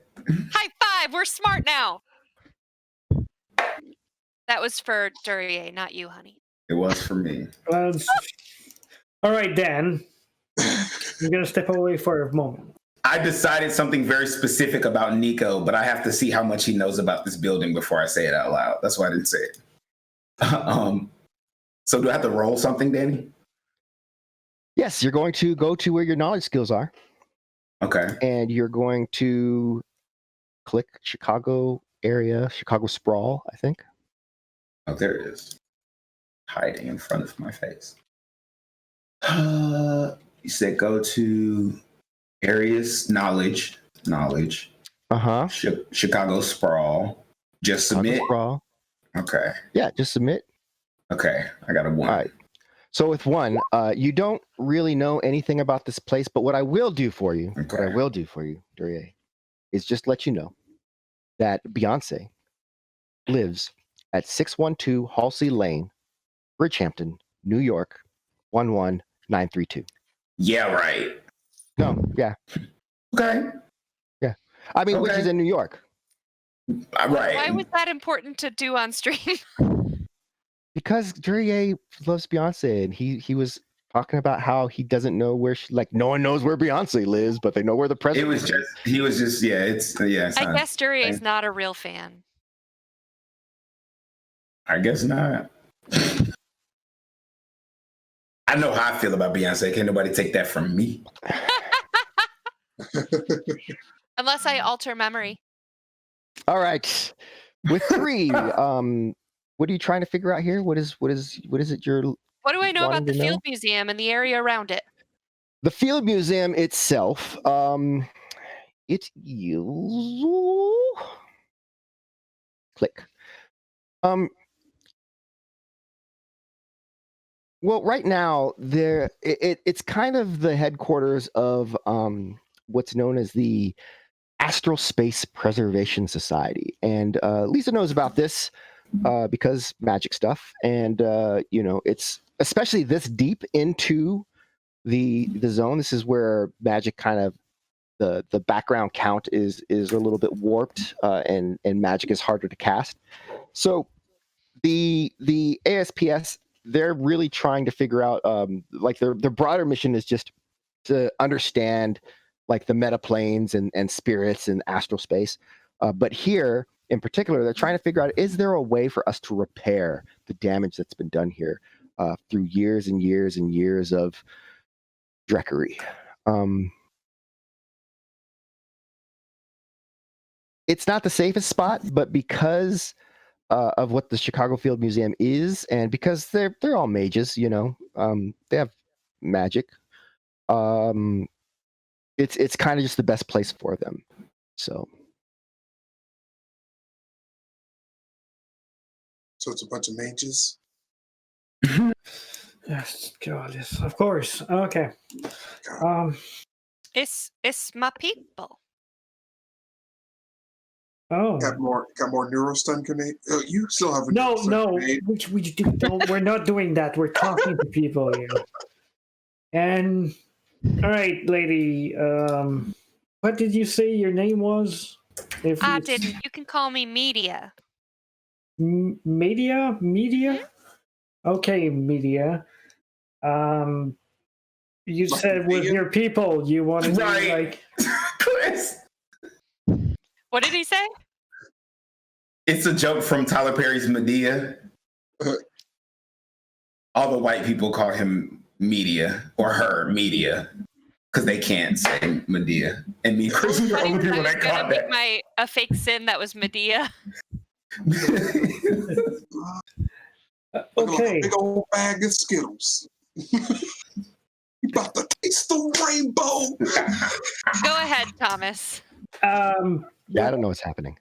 High five! We're smart now. That was for Duryea, not you, honey. It was for me. All right, Dan. I'm gonna step away for a moment. I decided something very specific about Nico, but I have to see how much he knows about this building before I say it out loud. That's why I didn't say it. So do I have to roll something, Danny? Yes, you're going to go to where your knowledge skills are. Okay. And you're going to click Chicago area, Chicago sprawl, I think. Oh, there it is. Hiding in front of my face. You said go to areas, knowledge. Uh-huh. Chicago sprawl. Just Chicago submit. sprawl. Okay. Yeah, just submit. Okay. I got a 1. All right. So with 1, you don't really know anything about this place, but what I will do for you, Duryea, is just let you know that Beyonce lives at 612 Halsey Lane, Bridgehampton, New York, 11932. Yeah, right. No, yeah. Okay. Yeah. I mean, which Okay. is in New York. Right. Why was that important to do on stream? Because Duryea loves Beyonce, and he was talking about how he doesn't know where no one knows where Beyonce lives, but they know where the president is. He was just, yeah, it's I guess Duryea's not a real fan. I guess not. I know how I feel about Beyonce. Can't nobody take that from me. Unless I alter memory. All right. With 3, what are you trying to figure out here? What is it you're What do I know about wanting the to know? Field Museum and the area around it? The Field Museum itself, it click. Well, right now it's kind of the headquarters of what's known as the Astral Space Preservation Society, and Lisa knows about this because magic stuff, and it's especially this deep into the zone. This is where magic kind of the background count is a little bit warped, and magic is harder to cast. So the ASPS, they're really trying to figure out like their broader mission is just to understand like the meta planes and spirits and astral space. But here in particular, they're trying to figure out, is there a way for us to repair the damage that's been done here through years and years and years of Dreckery? It's not the safest spot, but because of what the Chicago Field Museum is, and because they're all mages, they have magic. It's kind of just the best place for them. So it's a bunch of mages. Yes, God, yes, of course. Okay. It's my people. Oh. Got more Neurostone Grenade. Oh, you still have a No, Neurostone Grenade. we're not doing that. We're talking to people here. And all right, lady. What did you say your name was? I didn't. You can call me Media. Media? Okay, Media. You said with your people you wanted to like Chris. What did he say? It's a joke from Tyler Perry's Medea. All the white people call him Media, or her Media. because they can't say Medea. And me and Chris were the Funny only 'cause I people was that gonna caught make a fake sin that was Medea. that. Looking like Okay. a big old bag of Skittles. You about to taste the rainbow. Go ahead, Thomas. Yeah, I don't know what's happening.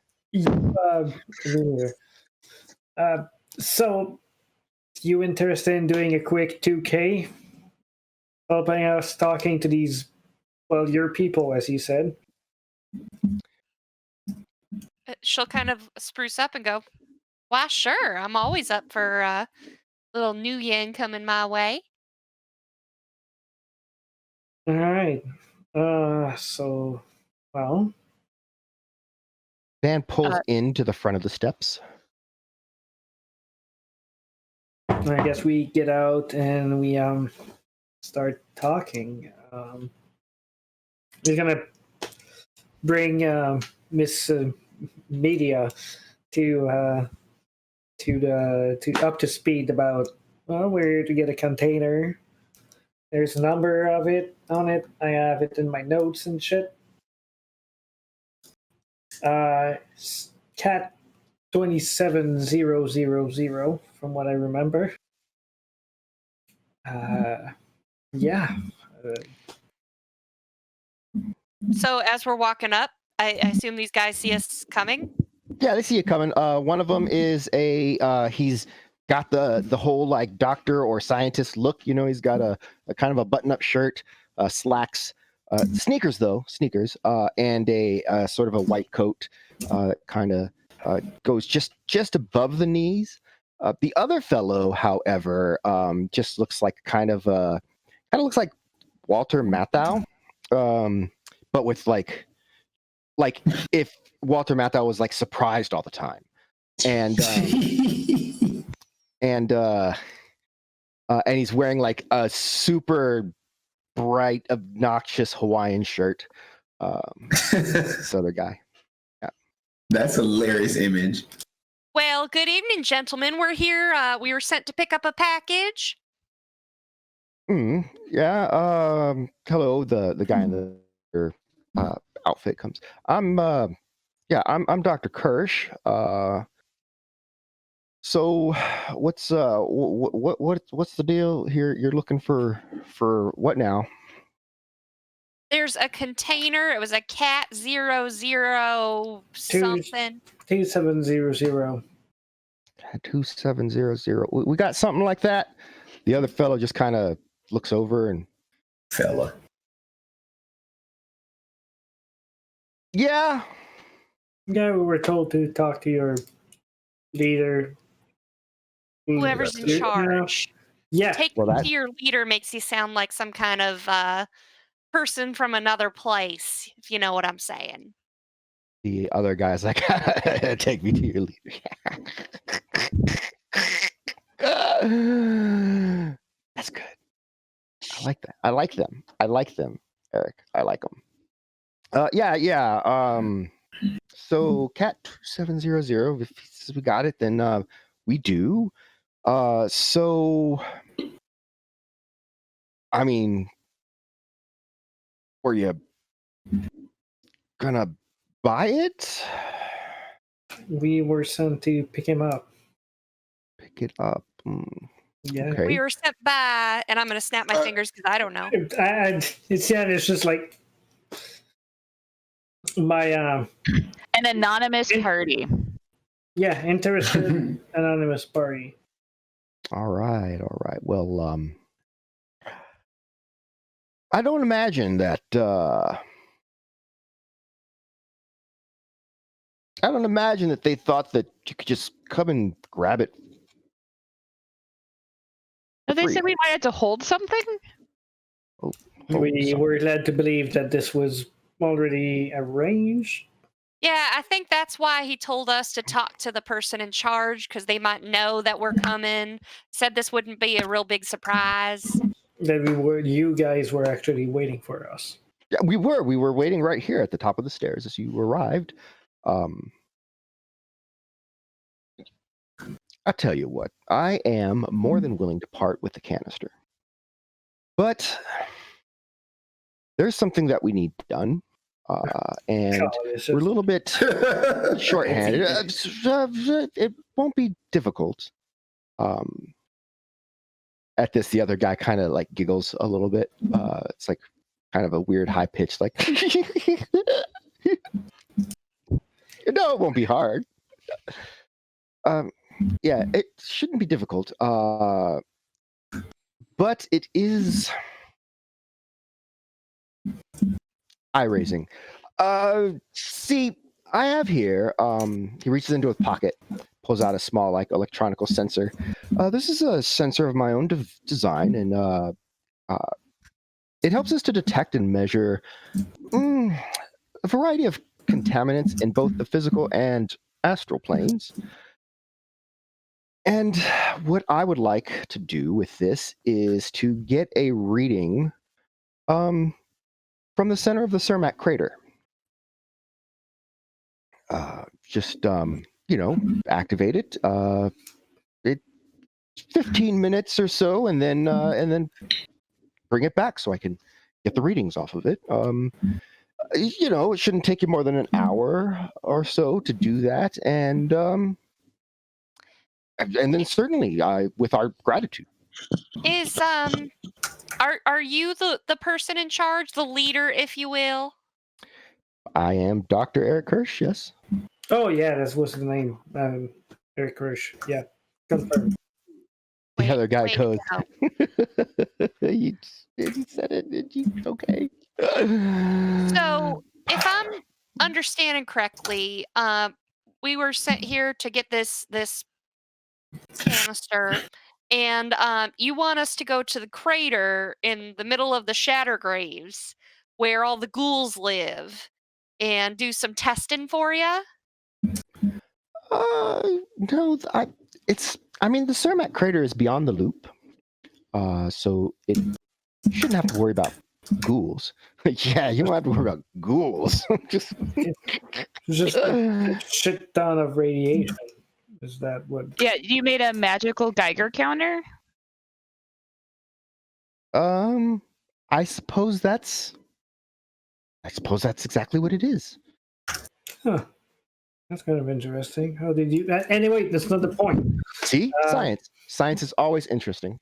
So, you interested in doing a quick 2K? Helping us talking to these, well, your people, as you said. She'll kind of spruce up and go, "Why, sure. I'm always up for a little new yen coming my way." All right. So, well, Van pulls into the front of the steps. I guess we get out and we start talking. We're gonna bring Miss Media to up to speed about where to get a container. There's a number of it on it. I have it in my notes and shit. Cat 27000 from what I remember. Yeah. So as we're walking up, I assume these guys see us coming. Yeah, they see you coming. One of them is he's got the whole like doctor or scientist look. You know, he's got a kind of a button-up shirt, slacks, sneakers, and a sort of a white coat, kind of goes just above the knees. The other fellow, however, just looks like kind of looks like Walter Matthau, but with like if Walter Matthau was like surprised all the time, and he's wearing like a super bright, obnoxious Hawaiian shirt. This other guy. Yeah. That's a hilarious image. Well, good evening, gentlemen. We're here. We were sent to pick up a package. Yeah. Hello. The guy in the outfit comes. I'm Dr. Kirsch. So what's what's the deal here? You're looking for what now? There's a container. It was a cat 00 something. 2700. 2700. We got something like that. The other fellow just kind of looks over and Fella. yeah. Yeah, we were told to talk to your leader. Whoever's in charge. Yeah. Take to your leader makes you sound like some kind of person from another place, if you know what I'm saying. The other guy's like, take me to your leader. That's good. I like that. I like them. I like them, Eric. I like them. Yeah. So Cat 700. If he says we got it, then we do. So I mean, were you gonna buy it? We were sent to pick him up. Pick it up. Yeah. Okay. We were sent by, and I'm going to snap my fingers because I don't know. It's just like my an anonymous party. Yeah, interested anonymous party. All right. Well, I don't imagine that. I don't imagine that they thought that you could just come and grab it. No, they said we might have to hold something. We were led to believe that this was already arranged. Yeah, I think that's why he told us to talk to the person in charge, because they might know that we're coming. Said this wouldn't be a real big surprise. That you guys were actually waiting for us. Yeah, we were waiting right here at the top of the stairs as you arrived. I tell you what, I am more than willing to part with the canister. But there's something that we need done, and God, it's we're a just- little bit shorthanded. It won't be difficult. At this, the other guy kind of like giggles a little bit. It's like kind of a weird high pitch, like, no, it won't be hard. Yeah, it shouldn't be difficult. But it is eye-raising. See, I have here, he reaches into his pocket, pulls out a small, like, electronical sensor. This is a sensor of my own design, and it helps us to detect and measure a variety of contaminants in both the physical and astral planes. And what I would like to do with this is to get a reading from the center of the Cermak crater. Just activate it. It's 15 minutes or so, and then bring it back so I can get the readings off of it. It shouldn't take you more than an hour or so to do that, and then certainly with our gratitude. Is are you the person in charge, the leader, if you will? I am Dr. Eric Kirsch, yes. Oh yeah, that was the name. Eric Kirsch. Yeah, confirmed. The other guy way to goes, go. you said it, did you? Okay. So, if I'm understanding correctly, we were sent here to get this canister, and you want us to go to the crater in the middle of the Shattergraves, where all the ghouls live, and do some testing for you. No, the Cermak crater is beyond the loop. So it shouldn't have to worry about ghouls. Yeah, you don't have to worry about ghouls. It's just a shit ton of radiation. Is that what? Yeah, you made a magical Geiger counter. I suppose that's exactly what it is. Huh. That's kind of interesting. How did you? Anyway, that's not the point. See, science is always interesting.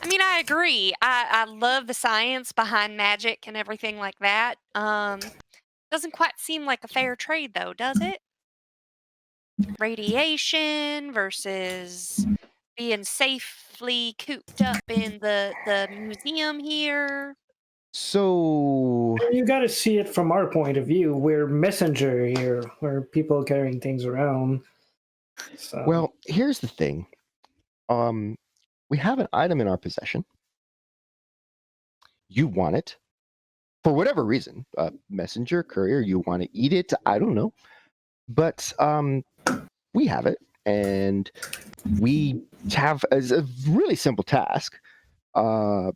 I mean, I agree. I love the science behind magic and everything like that. Doesn't quite seem like a fair trade, though, does it? Radiation versus being safely cooped up in the museum here. So You got to see it from our point of view. We're messenger here. We're people carrying things around. So. well, here's the thing. We have an item in our possession. You want it for whatever reason, messenger, courier. You want to eat it. I don't know, but we have it, and we have as a really simple task. I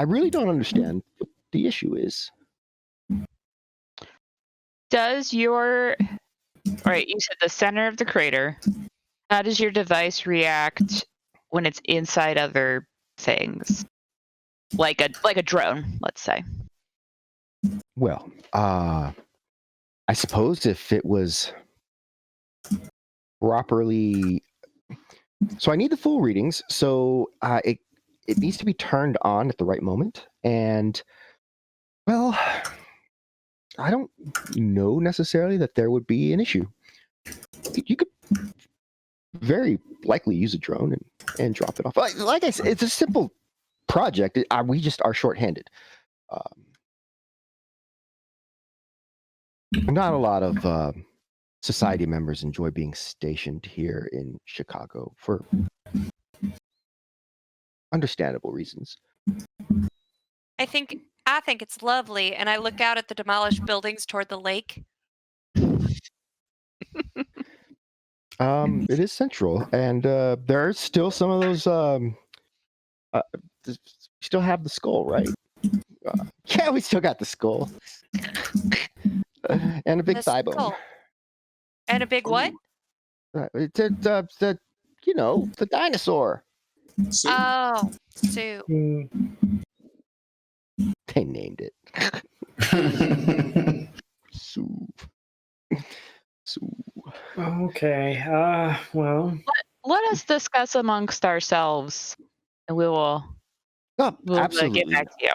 really don't understand what the issue is. Does your right? You said the center of the crater. How does your device react when it's inside other things, like a drone, let's say? Well, I suppose if it was properly, so I need the full readings. So it needs to be turned on at the right moment, and well, I don't know necessarily that there would be an issue. You could very likely use a drone and drop it off. Like I said, it's a simple project. We just are shorthanded. Not a lot of society members enjoy being stationed here in Chicago for understandable reasons. I think it's lovely, and I look out at the demolished buildings toward the lake. It is central, and there's still some of those. We still have the skull, right? Yeah, we still got the skull and a big The thigh bone. skull. And a big what? It's the the dinosaur. So, Oh, Sue. They named it. Sue. Okay. Well. Let us discuss amongst ourselves, and we'll Oh, get absolutely. back to you.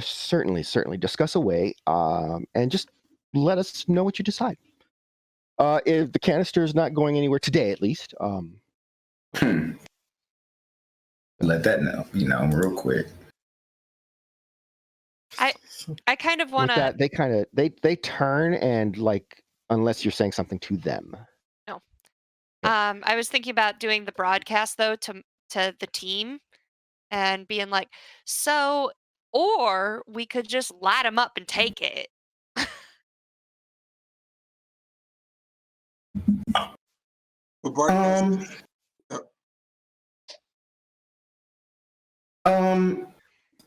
Certainly. Discuss away, and just let us know what you decide. If the canister is not going anywhere today, at least. Let that know, real quick. I kind of want With to. that, they turn and like, unless you're saying something to them. No. I was thinking about doing the broadcast though to the team and being like, so, or we could just light them up and take it. But broadcast.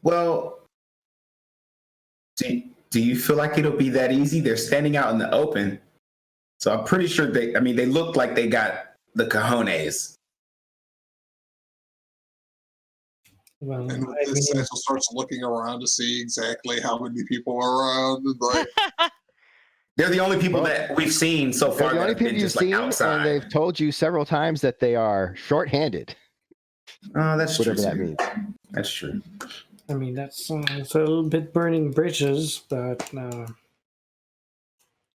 Well, do you feel like it'll be that easy? They're standing out in the open, so I'm pretty sure they look like they got the cojones. Well, And with this, Satchel starts looking around to see exactly how many people are around. And like, they're the only people that we've seen so far. They're the only that have people been you've just, seen, outside. and they've told you several times that they are short-handed. That's whatever true. that means. That's true. I mean, that's it's a little bit burning bridges, but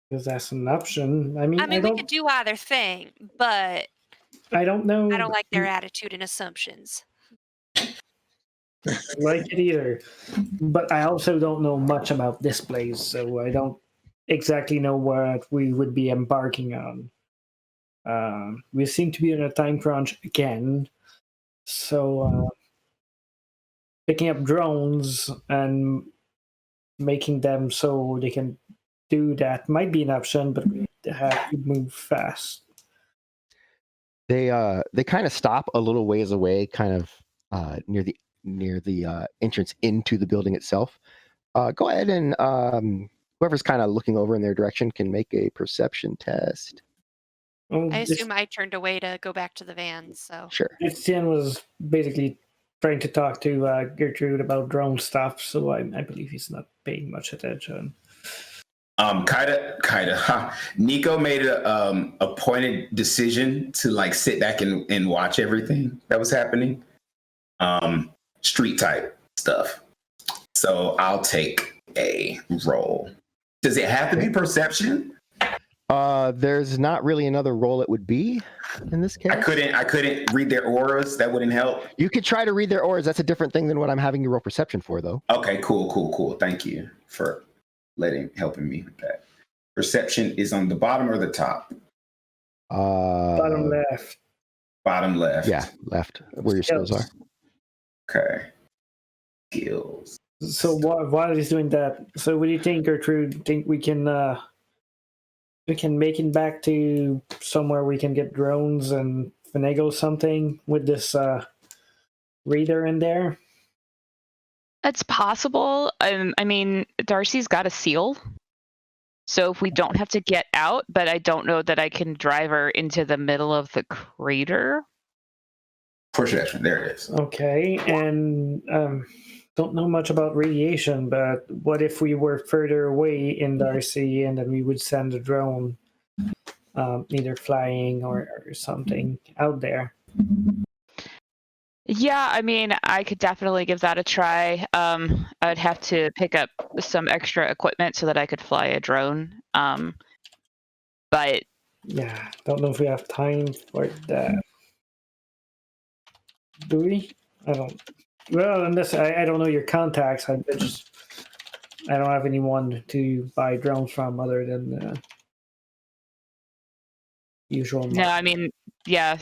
because that's an option. I mean, we could do either thing, but I don't know. I don't like their attitude and assumptions. Like it either, but I also don't know much about this place, so I don't exactly know what we would be embarking on. We seem to be in a time crunch again, so picking up drones and making them so they can do that might be an option, but we have to move fast. They kind of stop a little ways away, kind of near the entrance into the building itself. Go ahead and whoever's kind of looking over in their direction can make a perception test. I assume I turned away to go back to the van, so. Sure. Etienne was basically trying to talk to Gertrude about drone stuff, so I believe he's not paying much attention. Nico made a pointed decision to like sit back and watch everything that was happening. Street type stuff. So I'll take a roll. Does it have to be perception? There's not really another role it would be in this case. I couldn't read their auras. That wouldn't help. You could try to read their auras. That's a different thing than what I'm having you roll perception for, though. Okay, cool. Thank you for helping me with that. Perception is on the bottom or the top? Bottom left. Bottom left. Yeah, left. Where your skills are. Okay. Skills. So while he's doing that, so what do you think, Gertrude? Think we can make it back to somewhere we can get drones and finagle something with this reader in there? It's possible. I mean, Darcy's got a seal. So if we don't have to get out, but I don't know that I can drive her into the middle of the crater. Perception, there it is. Okay, and don't know much about radiation, but what if we were further away in Darcy and then we would send a drone, either flying or something out there? Yeah, I mean, I could definitely give that a try. I'd have to pick up some extra equipment so that I could fly a drone. But yeah, don't know if we have time for that. Do we? I don't. Well, unless I don't know your contacts. I don't have anyone to buy drones from other than usual. no, I mean, yeah,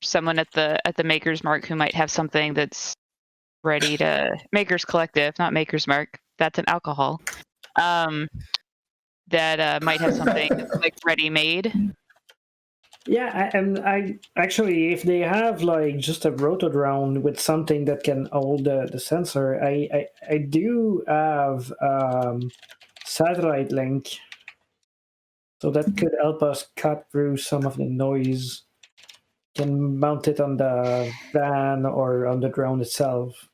someone at the Maker's Mark who might have something that's ready to Maker's Collective, not Maker's Mark. That's an alcohol. That might have something like ready made. Yeah, I actually, if they have like just a rotodrone with something that can hold the sensor, I do have satellite link, so that could help us cut through some of the noise. Can mount it on the van or on the drone itself.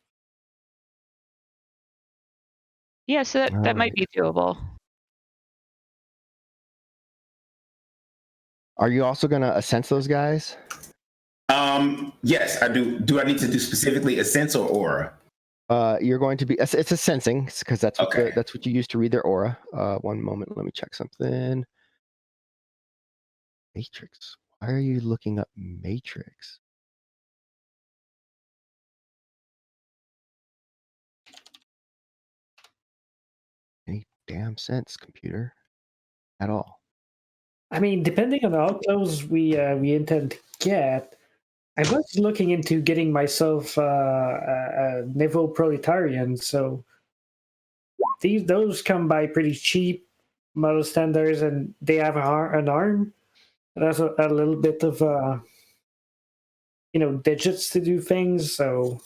Yeah, so that might be doable. Are you also going to sense those guys? Yes, I do. Do I need to do specifically a sense or aura? You're going to be. It's a sensing because that's what Okay. that's what you use to read their aura. One moment, let me check something. Matrix. Why are you looking up Matrix? Any damn sense, computer, at all. I mean, depending on how close we intend to get, I was looking into getting myself a Nivo Proletarian, so those come by pretty cheap model standards, and they have an arm that has a little bit of digits to do things. So,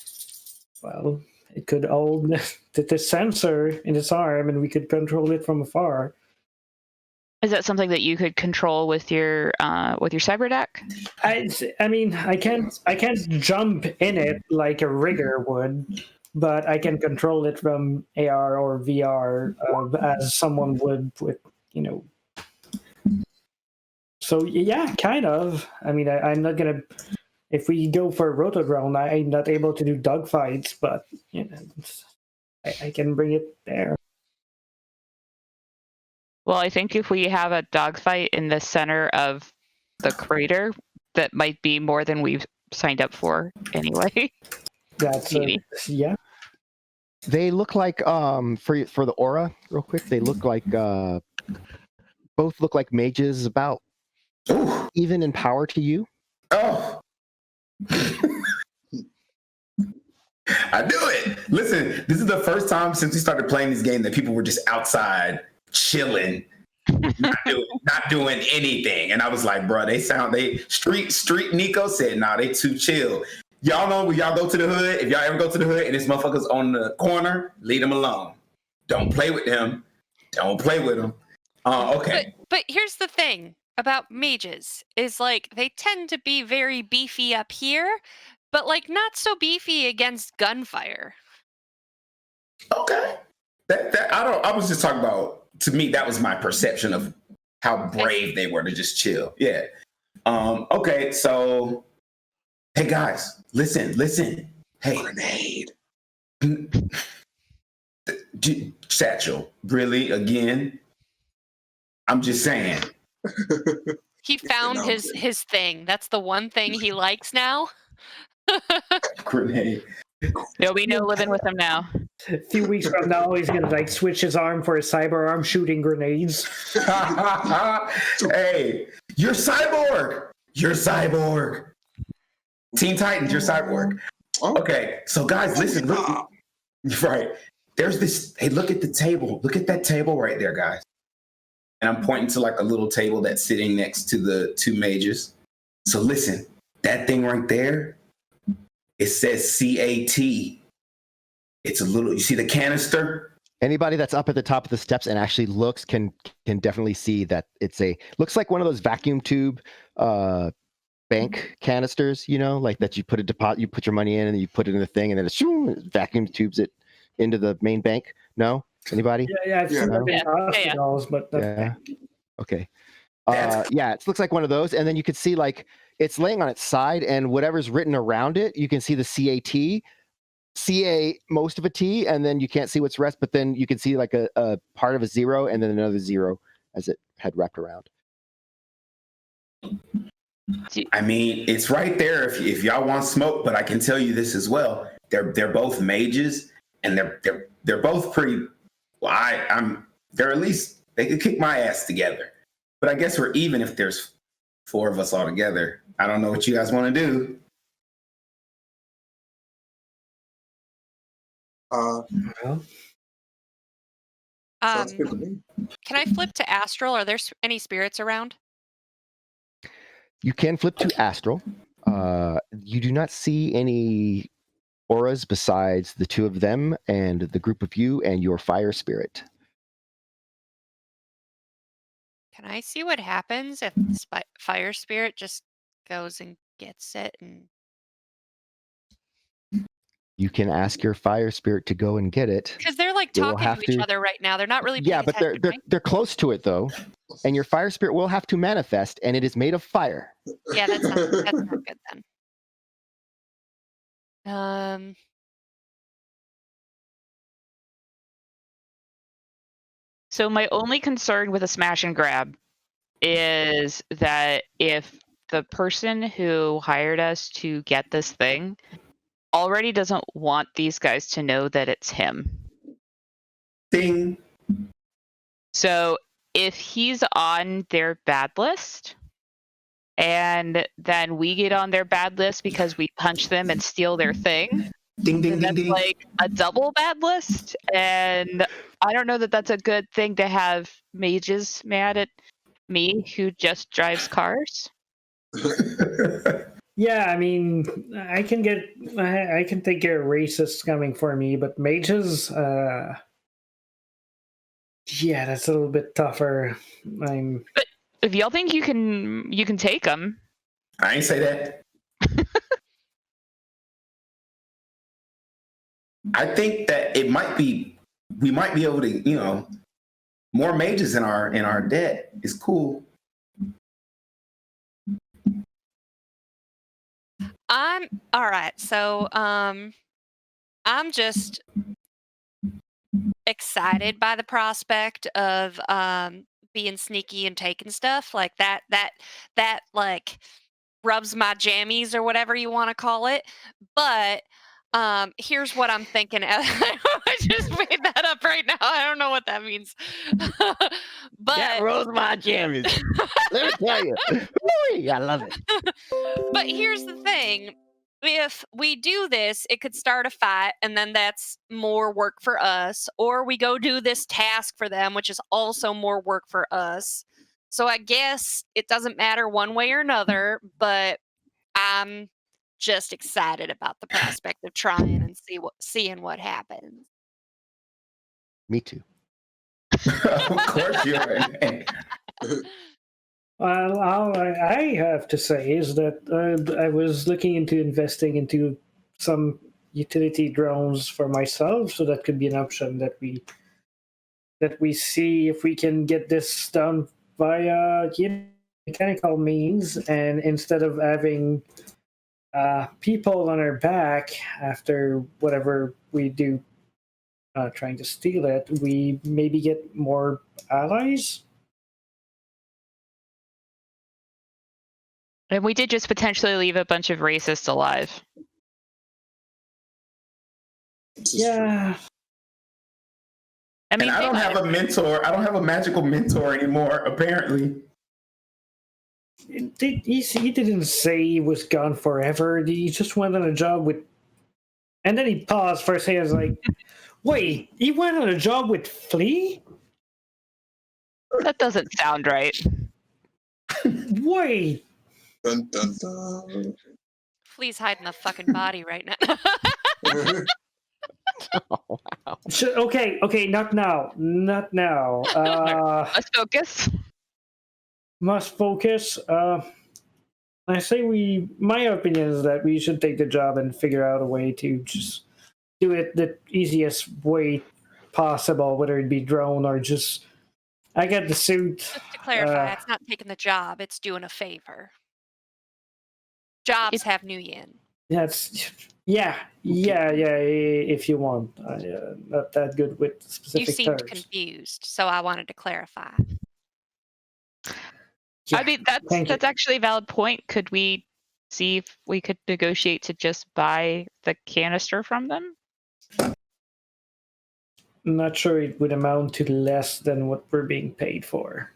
well, it could hold the sensor in its arm, and we could control it from afar. Is that something that you could control with your cyber deck? I mean, I can't jump in it like a rigger would, but I can control it from AR or VR as someone would with So yeah, kind of. I mean, I'm not gonna. If we go for Rotodrone, I'm not able to do dogfights, but I can bring it there. Well, I think if we have a dogfight in the center of the crater, that might be more than we've signed up for anyway. That's yeah. They look like for the aura, real quick. They look like both look like mages, about Ooh. even in power to you. Oh. I knew it. Listen, this is the first time since we started playing this game that people were just outside chilling, not doing anything. And I was like, bro, they street Nico said, nah, they too chill. Y'all know when y'all go to the hood, if y'all ever go to the hood and this motherfucker's on the corner, leave them alone. Don't play with them. Don't play with them. Okay. But here's the thing about mages is like they tend to be very beefy up here, but like not so beefy against gunfire. Okay. I was just talking about, to me, that was my perception of how brave they were to just chill. Yeah. Okay, so hey guys, listen. Hey. Grenade. Satchel, really? Again? I'm just saying. He found his thing. That's the one thing he likes now. Grenade. There'll be no living with him now. A few weeks from now, he's gonna like switch his arm for a cyber arm shooting grenades. Hey, you're cyborg. Teen Titans, you're cyborg. Okay, so guys, listen. Look, right. There's this. Hey, look at the table. Look at that table right there, guys. And I'm pointing to like a little table that's sitting next to the two mages. So listen, that thing right there, it says CAT. It's a little, you see the canister? Anybody that's up at the top of the steps and actually looks can definitely see that looks like one of those vacuum tube bank canisters, like that you put a deposit, you put your money in and you put it in the thing and then it vacuum tubes it into the main bank. No? Anybody? Yeah, I've seen that in hospitals, but yeah. Okay. It looks like one of those, and then you could see like it's laying on its side, and whatever's written around it, you can see the CAT, CA most of a T, and then you can't see what's rest, but then you can see like a part of a zero and then another zero as it had wrapped around. I mean, it's right there if y'all want smoke, but I can tell you this as well. They're both mages, and they're both pretty. Well, they're at least they could kick my ass together. But I guess we're even if there's 4 of us all together. I don't know what you guys want to do. Sounds good to me. Can I flip to astral? Are there any spirits around? You can flip to astral. You do not see any auras besides the 2 of them and the group of you and your fire spirit. Can I see what happens if the fire spirit just goes and gets it? And You can ask your fire spirit to go and get it. Because they're like They will talking have to each to- other right now. They're not really paying Yeah, but attention, right? they're close to it though, and your fire spirit will have to manifest, and it is made of fire. Yeah, that's not good then. So my only concern with a smash and grab is that if the person who hired us to get this thing already doesn't want these guys to know that it's him. Ding. So if he's on their bad list and then we get on their bad list because we punch them and steal their thing, Ding, ding, then ding, that's ding. like a double bad list. And I don't know that that's a good thing to have mages mad at me who just drives cars. Yeah, I mean, I can take care of racists coming for me, but mages, yeah, that's a little bit tougher. If y'all think you can take them, I ain't say that. I think that we might be able to, more mages in our debt is cool. I'm all right. So, I'm just excited by the prospect of being sneaky and taking stuff like that. That like rubs my jammies or whatever you want to call it. But here's what I'm thinking. I just made that up right now. I don't know what that means. But That rolls my jammies. Let me tell you. Woo-wee, I love it. But here's the thing. If we do this, it could start a fight, and then that's more work for us. Or we go do this task for them, which is also more work for us. So I guess it doesn't matter one way or another, but I'm just excited about the prospect of trying and seeing what happens. Me too. Of course you are. Well, all I have to say is that I was looking into investing into some utility drones for myself, so that could be an option that we see if we can get this done via mechanical means, and instead of having people on our back after whatever we do trying to steal it, we maybe get more allies. and we did just potentially leave a bunch of racists alive. This is true. Yeah. I mean, And I don't have a mentor. I don't have a magical mentor anymore, apparently. He didn't say he was gone forever. He just went on a job with... And then he paused for a second. I was like, wait, he went on a job with Flea? that doesn't sound right. Wait. Dun, dun, dun. Flea's hiding the fucking body right now. Oh, wow. Okay, not now. Not now. Let's focus. Must focus. I say my opinion is that we should take the job and figure out a way to just do it the easiest way possible, whether it be drone or just... I get the suit. Just to clarify, it's not taking the job, it's doing a favor. Jobs have new yin. Yeah. If you want, not that good with You specific seemed terms. confused, so I wanted to clarify. Yeah, I mean, thank that's actually a valid point. Could we see if we could negotiate to just buy the canister from them? I'm not sure it would amount to less than what we're being paid for,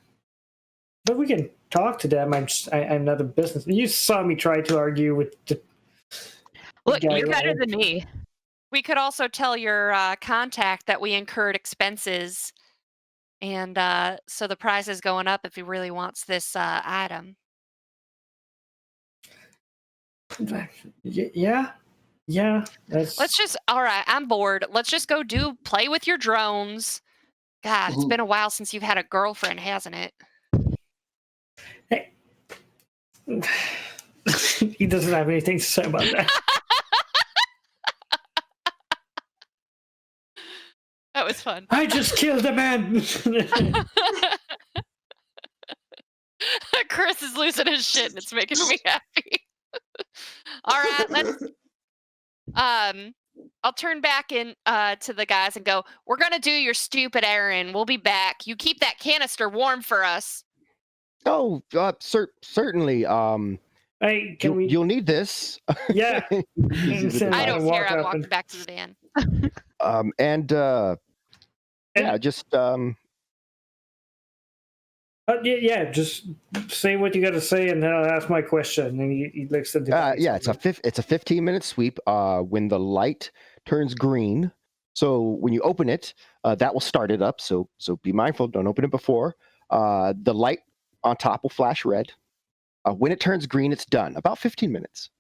but we can talk to them. I'm not a business. You saw me try to argue with the... Look, guy you're better right? than me. We could also tell your contact that we incurred expenses, and so the price is going up if he really wants this item. Yeah. Let's just, all right, I'm bored. Let's just go play with your drones. God, it's been a while since you've had a girlfriend, hasn't it? Hey. He doesn't have anything to say about that. That was fun. I just killed a man. Chris is losing his shit, and it's making me happy. All right, let's. I'll turn back in to the guys and go. We're gonna do your stupid errand. We'll be back. You keep that canister warm for us. Oh, certainly. Hey, can we? You'll need this. Yeah. I don't walk care. I'm up walking and- back to the van. Yeah, just yeah, just say what you got to say, and then I'll ask my question. And he looks at the yeah, it's a 15-minute sweep. When the light turns green, so when you open it, that will start it up. So be mindful. Don't open it before. The light on top will flash red. When it turns green, it's done. About 15 minutes.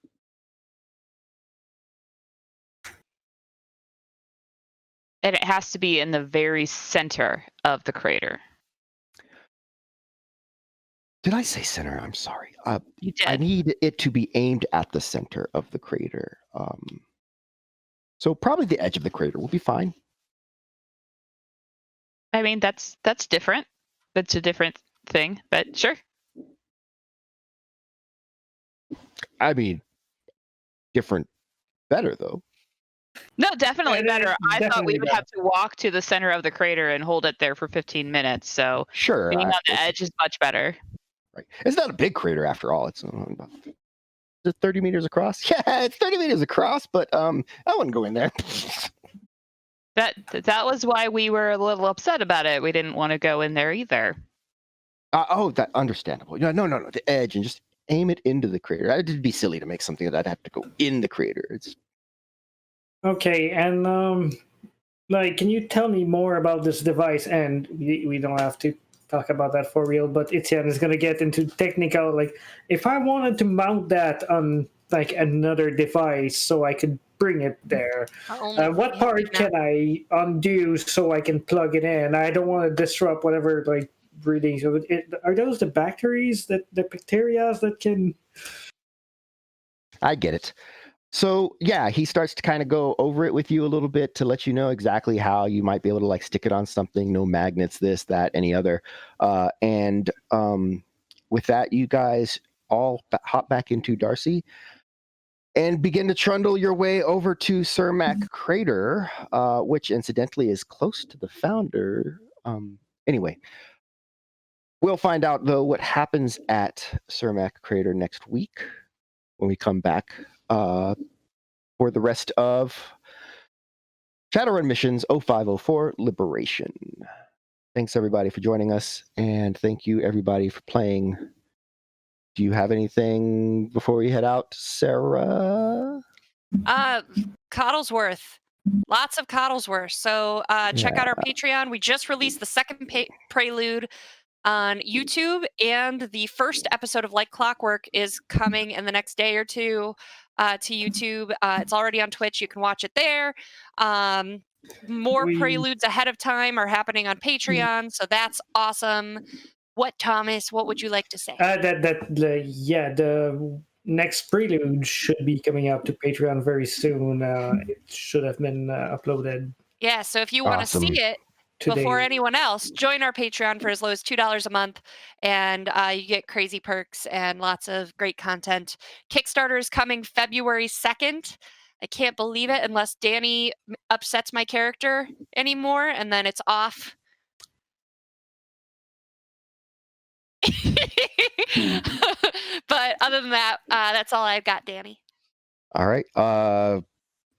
And it has to be in the very center of the crater. Did I say center? I'm sorry. You did. I need it to be aimed at the center of the crater. So probably the edge of the crater will be fine. I mean, that's different. That's a different thing, but sure. I mean, different, better though. No, definitely It is better. I thought we definitely would have to walk to the center of the crater and hold it there for 15 minutes. So Sure. being on the edge is much better. Right. It's not a big crater after all. It's about 30 meters across. Yeah, it's 30 meters across, but I wouldn't go in there. That was why we were a little upset about it. We didn't want to go in there either. That understandable. No, the edge, and just aim it into the crater. It'd be silly to make something that I'd have to go in the crater. It's Okay, and can you tell me more about this device? And we don't have to talk about that for real, but Etienne is going to get into technical. Like, if I wanted to mount that on like another device so I could bring it there, what part can I undo so I can plug it in? I don't want to disrupt whatever like readings of it. Are those the bacteria that can? I get it. So yeah, he starts to kind of go over it with you a little bit to let you know exactly how you might be able to like stick it on something. No magnets, this, that, any other. And with that, you guys all hop back into Darcy and begin to trundle your way over to Cermak Crater, which incidentally is close to the founder. Anyway, we'll find out though what happens at Cermak Crater next week when we come back for the rest of Shadowrun Missions 0504 Liberation. Thanks everybody for joining us, and thank you everybody for playing. Do you have anything before we head out, Sarah? Coddlesworth. Lots of Coddlesworth. So check out our Patreon. We just released the second prelude on YouTube, and the first episode of Like Clockwork is coming in the next day or two to YouTube. It's already on Twitch. You can watch it there. More preludes ahead of time are happening on Patreon, so that's awesome. What, Thomas? What would you like to say? The next prelude should be coming out to Patreon very soon. It should have been uploaded. Yeah, so if you want to see it before anyone else, join our Patreon for as low as $2 a month, and you get crazy perks and lots of great content. Kickstarter is coming February 2nd. I can't believe it unless Danny upsets my character anymore, and then it's off. But other than that, that's all I've got, Danny. All right.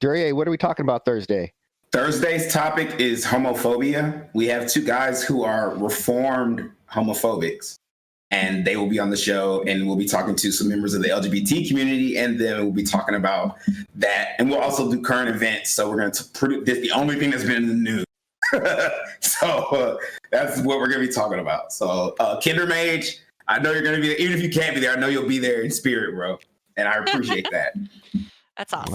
Duryea, what are we talking about Thursday? Thursday's topic is homophobia. We have two guys who are reformed homophobics, and they will be on the show, and we'll be talking to some members of the LGBT community, and then we'll be talking about that. And we'll also do current events. So we're going to put this the only thing that's been in the news. So that's what we're going to be talking about. So Kinder Mage, I know you're going to be there. Even if you can't be there, I know you'll be there in spirit, bro. And I appreciate that. That's awesome.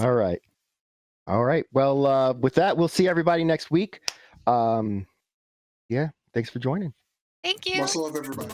All right. Well, with that, we'll see everybody next week. Yeah, thanks for joining. Thank you. Much love, everybody.